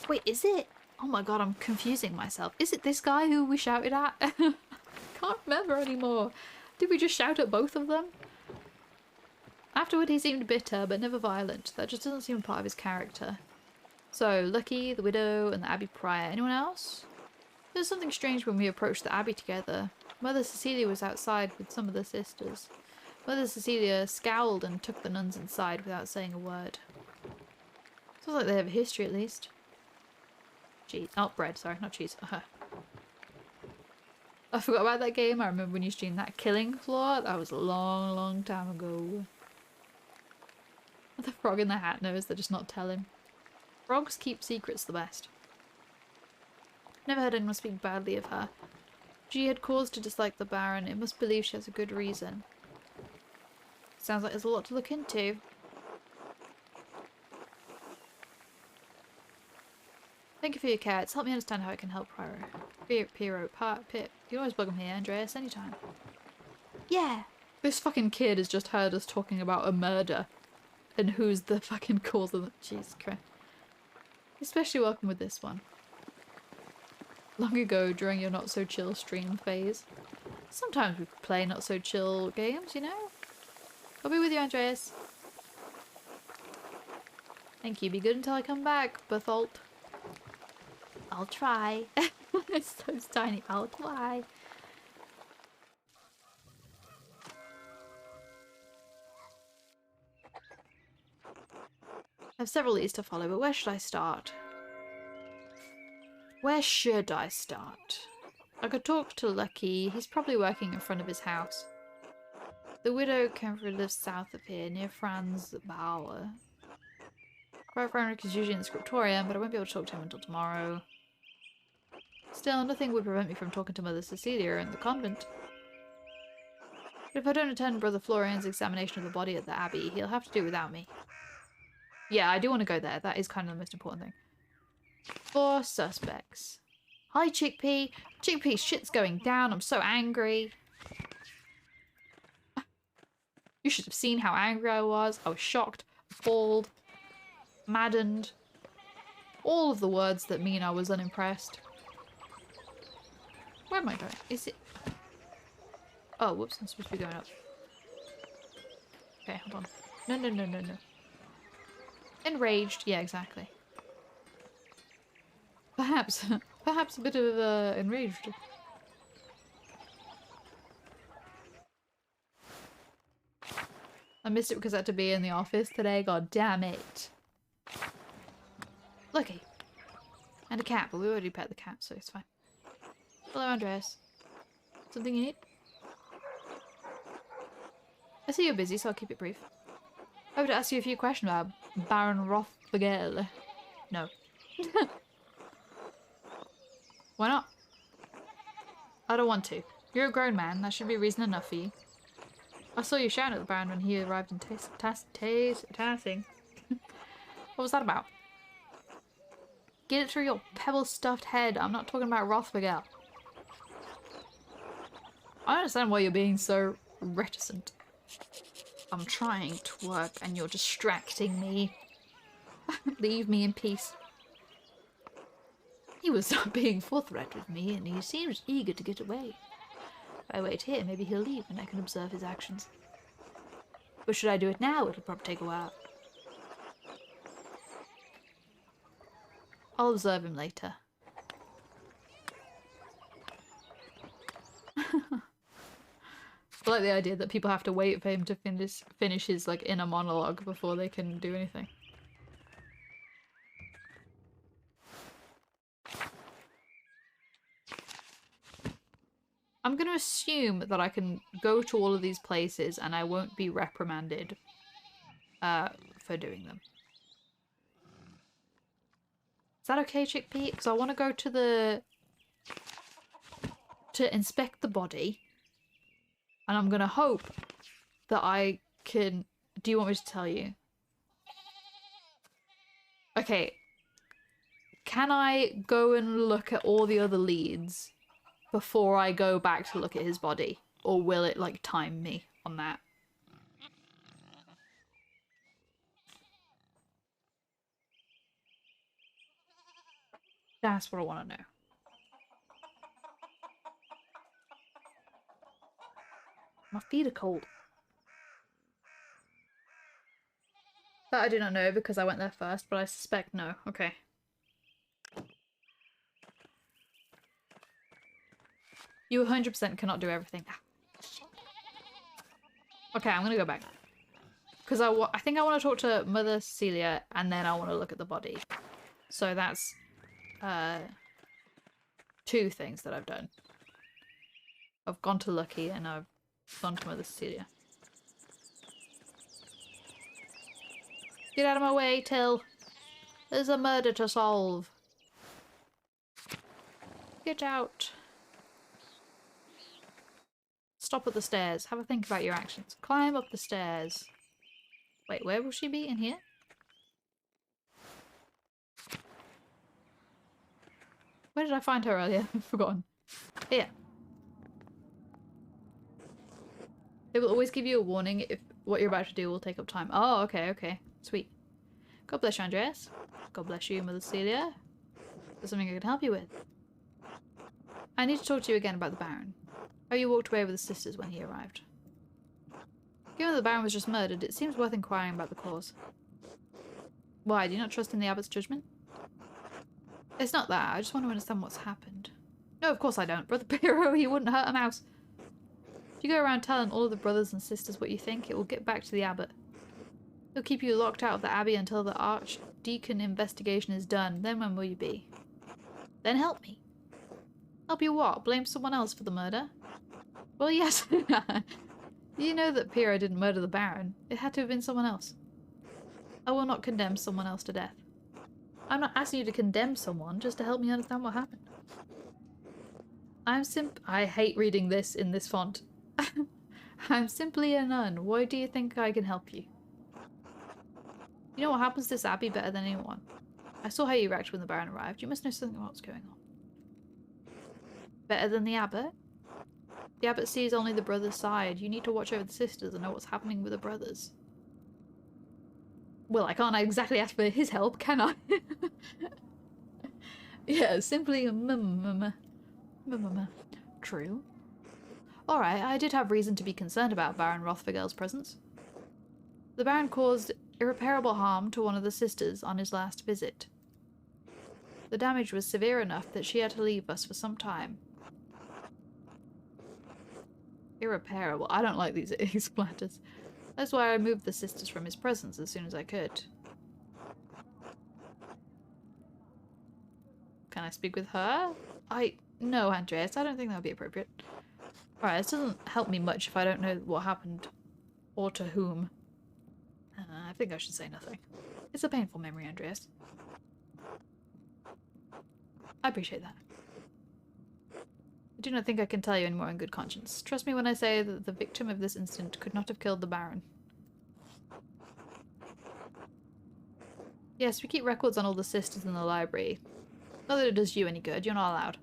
Wait, is it? Oh my god, I'm confusing myself. Is it this guy who we shouted at? Can't remember anymore. Did we just shout at both of them? Afterward he seemed bitter, but never violent. That just doesn't seem part of his character. So, Lucky, the widow, and the Abbey Prior. Anyone else? There was something strange when we approached the Abbey together. Mother Cecilia was outside with some of the sisters. Mother Cecilia scowled and took the nuns inside without saying a word. Sounds like they have a history at least. Cheese. Oh, bread, sorry, not cheese. I forgot about that game. I remember when you streamed that killing floor. That was a long, long time ago. The frog in the hat knows, they're just not telling. Frogs keep secrets the best. Never heard anyone speak badly of her. She had cause to dislike the Baron. It must believe she has a good reason. Sounds like there's a lot to look into. Thank you for your care. It's helped me understand how I can help Pip. You can always bug him here, Andreas, anytime. Yeah. This fucking kid has just heard us talking about a murder. And who's the fucking cause of it. Jesus Christ. Especially welcome with this one. Long ago, during your not-so-chill stream phase. Sometimes we play not-so-chill games, you know? I'll be with you, Andreas. Thank you. Be good until I come back, Berthold. I'll try. It's so tiny. I'll try. I have several leads to follow, but where should I start? Where should I start? I could talk to Lucky. He's probably working in front of his house. The widow Kemper lives south of here, near Franz Bauer. Prior Fenric is usually in the scriptorium, but I won't be able to talk to him until tomorrow. Still, nothing would prevent me from talking to Mother Cecilia in the convent. But if I don't attend Brother Florian's examination of the body at the Abbey, he'll have to do it without me. Yeah, I do want to go there. That is kind of the most important thing. 4 suspects. Hi, Chickpea. Chickpea, shit's going down. I'm so angry. You should have seen how angry I was. I was shocked, appalled, maddened. All of the words that mean I was unimpressed. Where am I going? Is it... Oh, whoops. I'm supposed to be going up. Okay, hold on. No, no, no, no, no. Enraged. Yeah, exactly. Perhaps a bit of enraged. I missed it because I had to be in the office today. God damn it. Lucky. And a cat, but we already pet the cat, so it's fine. Hello, Andreas. Something you need? I see you're busy, so I'll keep it brief. I would ask you a few questions about Baron Rothgel. No. Why not? I don't want to. You're a grown man. That should be reason enough for you. I saw you shouting at the Baron when he arrived in Tassing. What was that about? Get it through your pebble-stuffed head. I'm not talking about Rothgel. I don't understand why you're being so reticent. I'm trying to work and you're distracting me. Leave me in peace. He was not being forthright with me and he seems eager to get away. If I wait here, maybe he'll leave and I can observe his actions. But should I do it now? It'll probably take a while. I'll observe him later. I like the idea that people have to wait for him to finish his like inner monologue before they can do anything. I'm going to assume that I can go to all of these places and I won't be reprimanded for doing them. Is that okay, Chickpea? Because I want to go to inspect the body. And I'm going to hope that I can... Do you want me to tell you? Okay. can I go and look at all the other leads before I go back to look at his body? Or will it, like, time me on that? That's what I want to know. My feet are cold. That I do not know because I went there first, but I suspect no. Okay. You 100% cannot do everything. Okay, I'm gonna go back. Because I think I want to talk to Mother Cecilia and then I want to look at the body. So that's 2 things that I've done. I've gone to Lucky and I've gone to Mother Cecilia. Get out of my way, Till. There's a murder to solve. Get out. Stop at the stairs. Have a think about your actions. Climb up the stairs. Wait, where will she be? In here? Where did I find her earlier? I've forgotten. Here. It will always give you a warning if what you're about to do will take up time. Oh, okay, okay. Sweet. God bless you, Andreas. God bless you, Mother Celia. There's something I can help you with. I need to talk to you again about the Baron. How you walked away with the sisters when he arrived. Given that the Baron was just murdered, it seems worth inquiring about the cause. Why, do you not trust in the Abbot's judgment? It's not that, I just want to understand what's happened. No, of course I don't. Brother Piero, he wouldn't hurt a mouse. If you go around telling all of the brothers and sisters what you think, it will get back to the Abbot. He'll keep you locked out of the Abbey until the Archdeacon investigation is done. Then when will you be? Then help me. Help you what? Blame someone else for the murder? Well, yes. You know that Piero didn't murder the Baron. It had to have been someone else. I will not condemn someone else to death. I'm not asking you to condemn someone, just to help me understand what happened. I hate reading this in this font. I'm simply a nun. Why do you think I can help you? You know what happens to this Abbey better than anyone. I saw how you reacted when the Baron arrived. You must know something about what's going on. Better than the Abbot? The Abbot sees only the brother's side. You need to watch over the sisters and know what's happening with the brothers. Well, I can't exactly ask for his help, can I? Yeah, simply True. Alright, I did have reason to be concerned about Baron Rothvigel's presence. The Baron caused irreparable harm to one of the sisters on his last visit. The damage was severe enough that she had to leave us for some time. Irreparable. I don't like these explanations. That's why I moved the sisters from his presence as soon as I could. Can I speak with her? No, Andreas, I don't think that would be appropriate. Alright, this doesn't help me much if I don't know what happened. Or to whom. I think I should say nothing. It's a painful memory, Andreas. I appreciate that. I do not think I can tell you anymore in good conscience. Trust me when I say that the victim of this incident could not have killed the Baron. Yes, we keep records on all the sisters in the library. Not that it does you any good, you're not allowed.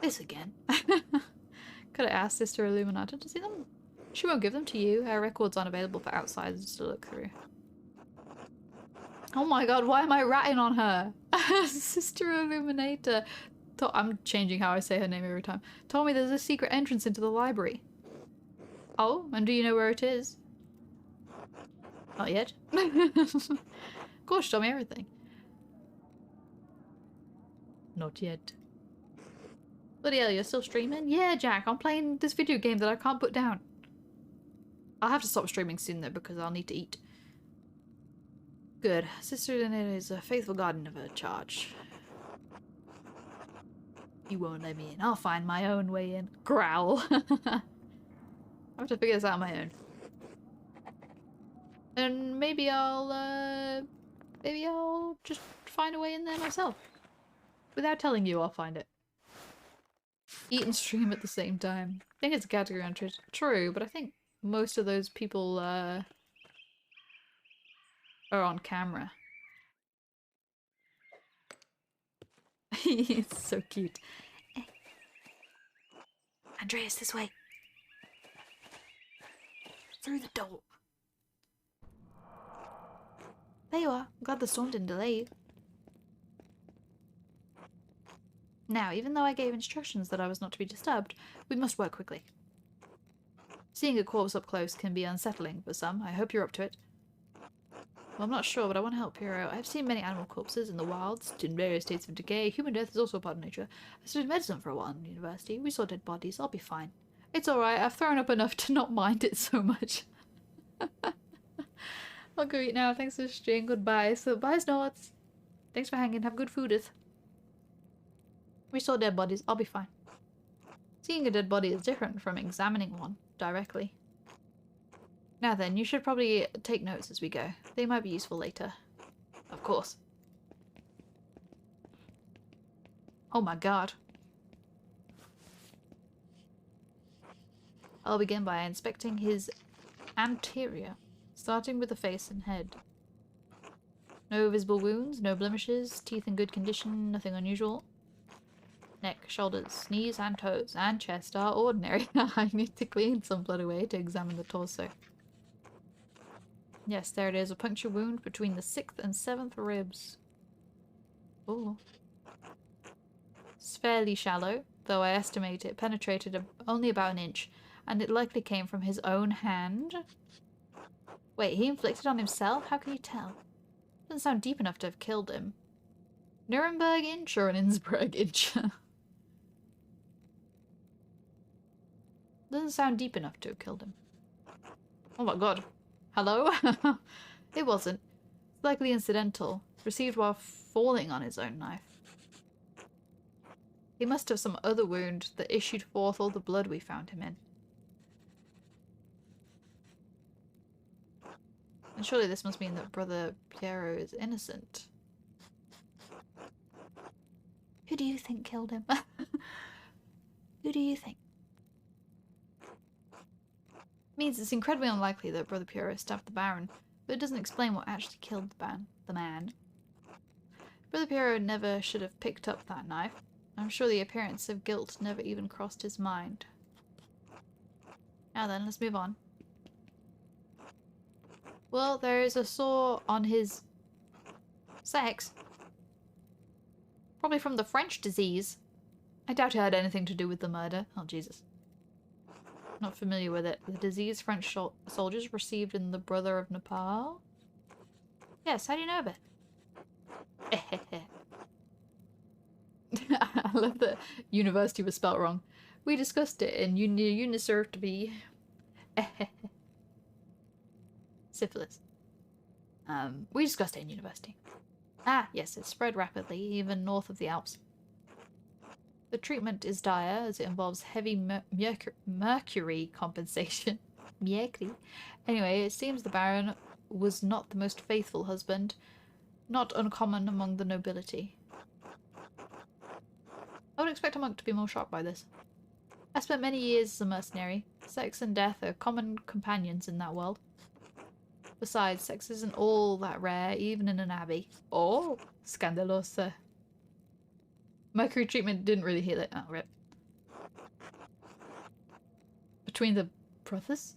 This again. Could I ask Sister Illuminata to see them? She won't give them to you. Her records aren't available for outsiders to look through. Oh my god, why am I ratting on her? Sister Illuminator. I'm changing how I say her name every time. Told me there's a secret entrance into the library. Oh, and do you know where it is? Not yet. Of course, she told me everything. Not yet. Bloody hell, you're still streaming? Yeah, Jack, I'm playing this video game that I can't put down. I'll have to stop streaming soon though, because I'll need to eat. Good. Sister Illuminator is a faithful guardian of her charge. You won't let me in. I'll find my own way in. Growl. I have to figure this out on my own. And maybe I'll just find a way in there myself. Without telling you, I'll find it. Eat and stream at the same time. I think it's a category on Twitch. True, but I think most of those people are on camera. It's so cute. Andreas, this way. Through the door. There you are. I'm glad the storm didn't delay you. Now, even though I gave instructions that I was not to be disturbed, we must work quickly. Seeing a corpse up close can be unsettling for some. I hope you're up to it. Well, I'm not sure, but I want to help Hero. I've seen many animal corpses in the wilds, in various states of decay. Human death is also a part of nature. I studied medicine for a while in university. We saw dead bodies. I'll be fine. It's alright. I've thrown up enough to not mind it so much. I'll go eat now. Thanks for the stream. Goodbye. So, bye, Snorts. Thanks for hanging. Have good foodeth. We saw dead bodies. I'll be fine. Seeing a dead body is different from examining one directly. Now then, you should probably take notes as we go. They might be useful later. Of course. Oh my god. I'll begin by inspecting his anterior, starting with the face and head. No visible wounds, no blemishes, teeth in good condition, nothing unusual. Neck, shoulders, knees and toes, and chest are ordinary. I need to clean some blood away to examine the torso. Yes, there it is, a puncture wound between the 6th and 7th ribs. Oh. It's fairly shallow, though I estimate it penetrated only about an inch, and it likely came from his own hand. Wait, he inflicted on himself? How can you tell? Doesn't sound deep enough to have killed him. Nuremberg inch or an Innsbruck inch? Doesn't sound deep enough to have killed him. Oh my god. Hello? It wasn't. It's likely incidental. Received while falling on his own knife. He must have some other wound that issued forth all the blood we found him in. And surely this must mean that Brother Piero is innocent. Who do you think killed him? Who do you think? Means it's incredibly unlikely that Brother Piero stabbed the Baron, but it doesn't explain what actually killed the man. Brother Piero never should have picked up that knife. I'm sure the appearance of guilt never even crossed his mind. Now then, let's move on. Well, there is a sore on his sex. Probably from the French disease. I doubt it had anything to do with the murder. Oh, Jesus. Not familiar with it. The disease French soldiers received in the Brother of Nepal? Yes, how do you know of it? I love that university was spelt wrong. We discussed it in Unisurvey. Syphilis. We discussed it in university. Ah, yes, it spread rapidly, even north of the Alps. The treatment is dire, as it involves heavy mercury compensation. Mercury? Anyway, it seems the Baron was not the most faithful husband, not uncommon among the nobility. I would expect a monk to be more shocked by this. I spent many years as a mercenary. Sex and death are common companions in that world. Besides, sex isn't all that rare, even in an abbey. Oh, scandalosa. Mercury treatment didn't really heal it. Oh, rip. Between the brothers?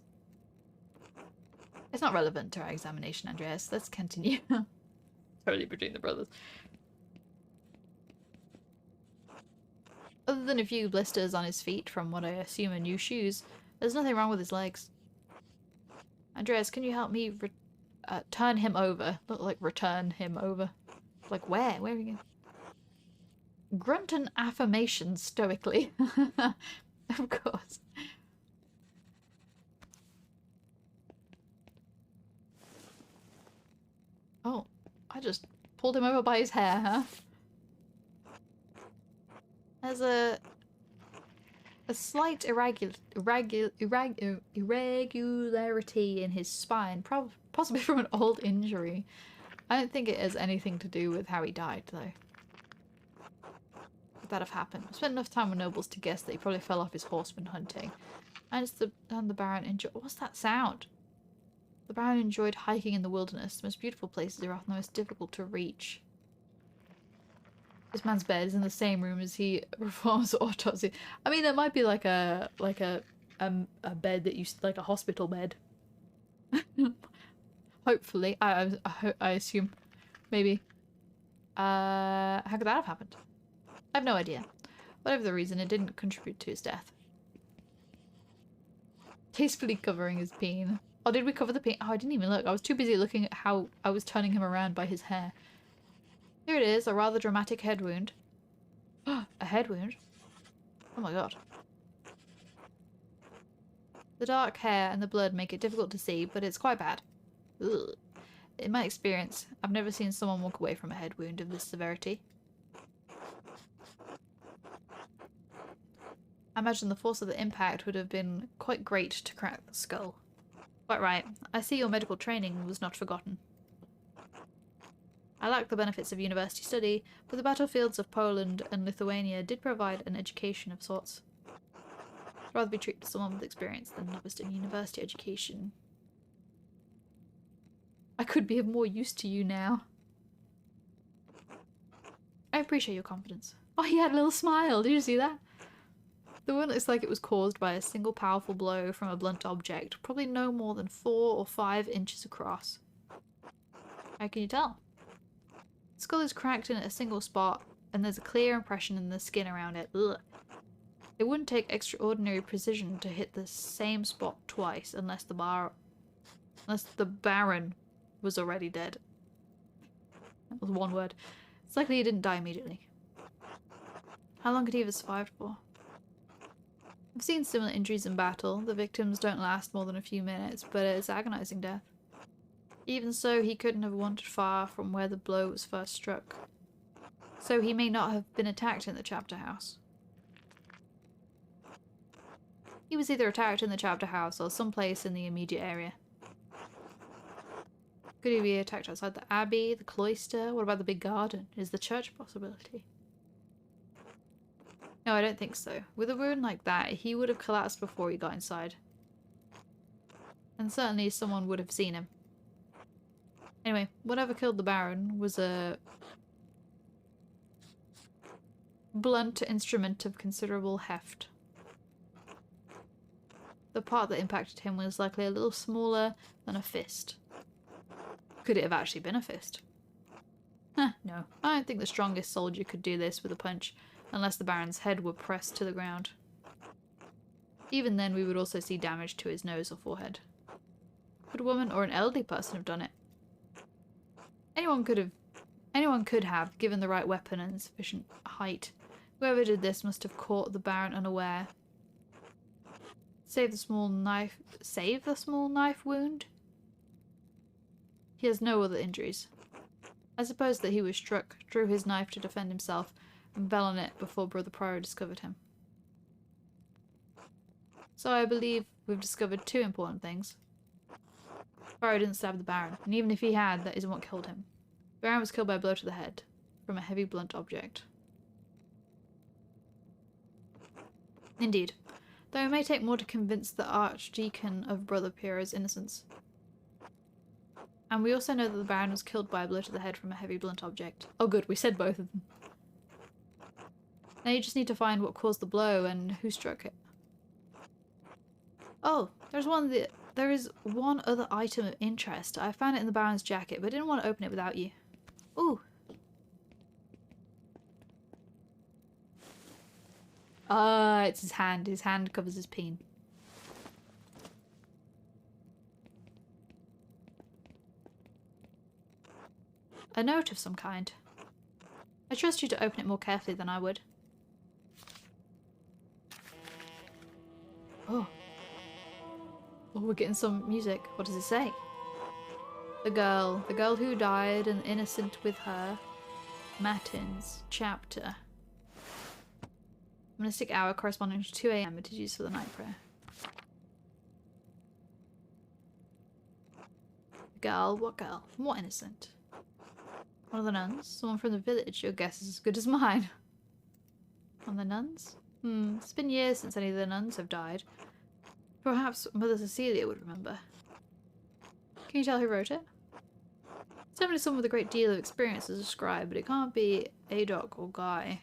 It's not relevant to our examination, Andreas. Let's continue. Totally between the brothers. Other than a few blisters on his feet from what I assume are new shoes, there's nothing wrong with his legs. Andreas, can you help me turn him over? Look like return him over. Like where? Where are we going? Grunt an affirmation stoically. Of course. Oh, I just pulled him over by his hair, huh? There's a slight irregularity in his spine, possibly from an old injury. I don't think it has anything to do with how he died, though. Would that have happened? I spent enough time with nobles to guess that he probably fell off his horse when hunting. And the Baron enjoyed— what's that sound? The Baron enjoyed hiking in the wilderness. The most beautiful places are often the most difficult to reach. This man's bed is in the same room as he performs autopsy. I mean, there might be like a bed that you like a hospital bed. Hopefully, I assume, maybe. How could that have happened? I have no idea. Whatever the reason, it didn't contribute to his death. Tastefully covering his peen. Oh, did we cover the peen? Oh, I didn't even look. I was too busy looking at how I was turning him around by his hair. Here it is, a rather dramatic head wound. A head wound? Oh my god. The dark hair and the blood make it difficult to see, but it's quite bad. Ugh. In my experience, I've never seen someone walk away from a head wound of this severity. I imagine the force of the impact would have been quite great to crack the skull. Quite right. I see your medical training was not forgotten. I lack the benefits of university study, but the battlefields of Poland and Lithuania did provide an education of sorts. I'd rather be treated as someone with experience than novice in university education. I could be of more use to you now. I appreciate your confidence. Oh, he had a little smile. Did you see that? The wound looks like it was caused by a single powerful blow from a blunt object, probably no more than 4 or 5 inches across. How can you tell? The skull is cracked in a single spot, and there's a clear impression in the skin around it. Ugh. It wouldn't take extraordinary precision to hit the same spot twice, unless the Baron was already dead. That was one word. It's likely he didn't die immediately. How long could he have survived for? I've seen similar injuries in battle. The victims don't last more than a few minutes, but it's agonizing death. Even so, he couldn't have wandered far from where the blow was first struck. So he may not have been attacked in the chapter house. He was either attacked in the chapter house or someplace in the immediate area. Could he be attacked outside the abbey, the cloister? What about the big garden? Is the church a possibility? No, I don't think so. With a wound like that, he would have collapsed before he got inside. And certainly someone would have seen him. Anyway, whatever killed the Baron was a blunt instrument of considerable heft. The part that impacted him was likely a little smaller than a fist. Could it have actually been a fist? No. I don't think the strongest soldier could do this with a punch, unless the Baron's head were pressed to the ground. Even then, we would also see damage to his nose or forehead. Could a woman or an elderly person have done it? Anyone could have, given the right weapon and sufficient height. Whoever did this must have caught the Baron unaware. Save the small knife wound? He has no other injuries. I suppose that he was struck, drew his knife to defend himself, and fell on it before Brother Prior discovered him. So I believe we've discovered 2 important things. Prior didn't stab the Baron, and even if he had, that isn't what killed him. The Baron was killed by a blow to the head, from a heavy blunt object. Indeed, though it may take more to convince the Archdeacon of Brother Piero's innocence. And we also know that the Baron was killed by a blow to the head from a heavy blunt object. Oh good, we said both of them. Now you just need to find what caused the blow and who struck it. Oh, there is one other item of interest. I found it in the Baron's jacket, but I didn't want to open it without you. Ooh. It's his hand. His hand covers his peen. A note of some kind. I trust you to open it more carefully than I would. Oh. Oh, we're getting some music. What does it say? The girl who died and innocent with her. Matins, chapter. Mystic hour corresponding to 2 AM. It is used for the night prayer. Girl? What girl? What innocent? One of the nuns? Someone from the village? Your guess is as good as mine. One of the nuns? It's been years since any of the nuns have died. Perhaps Mother Cecilia would remember. Can you tell who wrote it? It's definitely someone with a great deal of experience as a scribe, but it can't be Adoc or Guy.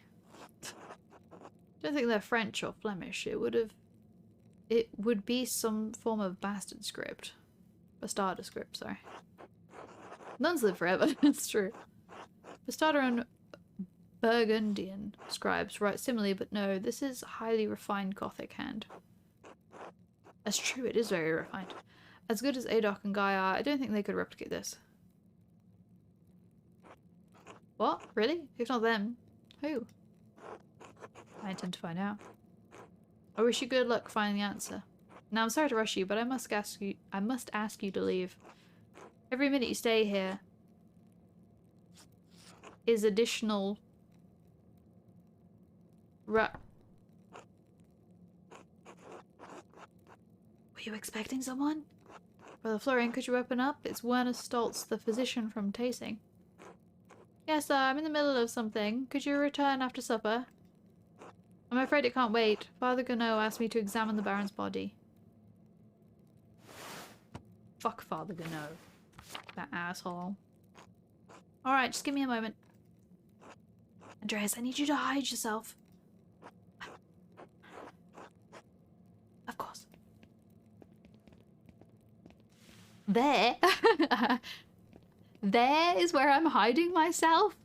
Don't think they're French or Flemish. It would be some form of bastard script. Bastarda script, sorry. Nuns live forever, it's true. Bastarda and Burgundian scribes write similarly, but no, this is highly refined Gothic hand. That's true, it is very refined. As good as Adoc and Guy are, I don't think they could replicate this. What? Really? If not them, who? I intend to find out. I wish you good luck finding the answer. Now I'm sorry to rush you, but I must ask you to leave. Every minute you stay here is additional Were you expecting someone? Brother Florian, could you open up? It's Werner Stoltz, the physician from Tasing. Yes, sir, I'm in the middle of something. Could you return after supper? I'm afraid it can't wait. Father Gano asked me to examine the Baron's body. Fuck Father Gano. That asshole. Alright, just give me a moment. Andreas, I need you to hide yourself. Of course. There? There is where I'm hiding myself?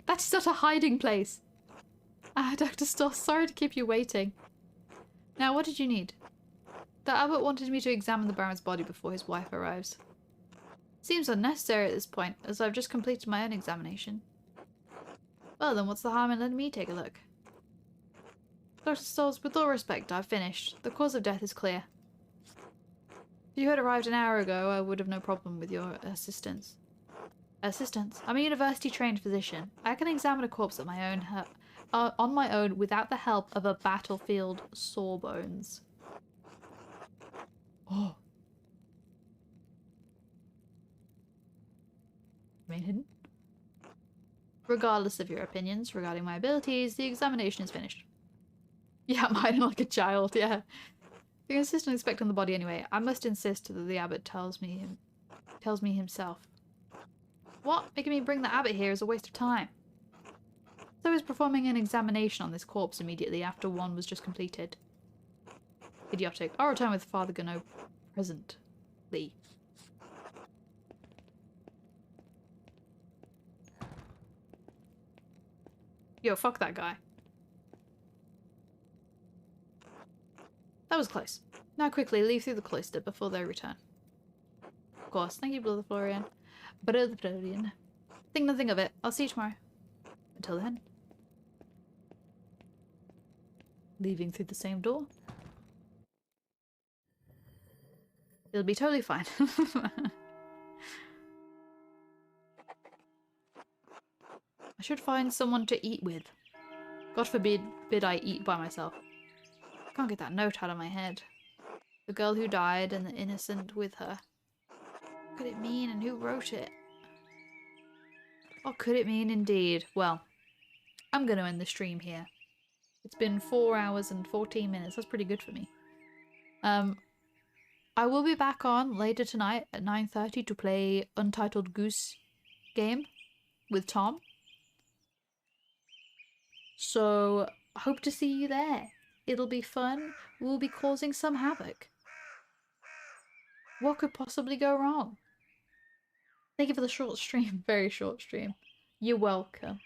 That is not a hiding place. Dr. Stoss, sorry to keep you waiting. Now, what did you need? The abbot wanted me to examine the Baron's body before his wife arrives. Seems unnecessary at this point, as I've just completed my own examination. Well then, what's the harm in letting me take a look? Dr. Stolz, with all respect, I've finished. The cause of death is clear. If you had arrived an hour ago, I would have no problem with your assistance. Assistance? I'm a university-trained physician. I can examine a corpse on my own without the help of a battlefield sawbones. Oh. Remain hidden? Regardless of your opinions regarding my abilities, the examination is finished. Yeah, I'm hiding like a child, yeah. You can insist on inspecting the body anyway. I must insist that the abbot tells me himself. What? Making me bring the abbot here is a waste of time. So is performing an examination on this corpse immediately after one was just completed. Idiotic. I'll return with Father Gano presently. Yo, fuck that guy. That was close. Now quickly, leave through the cloister before they return. Of course. Thank you, Brother Florian. Brother Florian. Think nothing of it. I'll see you tomorrow. Until then. Leaving through the same door. It'll be totally fine. I should find someone to eat with. God forbid I eat by myself. I can't get that note out of my head. The girl who died and the innocent with her. What could it mean and who wrote it? What could it mean indeed? Well, I'm going to end the stream here. It's been 4 hours and 14 minutes. That's pretty good for me. I will be back on later tonight at 9:30 to play Untitled Goose Game with Tom. So, I hope to see you there. It'll be fun. We'll be causing some havoc. What could possibly go wrong? Thank you for the short stream. Very short stream. You're welcome.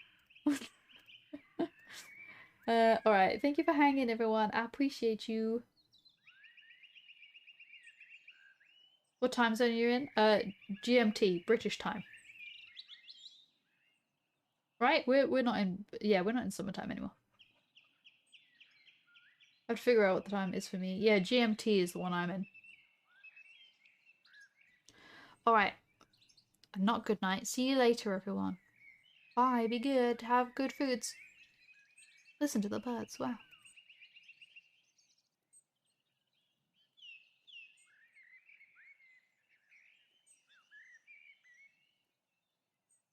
Alright. Thank you for hanging, everyone. I appreciate you. What time zone are you in? GMT, British time. Right? We're not in... Yeah, we're not in summertime anymore. I have to figure out what the time is for me. Yeah, GMT is the one I'm in. Alright. Not good night. See you later, everyone. Bye. Be good. Have good foods. Listen to the birds. Wow.